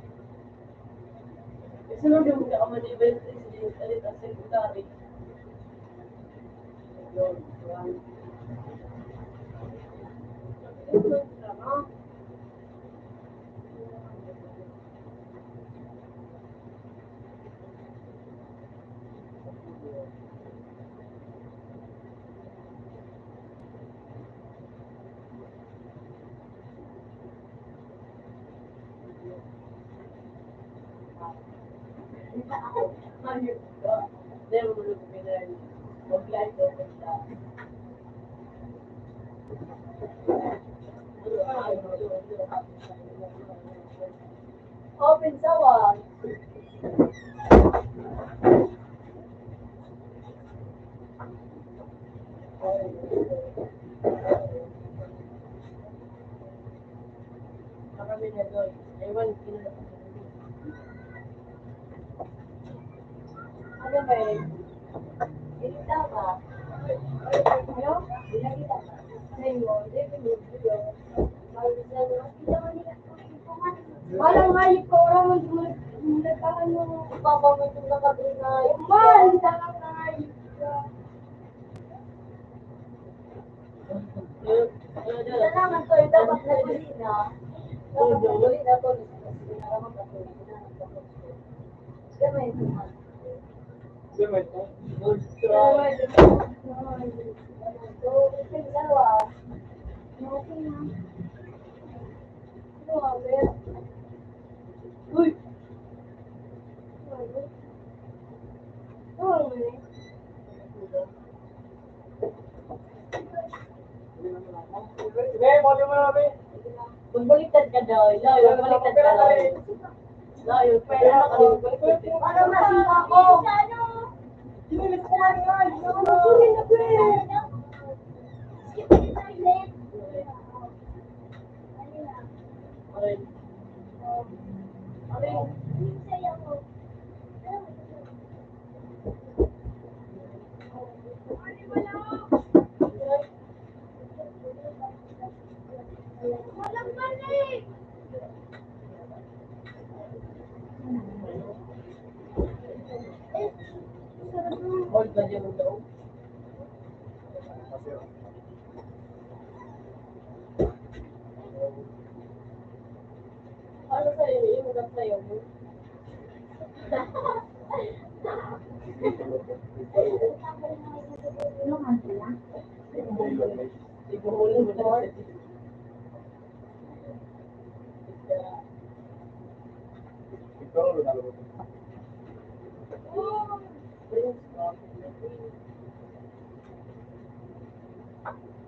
Speaker 2: Kasi nung yung mga kaman-event, ulit ang secretary. Yun, yun. Yun, tama. Ayun ka. Hindi mo mulog pinay. Mag-live daw ka siya. Open sawa. Marami na doon. Ewan, kinala. Ano ba eh? Pinita ka? Ano? Pinakita ka? Ngayon, hindi pinito. Walang hayop ko, orang nagkakan yung ipapamit yung nakabili na yung man, dalang na hayop ka. Kailangan to, dapat nabili na. Dapat nabili na to. Pinaraman ka to. Gamay ito man. Gamay ito? Good try. So, ito yung dalawa. Okay na. Ito nga, bet. Uy! Oo, man eh.
Speaker 3: Sige, muli mo na, be.
Speaker 2: Magbaliktad ka daw. Layo, magbaliktad ka daw. Layo, pwede na ka.
Speaker 1: Para masita ko.
Speaker 3: Sinilit ko man yan.
Speaker 1: Masunin na, pre.
Speaker 2: Okay. Ano sa'yo? Yung ugat sa'yo mo?
Speaker 1: Tulungan sila.
Speaker 2: Ibuhulin mo lang sa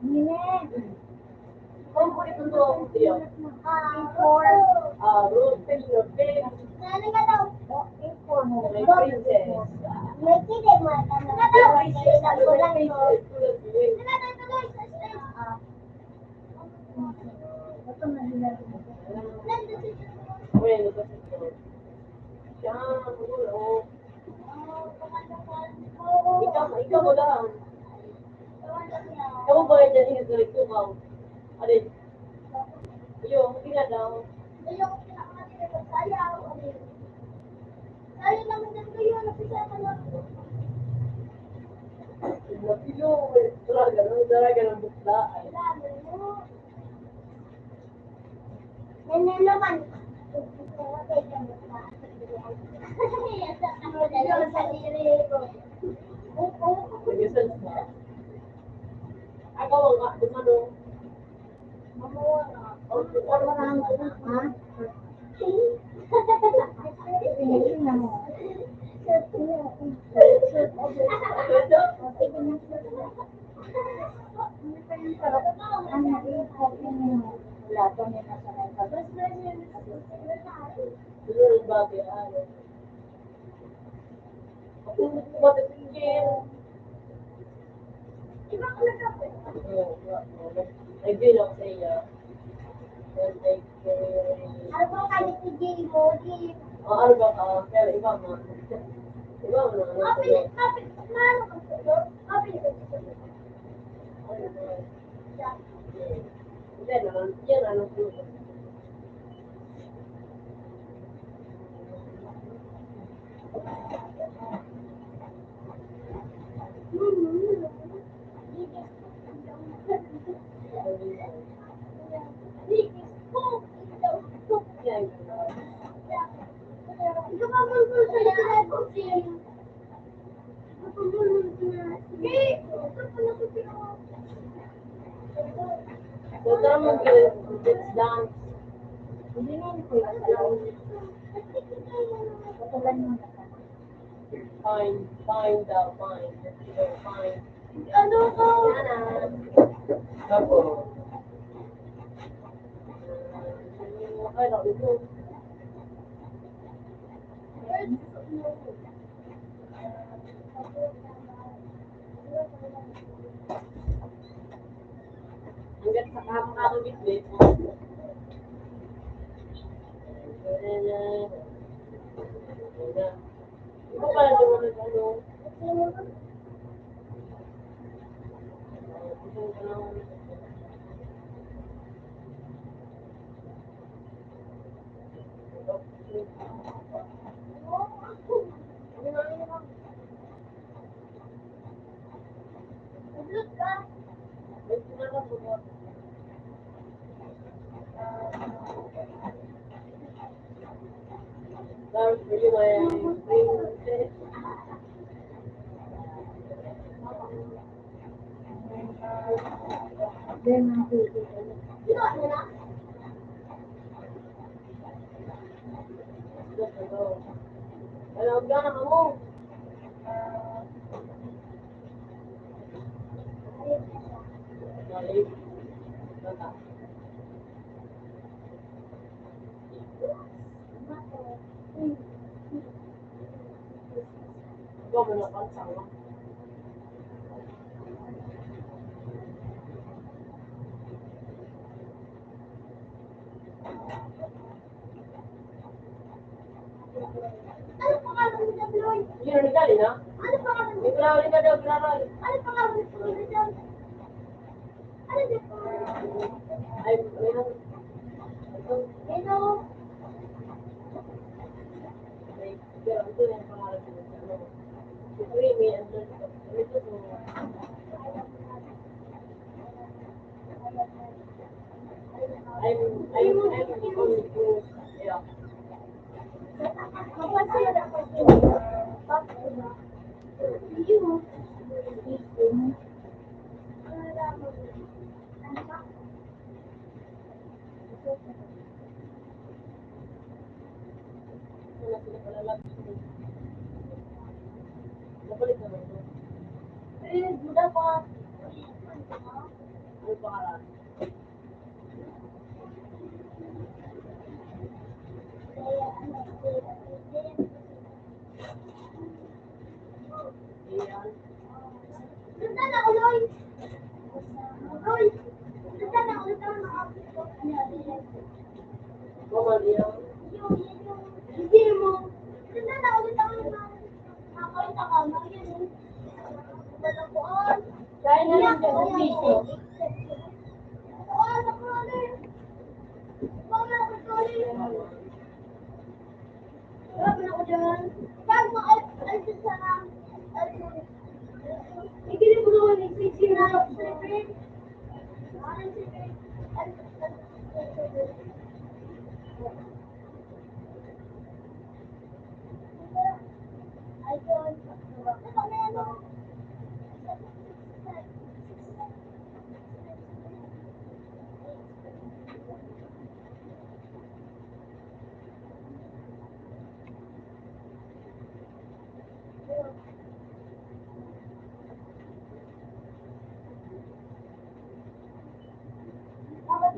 Speaker 1: Nine.
Speaker 2: Kung po ito doon, tiyo.
Speaker 1: Four.
Speaker 2: Root, finger, pig,
Speaker 1: Nani ka daw? Four mo.
Speaker 2: may princess.
Speaker 1: May kilig mo. Ano ka daw? May kilig ako lang ito. Ito na nila.
Speaker 2: Bueno, pues ito. Siya, magulo. Ikaw mo lang. Ikaw mo ba yung dyan yung ito ka? Alin? Iyo, hindi nga daw.
Speaker 1: Ayoko pinakamatira ng sayaw. Sayaw naman din kayo. Napisa ka lang.
Speaker 2: Napilo, dalaga ng bukla. Ay,
Speaker 1: Nene naman.
Speaker 2: nag-isal sa. Ako, nga, dumano. Mamuha na. Sunod bagay, ano. Ako, matitigil. Nag-deal ako sa iya.
Speaker 1: Ano ba kayo si Jay mo?
Speaker 2: Ano ba ka? Pero iba mo. Iba mo na.
Speaker 1: Kapit, mano ka sa kapit ka sa
Speaker 2: Hindi naman. Yan ano po. Yan.
Speaker 1: Ikaw ba bulbul sa lahat ko siya? Bulbul na. Hey! Ito pa na ko siya.
Speaker 2: So, tama let's dance.
Speaker 1: Hindi na ko yung kasalaw. Katulan mo na ka.
Speaker 2: Fine daw, fine. Fine.
Speaker 1: Ano ko?
Speaker 2: Ako. Ay, no, ito. Hanggang sa kakakabit-bit. Ikaw pala naman ano. Love for you, my princess.
Speaker 1: Ginawa mo na?
Speaker 2: Alam ka na mo. Malik. Bata. Ikaw mo na pansang mo.
Speaker 1: Ano pangalan mo dyan, Lloyd?
Speaker 2: Yun ang nagali na.
Speaker 1: Ano pangalan mo?
Speaker 2: May pinawali ka daw, pinawali.
Speaker 1: Ano pangalan mo dyan? Ano dyan?
Speaker 2: Ay, meron.
Speaker 1: Hello?
Speaker 2: May, pero ito na yung pangalan ko. Ano? Si Creamy, and then, ito to. I'm only close. Yeah.
Speaker 1: Mapansin ako ito. Bakit ba? You.
Speaker 2: Wala sila palalabas. Nabalik naman ito.
Speaker 1: Muda pa.
Speaker 2: Ano pangalan? Iyan.
Speaker 1: Sundan ako, Loy. Loy. Sundan ako,
Speaker 2: Mama niya.
Speaker 1: hindi mo. Sundan ako, nakakita ka. Malakuan.
Speaker 2: Kaya na lang dyan ang piso.
Speaker 1: Malakuan, nakuha. Wala ako, sorry. Grabe ako dyan. Saan mo, ay, sa ikili mo naman yung sisi na sleeping.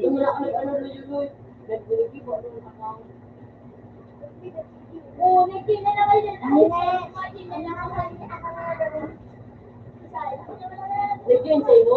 Speaker 2: Doon mo na ano luyoy. Nagdiligi po ang account.
Speaker 1: Oo, may tina na kayo dyan. May tina na kayo.
Speaker 2: Nagyan sa iyo.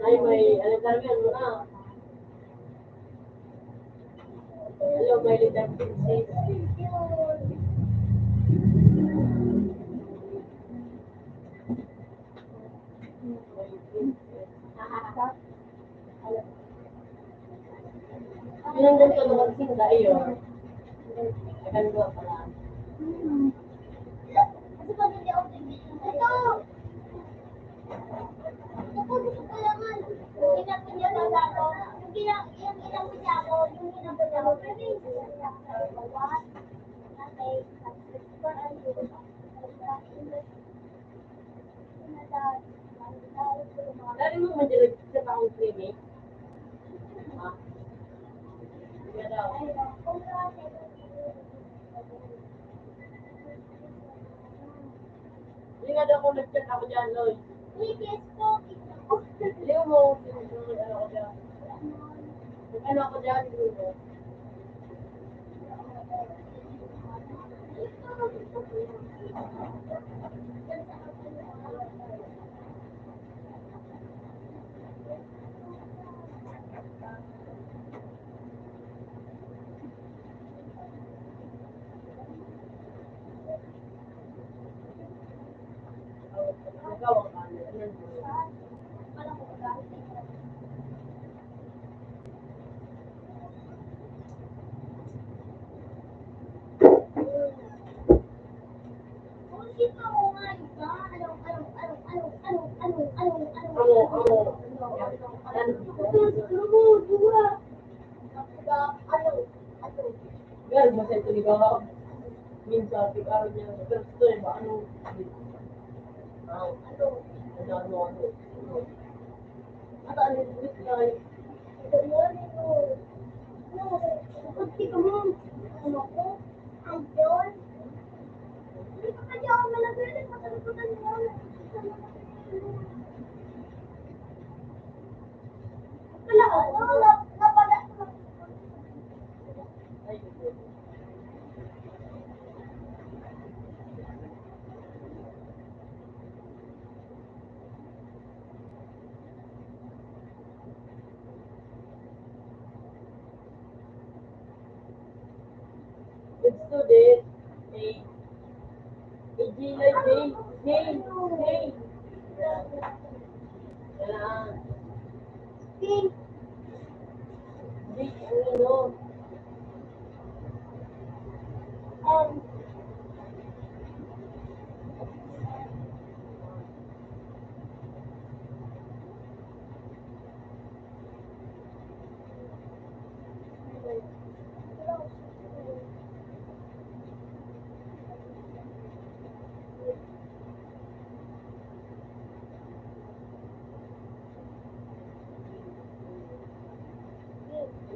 Speaker 2: Ay, may ano talaga ano na. Hello, my little princess. Yun ang ganito na magsinda iyo. Akan dua pala. Dari mo majalig sa taong clinic. Ha? Kaya daw. Hindi nga daw kung nag-chat ako dyan, Lloyd. Hindi mo, ano ako dyan. Ano ako dyan, Bruno. Ikaw ang ano. Girl, masaya ito ni Gawa. Minsan, pag-araw niya. Pero ito ba, ano? Ano? At ano yung gusto niya kayo? Ay, Good student. A. A G like J. J. J. Yan.
Speaker 1: Pink.
Speaker 2: J. Ano?
Speaker 1: M.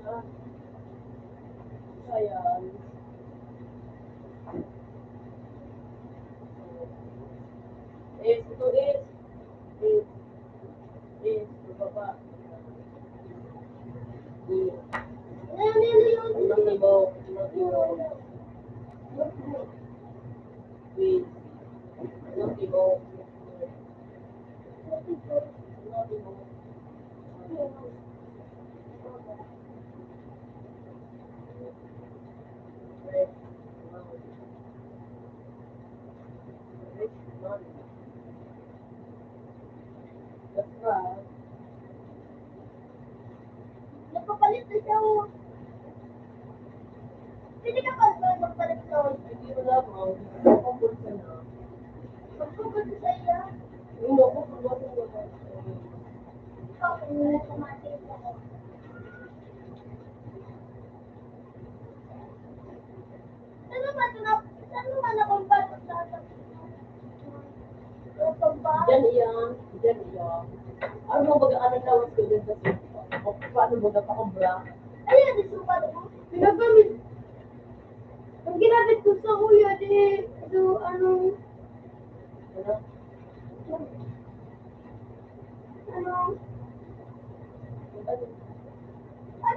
Speaker 2: Yan. Ayan. S. Ito S. S. S. Baba. E. Motibo. Motibo. With. Motibo. Motibo. Red. Red. That's right.
Speaker 1: Nagpapalit na siya. Pwede ka pa ba magpalit sa
Speaker 2: Hindi mo lamang. Kapag ka na.
Speaker 1: magpapag sa iya?
Speaker 2: Yung ako, pagbasin ko na.
Speaker 1: Ikaw, kung wala sa mati ako. Saan mo man akong pasok sa pagbahay?
Speaker 2: Diyan iyan. Diyan iyan. Ano mo baga-anan lawas ko dyan sa sofa? O paano mo napakabra?
Speaker 1: Ayun, di sukat mo. Pinagamit. Ang ginamit ko sa kuya, ano,
Speaker 2: Ano?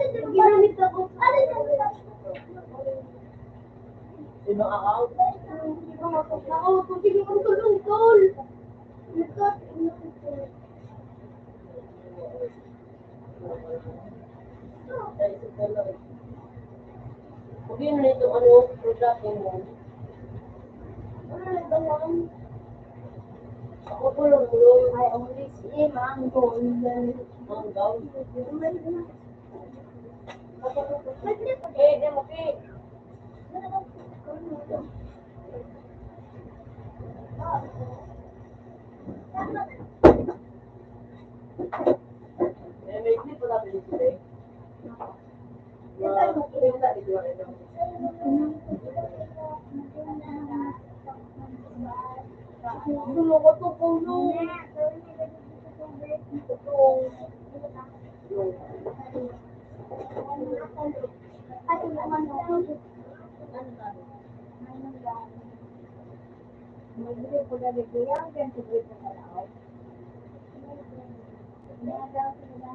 Speaker 1: di ginamit ako.
Speaker 2: Sino ang out?
Speaker 1: Ako, kung sige kong tulong, tol.
Speaker 2: Sabi mo nito ano, product mo.
Speaker 1: Ano na ba yan?
Speaker 2: Ako po lang mo.
Speaker 1: I only see mango in the...
Speaker 2: Manggaw.
Speaker 1: Nag-clip ako.
Speaker 2: Eh, dem, okay. Eh, may clip wala pa dito eh. Pinta dito eh.
Speaker 1: Gusto ko to puno. At naman ako. Magbili ko na bigyan ang ganito dito sa lao. Nada sila.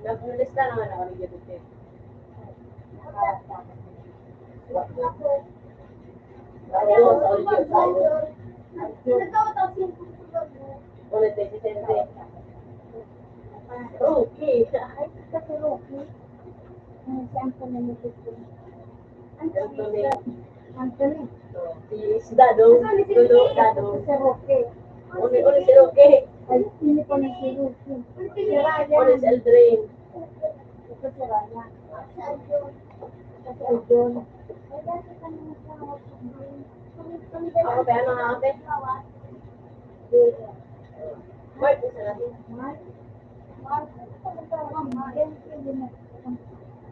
Speaker 2: Nag-lista naman ako ng dito eh. Tapos, audio tayo. Ulit eh, si Sensei. Okay.
Speaker 1: Anthony.
Speaker 2: Si Isdado. Tulo, Dado. Uli si Roque.
Speaker 1: Ay, hindi pa na si Ruki.
Speaker 2: Uli si Eldrin.
Speaker 1: Ito si Raya. Ito si Aldon. Ay, dati ka naman sa
Speaker 2: Ako kaya mga ate. Mark, isa natin.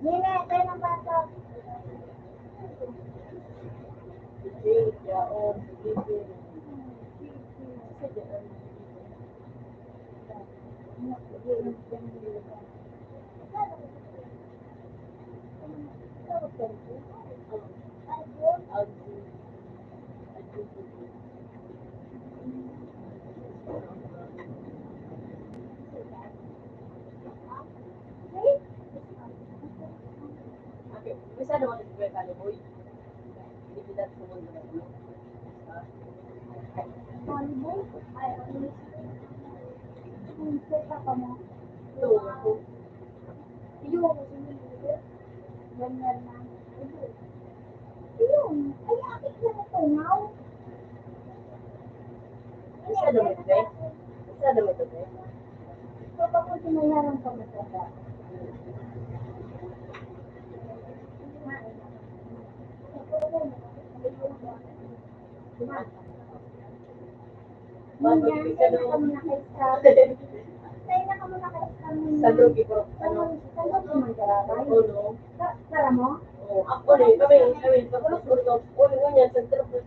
Speaker 1: Nina, tayo ng bata.
Speaker 2: Si Jane, Yaon, si Gigi. Bisa naman ito kay Kaliboy. Hindi kita sumunod na ito.
Speaker 1: Volleyball? Ay, ano? Set pa mo.
Speaker 2: Ito.
Speaker 1: Yung, ganyan na. Yung, ay, akit na natungaw.
Speaker 2: Isa naman ito eh. Isa naman ito eh.
Speaker 1: Kapag ko sinayaran ka masada. Kaya na ka muna kay sa... Kaya na ka muna kay sa...
Speaker 2: Sa drugi ko.
Speaker 1: Ano? Sa loob naman karabay.
Speaker 2: Uno.
Speaker 1: Sara mo?
Speaker 2: Oo. Ako rin. Kami. Pagkulos ko ito. Uno nga. Sa drugi.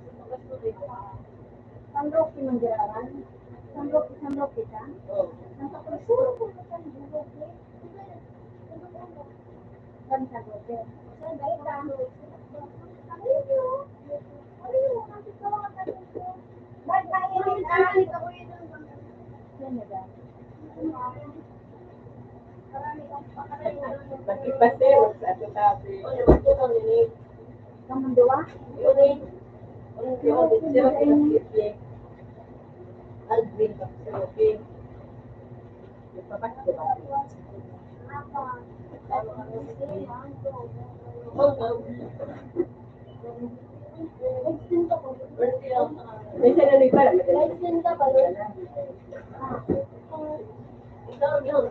Speaker 1: Sandok si Manjararan. Sandok ka.
Speaker 2: Oo.
Speaker 1: Sandok ko suro ko sa sandok. Sandok. Sandok ka. Ano yun? Ano yun? Kasi ko mga tanong ko. Ba't mahirin ako yun? Yan na ba? Marami kang pakalayo.
Speaker 2: Magkipasero sa ato tabi. Ano ba ito kang nini?
Speaker 1: Kamunduwa?
Speaker 2: Yun eh. Ano yun? Sira kinakipye. Alvin. Sir. Ipapasok ba? May siya na rin pala. Ikaw yun.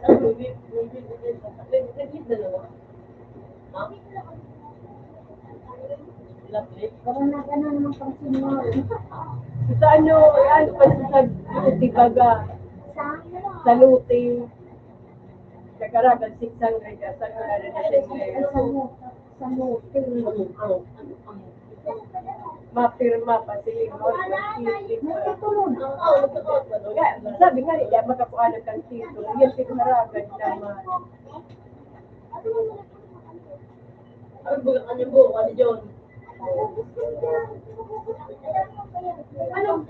Speaker 2: Nagkit na naman. Ha? Lapit?
Speaker 1: Parang na gano'n naman pang senior.
Speaker 2: Sa ano, yan, sa Tibaga, sa Luting, sa Caragal, 600, sa Caragal,
Speaker 1: Sa motel.
Speaker 2: mapirma pa si Lord,
Speaker 1: Natutulog.
Speaker 2: sabi nga niya, makapuanan kang tito, yan si Caragal naman. Ano po, ano John?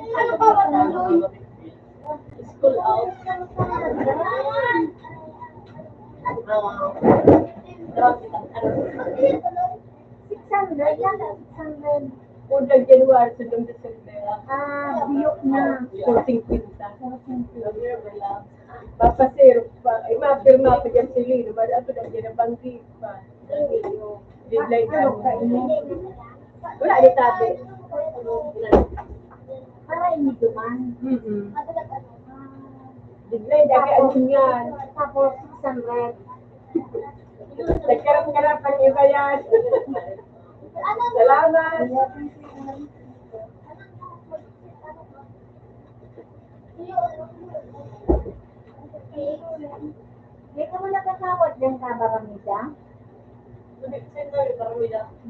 Speaker 1: Ano pa ba tanong?
Speaker 2: School out.
Speaker 1: Sandra, yan ang Sandra.
Speaker 2: Unang January sa December.
Speaker 1: Biyok na.
Speaker 2: Sorting pinta. Papasero pa. Ay, mapirma pa dyan si Lino. Ato na dyan ang bangkit pa. Deadline
Speaker 1: Ano ka
Speaker 2: na.
Speaker 1: ini?
Speaker 2: Wala ni tate.
Speaker 1: Para ini duman.
Speaker 2: Deadline, dagi ano yan.
Speaker 1: Tapos Sandra.
Speaker 2: Nagkarap-karapan iba yan. Salamat.
Speaker 1: Hindi ka mo nakakawat dyan sa Baramida?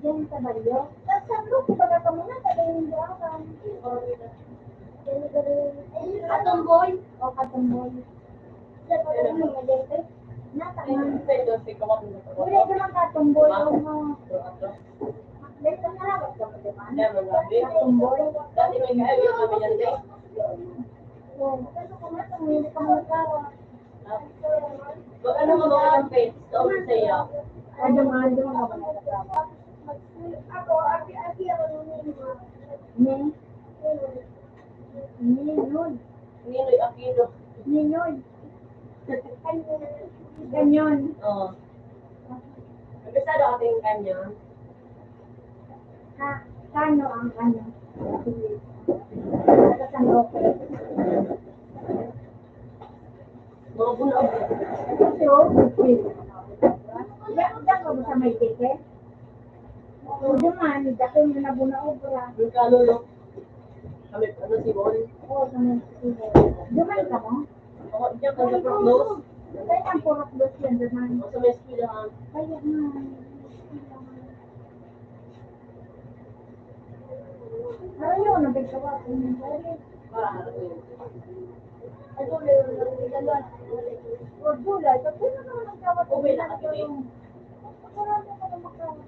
Speaker 1: Dyan sa Baryo? Sa grupo ba ka muna? Tagayin mo ka. Katumboy? O katumboy. Sa Baramida mo dyan kayo? Nataman. Wala ka lang katumboy. Dahil ka narawat ka mo diba? Katumboy. Kasi kung natin, hindi ka mo nakawat.
Speaker 2: Ano mo mga campaigns? Ito sa'yo.
Speaker 1: Adong-adong ka ba nakakawat? Ako, aki ako nung Ni? Ninoy.
Speaker 2: Ninoy Aquino.
Speaker 1: Ninoy. Ganyan.
Speaker 2: Oo. Nagkasado ating kanya.
Speaker 1: Kano ang ano? Nakasangok.
Speaker 2: Mga bunab.
Speaker 1: So, yan ko sa may tiket. O duman, dati mo na buna-obra.
Speaker 2: Yung kalulo. Kami, ano si Bon?
Speaker 1: O, sa may tiket. Duman ka mo?
Speaker 2: Oo, diyan ka sa Proclose.
Speaker 1: Kaya ang purok dos yan duman.
Speaker 2: Sa may eskwelahan.
Speaker 1: Kaya na. Pero yun, nabigkawa ko.
Speaker 2: Parang ano yun.
Speaker 1: Ano yung dalawa?
Speaker 3: O July, kasi na naman ang tawag ko.
Speaker 2: Okay na kami.
Speaker 3: Marami ka na magkawag.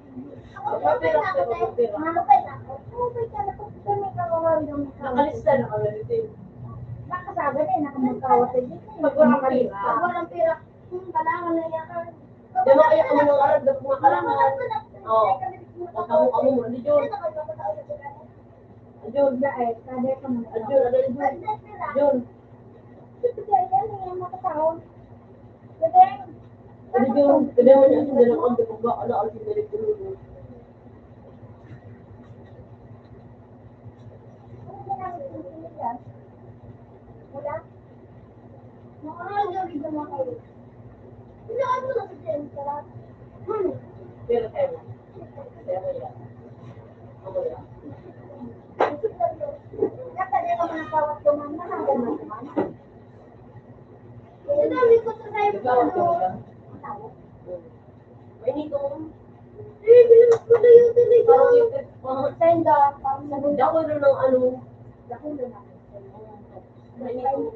Speaker 1: Ako, okay na ako, te. Okay na ako.
Speaker 3: Okay ka na kung may kawawal ng
Speaker 2: Nakalista na kami dito.
Speaker 3: nakasabi na eh, nakamagkawat sa dito.
Speaker 2: Pag walang pera.
Speaker 1: Pag walang pera, kailangan na yan.
Speaker 2: Di ba kaya kami nung arad na kumakalangan? Oo. Magkamu-kamu mo. Ano yun? Ayun.
Speaker 3: Diya eh, sabi ka mo.
Speaker 2: Ayun. Ano yun? Ayun.
Speaker 3: Sige, yan eh, makatawag. Sige.
Speaker 2: Ano yun? Kaya mo niya sundan ang ambi kung ba ano ang sinari ko nun.
Speaker 3: Ano ginamit yung sinigang? Wala?
Speaker 1: Makakal daw dito mga kayo. Hindi ako na sa James, sarap.
Speaker 2: Pero tayo. Kaya mo yan. Ako yan.
Speaker 3: Nakadali ka mga kawat ko man, nakagal man naman.
Speaker 1: Sinabi ko sa tayo
Speaker 2: Ikaw ang
Speaker 1: ano.
Speaker 3: Tawag.
Speaker 2: May nito.
Speaker 1: Bilis ko na yun tuloy ko.
Speaker 2: Parang yung mga
Speaker 1: Senda, parang sa
Speaker 2: hindi ako rin ng ano.
Speaker 3: Dakulo na.
Speaker 2: May nito.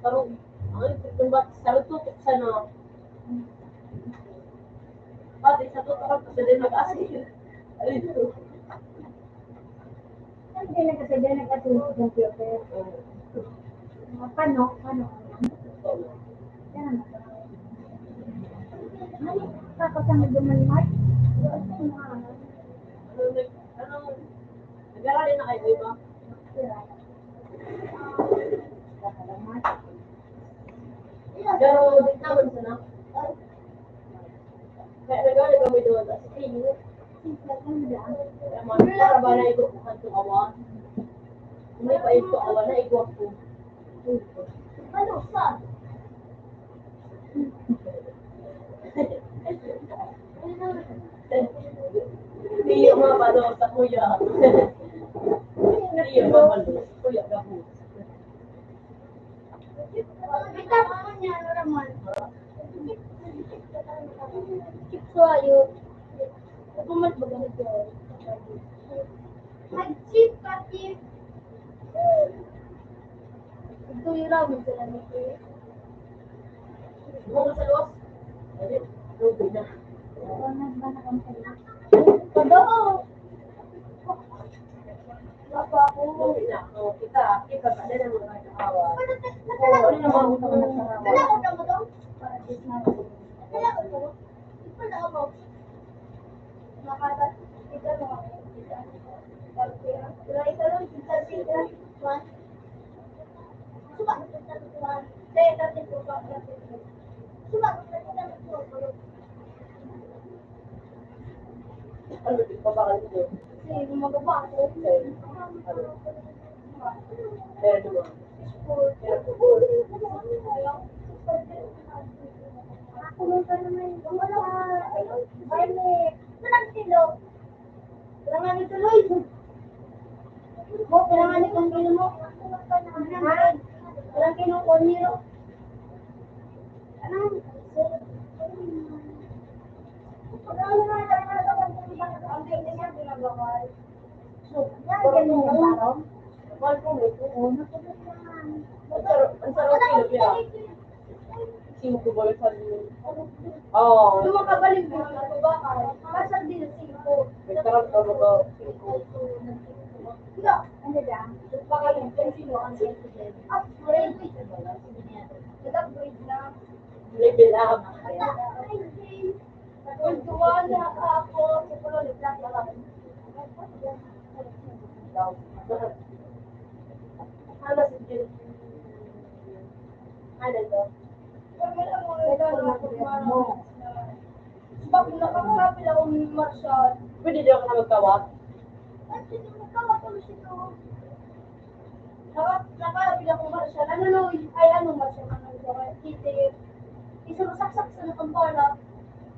Speaker 2: Parang ang isip ng ba't sa tutok sa na. Pati sa tutok kasi din nag-asin. Ayun.
Speaker 3: Hindi na kasi din nagkatulog sa computer. Paano? Yan ang ano? Tapos ang nagdumanmat?
Speaker 2: Nag-aralin na kayo, di ba? Pero di naman sana. Kaya nag-aralin kami doon. Kasi kayo, para ba na ikaw kung kanto awan? Kung may pa ito awan na ikaw ko.
Speaker 1: Ano, saan?
Speaker 2: Hindi yung mga balo sa kuya. Hindi yung mga balo sa kuya. Gabo.
Speaker 1: Kita ko niya, ano naman? So, ayun. Pumat ba ganito? Mag-chip ka, chip. Ito yung ramen sila nito.
Speaker 2: Bukas sa luwas. Ayun. Rubi na.
Speaker 1: Kada! Wapa ako.
Speaker 2: Rubi na. O, kita pa din ang mga kahawa.
Speaker 1: Wala ko na mo daw. Wala ko to. Wala ako. Makatas. Ito mo. Wala ito lang. Ito. One. Suba. One. Say, natin po ba? Suba.
Speaker 2: Ano, di pa ba kayo doon?
Speaker 1: Kasi gumagawa ako.
Speaker 2: Pero naman.
Speaker 1: Ako nung ka naman. Wala ka. Barney. Walang kilo. Kailangan ni tuloy. Mo, kailangan ni kong kilo mo. Walang kilo ko nilo. Anong?
Speaker 3: Yan, ganun yung parang.
Speaker 2: Mahal ko mo.
Speaker 3: Oo, nakulit naman.
Speaker 2: Ang sarap kilo kaya. Sino ko ba yung sabi mo? Oo.
Speaker 1: Lumakabalik mo na ito ba? Kasal din ang singko.
Speaker 2: Nagkaroon ka ba ba?
Speaker 1: Wala.
Speaker 3: Ano dyan?
Speaker 1: Pakalim kung sino ang singko din. Upgrade. Nag-upgrade na.
Speaker 2: Level up.
Speaker 1: Nagkultuwala ako. Siguro nag-black na lang.
Speaker 2: Ano si Jill? Ano to?
Speaker 1: Bakit nakakapil ako ni Marshall?
Speaker 2: Pwede di ako na magkawak?
Speaker 1: Nakakapil ako ni Marshall. Ano no? Ay, ano Marshall? Kitip. Isang saksak sa nakampala.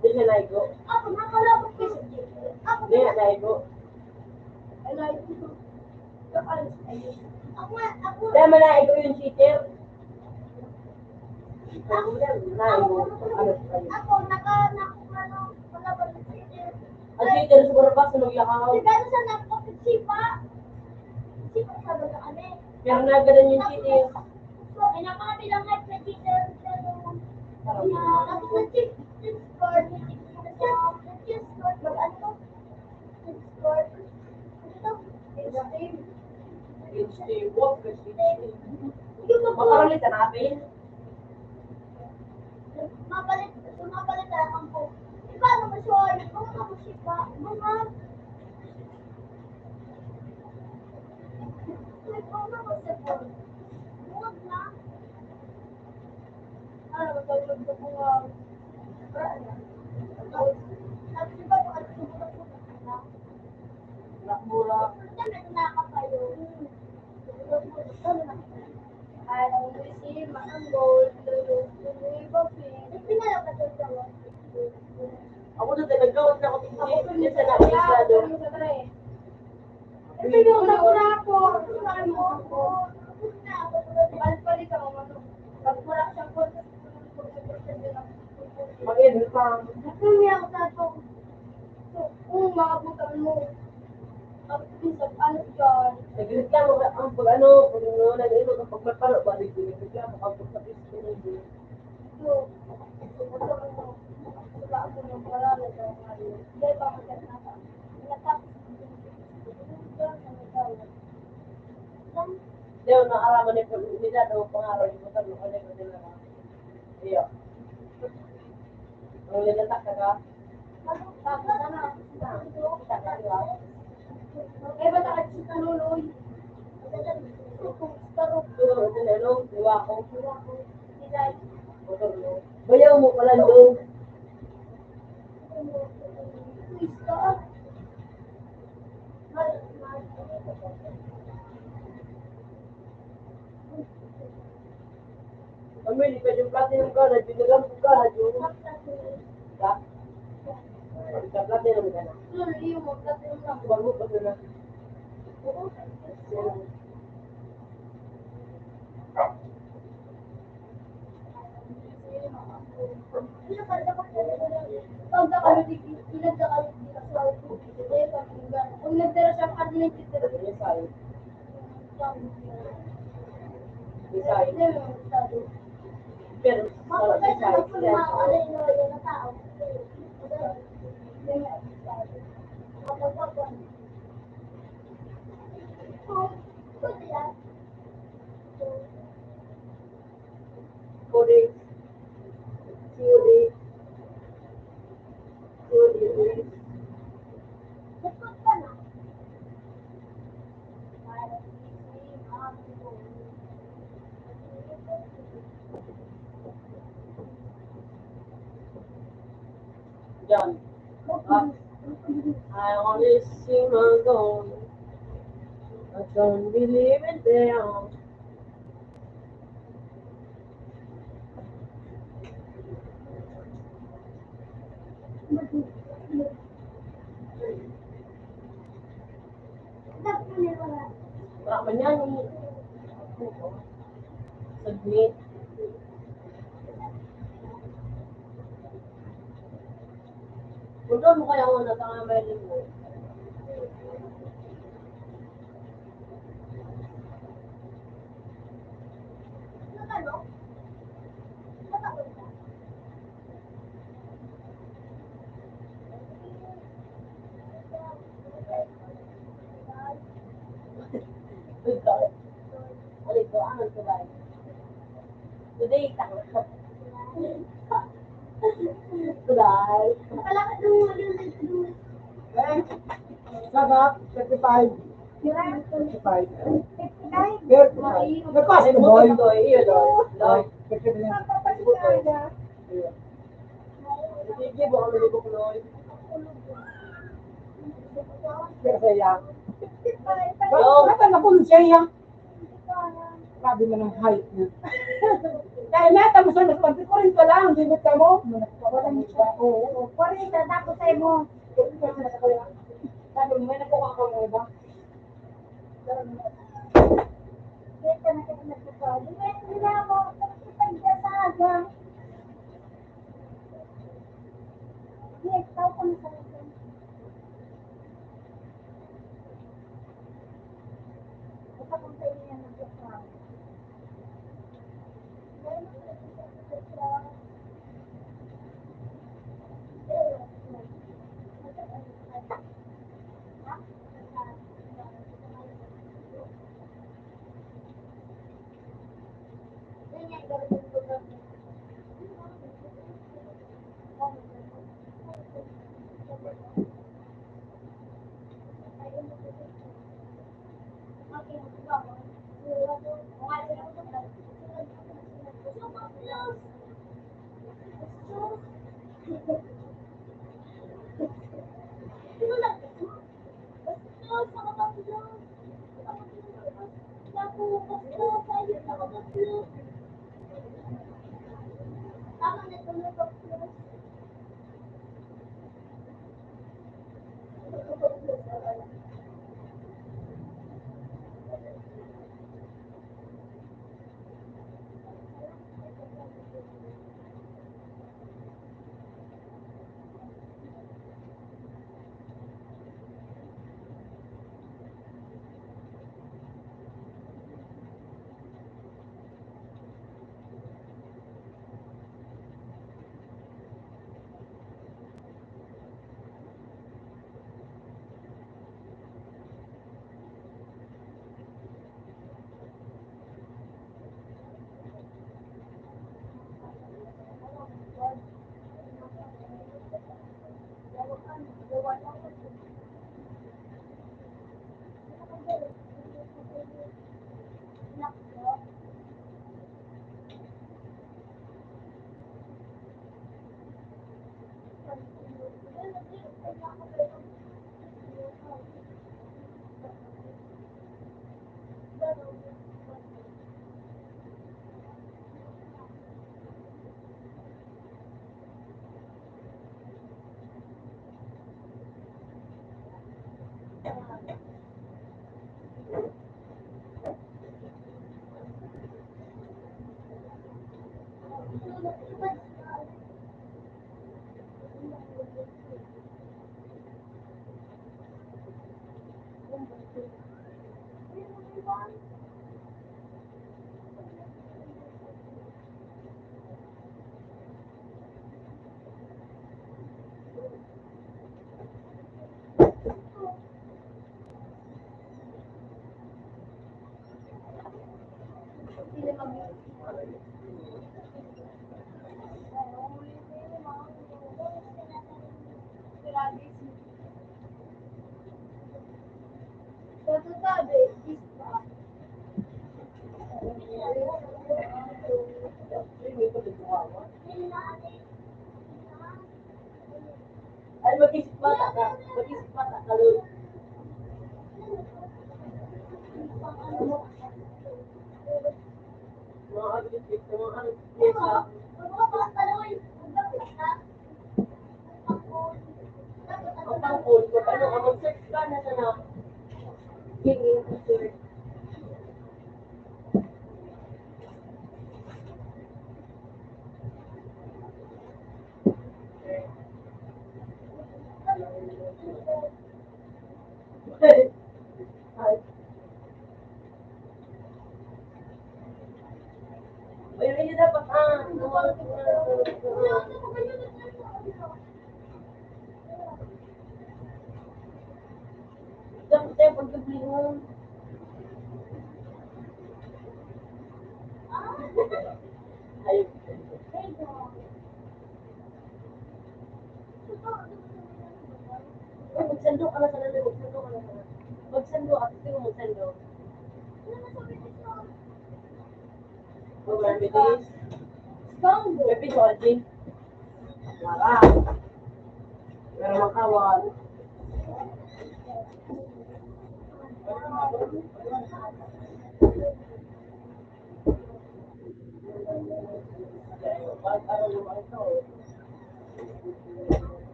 Speaker 2: Di siya naigo.
Speaker 1: Ako, nakalapot ko sa Jake. Ako,
Speaker 2: Di nga naigo.
Speaker 1: ay, ako,
Speaker 2: Dahil man naigo yung cheater. Ako yan, naigo. Ano sa kayo?
Speaker 1: ako, palaban ng Jake.
Speaker 2: Ang cheater siguro ba sunog lang ako?
Speaker 1: Siguro sa nakapit sipa. Sipa sa baga kami.
Speaker 2: Pero na ganun yung cheating.
Speaker 1: Ay, napakabilang nga sa cheater. Tapos na-cheat-score. Na-cheat-score. Mag-ano? Cheat-score. Ano to? Extreme.
Speaker 2: Extreme walk, extreme.
Speaker 1: Hindi ko po.
Speaker 2: Makaroon ka natin.
Speaker 1: Mapalit na lang po. Paano mo siya? Kung ako siya pa. Mga. Kung ako siya po. Huwag na. Ano, matulog ko po nga. Tapos di ba yung ano, sumunod ko na.
Speaker 2: Nakmura.
Speaker 1: Ano na kayo? Ay, si Manggol, Luloy, Bobby. Pinala ka doon sa
Speaker 2: Ako na nagkawat na ako hindi sa napisado.
Speaker 1: Pinala na ako. Palit ako, ano. Pag wala siyang kontak,
Speaker 2: Mag-edit pa.
Speaker 1: Nakami ako sa ito. Kung makabutan mo. Tapos minsan, ano dyan?
Speaker 2: Nagreklamo ka ang pag ano, kung nag-ino ka pag magparo ba, nagreklamo ka pag sa pisto nyo.
Speaker 1: So, wala ako ng marami sa mga hindi pa magkasama. Natapos
Speaker 2: Deo na araman ni nila daw pangaraw yung mga tanong ano yung nila. Iyo. Ang linatak ka ka.
Speaker 1: eh, ba't ako sa luloy?
Speaker 2: Pero ito na no, diwa ko. Motor mo. Bayaw mo pala doon. Kami, di pa yung platinum ka na, dinilang ka na, yung ka. Ika platinum ka na. Bago pa na.
Speaker 1: Kung nagdara siya ang admin,
Speaker 2: Desay. Desay. Pero, sa Desay. Kodi. Kodi. Kodi. John. I only see my goal. I don't believe it there. Wala man yan. Submit. Punta mo kaya ako na tangamay mo. Today, Today.
Speaker 3: Sarap, 35. 35.
Speaker 2: Nagpasa mo doy, doy, iyo doy. Doy. Sige, baka may ko doy.
Speaker 3: Saya. Bakit nakulong siya? Grabe mo ng height niya. Kaya nata mo sa nagpansin ko rin ka lang, hindi ka mo. Walang siya. Oo. 40, tapos sa'yo mo. Sabi mo, may nakuha ka mo ba?
Speaker 2: Ay, mag-isip mata ka. Mag-isip mata ka, Lord. Mga agit-agit, mga agit-agit sa ang pangkod. Kung ano, ang mag-search ka na sana. Hingin, sir. Ayun, hindi dapat, dapat tayo pagkablingon. Ayun. Uy, magsando ka na sana, magsando ka na sana. Magsando, ako sa'yo magsando. Program bilis. Pepe sa Alvin. Wala. Pero makawan.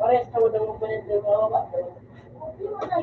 Speaker 2: Pares ka mo daw magpalit ng mga bata.
Speaker 3: Oh,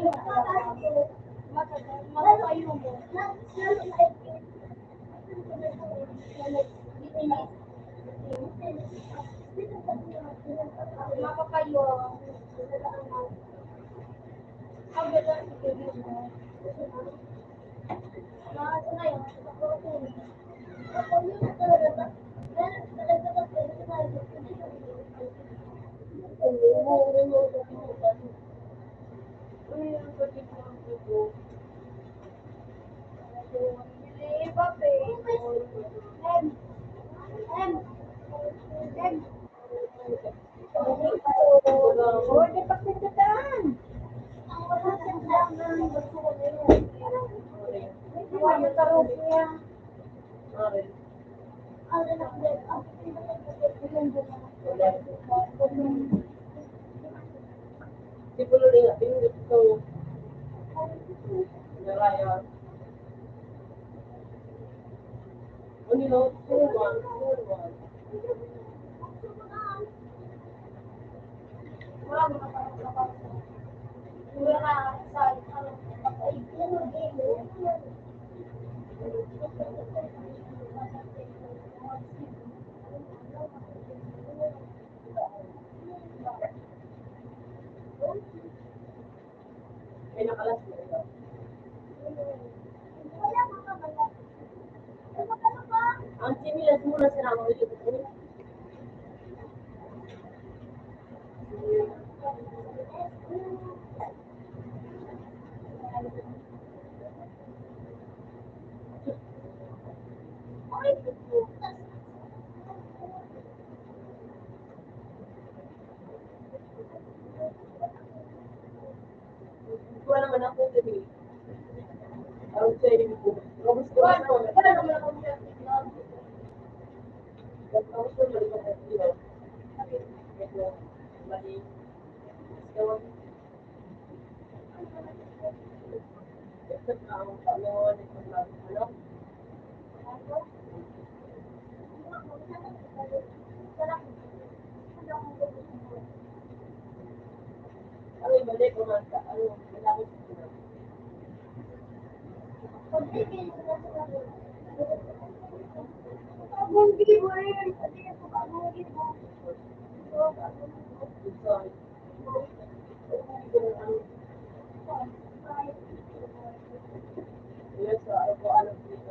Speaker 3: di pagpindutan. Hindi mo yung tarong niya.
Speaker 2: Siguro rin ang pinunod ko. Naraya. Ano yun? Suwan. May nakalas na ito. Ang similas muna sa naman ulit ito. Kuha naman ako kasi. Ang sa'yo ko. Robust ko na ako. Tapos ko mali ko sa iyo. Medyo mali. So, except na ang ano, ano? Ano yung balik ko man sa ano, malapit ko na. Yes, ano po, ano dito,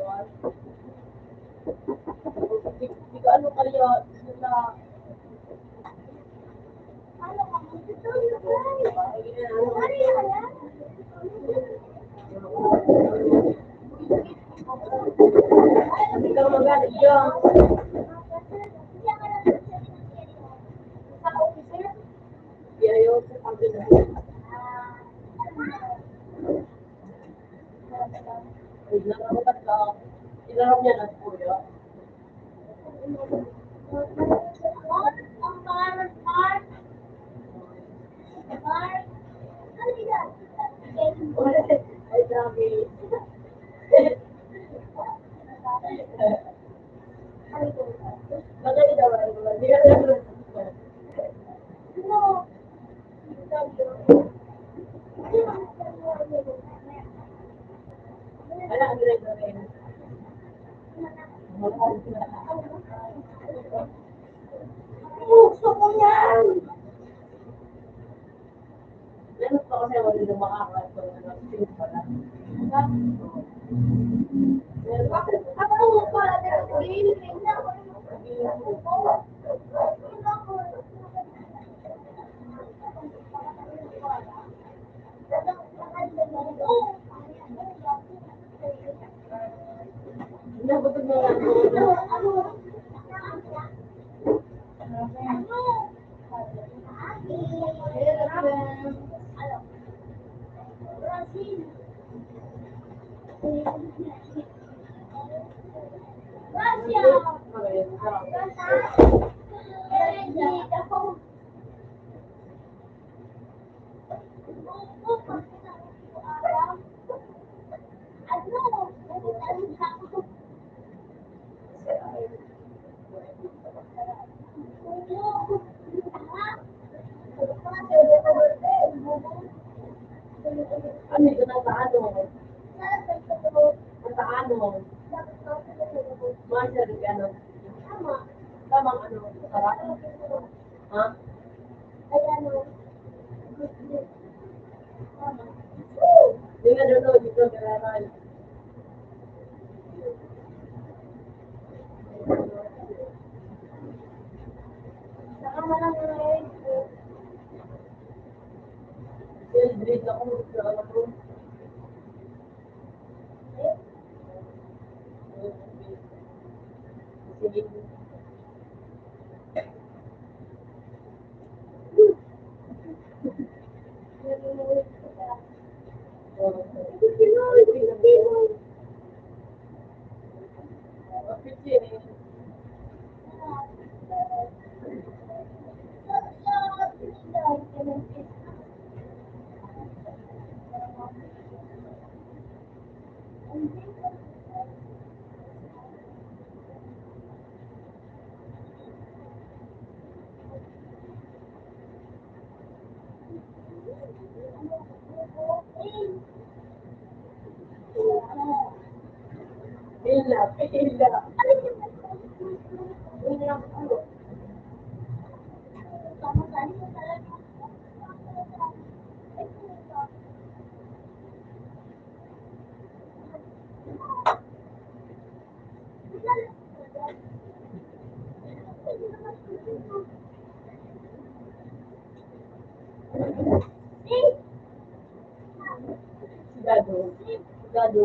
Speaker 2: di ka ano kaya sila ikaw magalit yun. Di ayaw sa pagdala. Nakakupat ka. Ilarap niya na kuya. Ay, grabe. Magaling daw ay mga. Di ka lang. Wala, ang rin. Gusto ko yan! Meron pa kasi wala na makakato na sino pala.
Speaker 1: Ako pala din.
Speaker 2: Nabutog na lang ako. Ano ito na sa ano? Sa ano? Master, ano? Tamang ano? Sarap? Ha? Hindi nga doon, dito, kailangan. Celebrate ako sa ano ko. Sige. Hila, hila. Gado. Gado.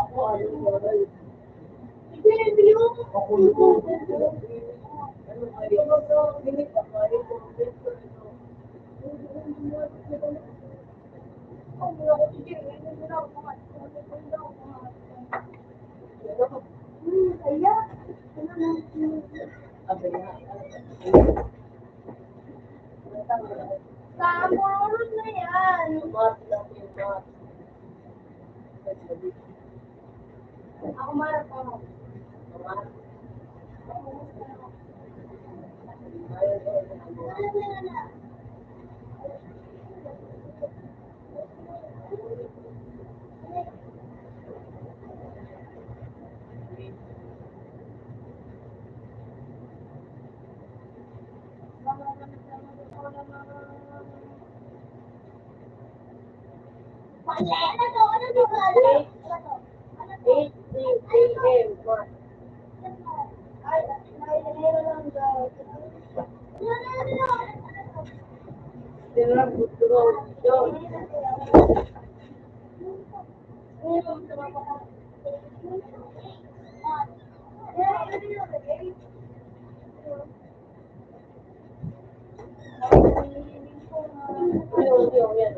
Speaker 2: Ako, ano, wala. Ako, ano, hindi pa kayo. Sabi nga,
Speaker 1: Kamon na yan.
Speaker 2: mat lang yung mat.
Speaker 1: Ako marap ako.
Speaker 2: Mat.
Speaker 1: Ano to? Ano to?
Speaker 2: 8 a.m. mat. Sila butro. Yun. Yung yan.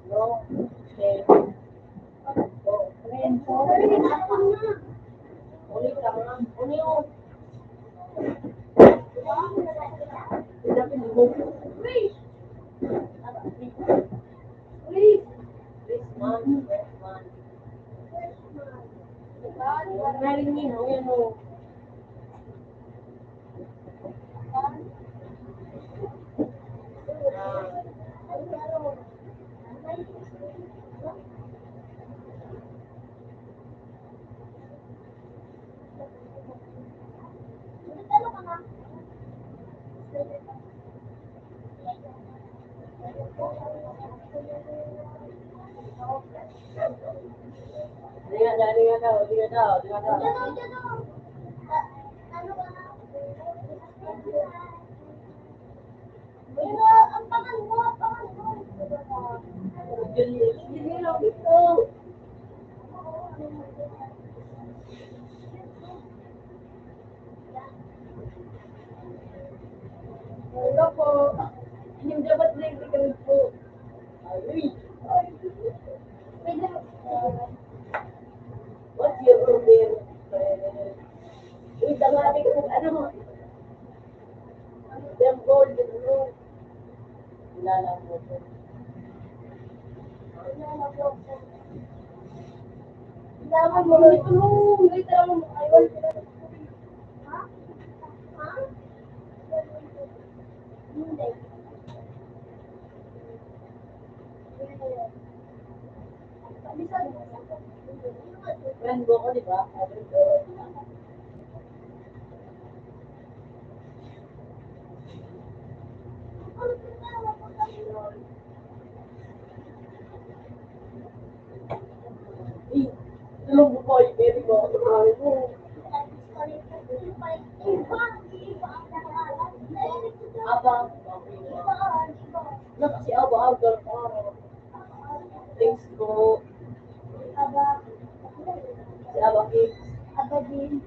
Speaker 2: No. Okay. Ulit lang. Ano yung dapat mo? This month. Narinig mo yan o. Hindi ka daw.
Speaker 1: Ang pangal mo.
Speaker 2: Hindi lang ito. Wala po. Hindi dapat electrical po. Ay. What's your problem? Uy, tangali ko ano? Them gold room. Kilala mo po.
Speaker 1: Daman mo, wait lang mo, I want to. Ha? Ha? Hindi.
Speaker 2: Friend ko, di ba? Friend ko. Tulong mo po yung baby ko. Abang. Si Abang. Thanks ko. Si Abang Kids.
Speaker 1: Abadin.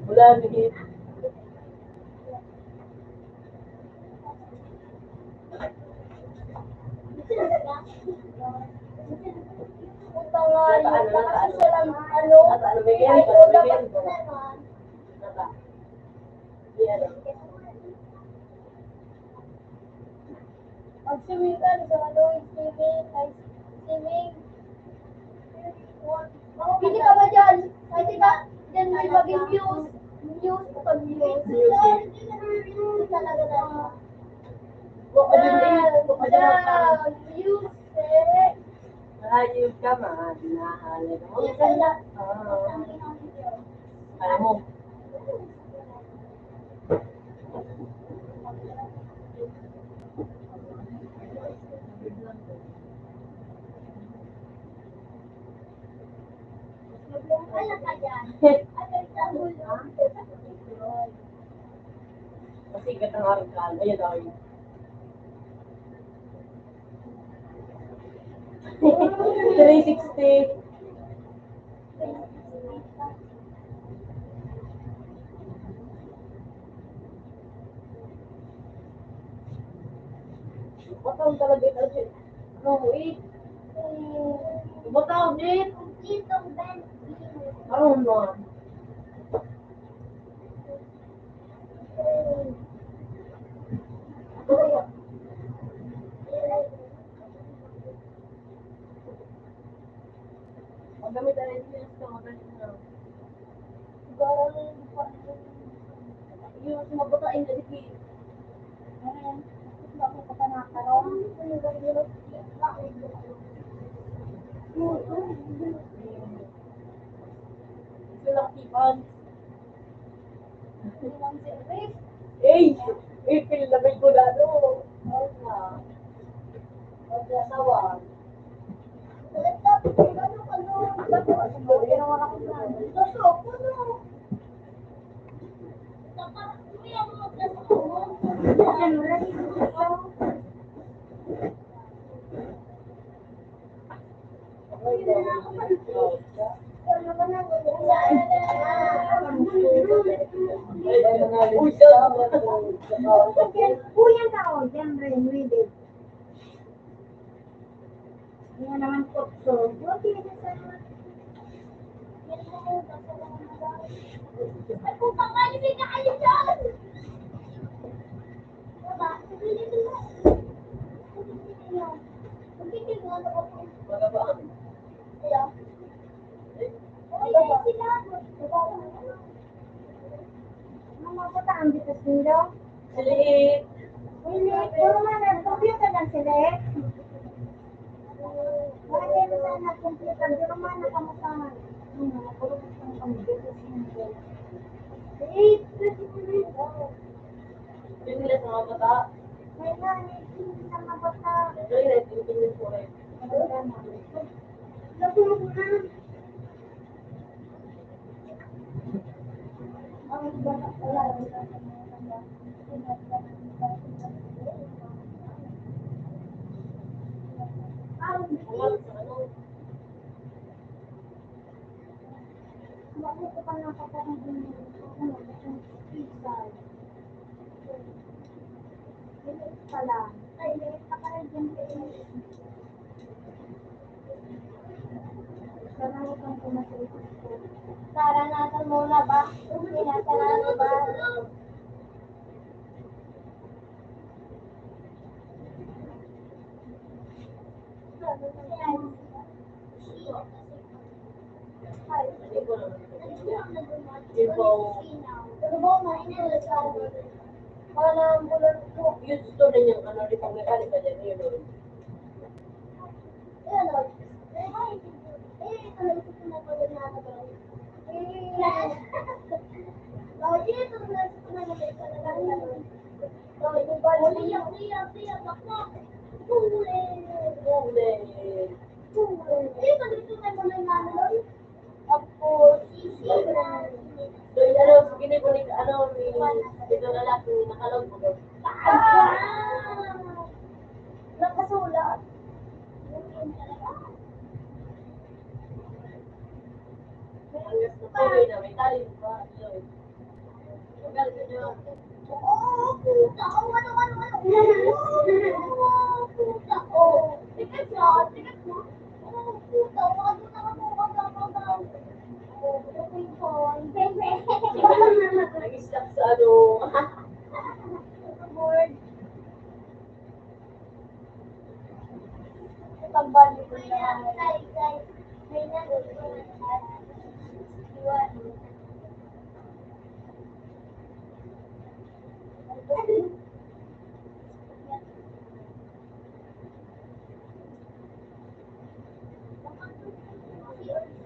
Speaker 2: Wala ni.
Speaker 1: Mag-swimming ka, sa ano, swimming. Pili ka ba dyan? Kasi ka, dyan may maging views. Views, pag views. Views talaga na. Views, eh.
Speaker 2: Ayun ka man. Nahalin mo. Alam mo.
Speaker 1: Ano ka dyan?
Speaker 2: Kasi katang argal. Ayan daw yun. 360. Bataw talaga ito. No, wait. Bataw din. Ano naman? Magamit na rin yung stomach na. Yung sumabutain na di. Silang tipan. Eh, pinilabay ko na ano. Oo nga. Huwag na sawa.
Speaker 1: Kuya ka o, dyan rin, ready. Yan naman po. So, okay na sa ay, puta nga, hindi ka kayo dyan! Diba? Hindi nila. Hindi nila.
Speaker 2: Magabaan.
Speaker 1: Kaya. Ay, sila. Mga putaan dito sila.
Speaker 2: Siliit.
Speaker 1: Hindi, puro man, computer lang sila eh. Wala dito sa computer, puro man nakamukahan. Puro man computer. Eh,
Speaker 2: Yun nila sa mga bata.
Speaker 1: may nanay, hindi sa mga bata.
Speaker 2: Actually, naitintin ko rin.
Speaker 1: Natulog na. Ang bata pala.
Speaker 2: Umat sa ano.
Speaker 1: Bakit pa nakapagod din yung pizza? Lilit pala. Ay, lilit pa pala dyan kayo. Saranasan ko na sa ito. Saranasan muna ba? Sinasaranan ba?
Speaker 2: Hindi ko naman ito. Yung gusto na niyang ano, di pang mekanik ka dyan, yun. So, ano, ginibulig, ano, ito na lang, nakalog mo.
Speaker 1: Nakasulat.
Speaker 2: Hanggang sa tuloy na, may tali pa. Magalit na.
Speaker 1: Oh, puta. Oh, ano. Oh, puta. Oh, tiket na. Oh, puta. Wag mo na ako. Oh, okay po.
Speaker 2: Nag-stop sa ano.
Speaker 1: Board. Tambali ko na. May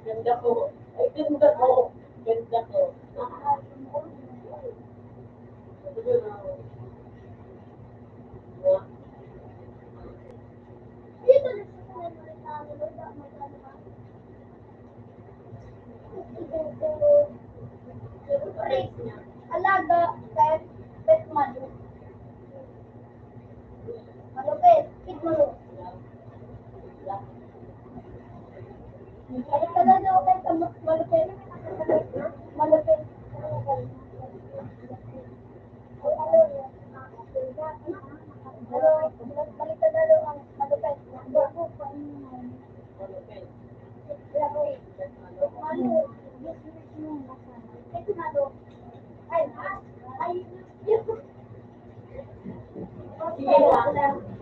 Speaker 2: Ganda ko. Ay, ganda ko. Ganda ko.
Speaker 1: Dito na alaga, pet malo. Malupit, pit malo. Balik ka na daw kay malupit. Malupit. Balik ka na daw ang malupit. Ay,
Speaker 2: Sige na.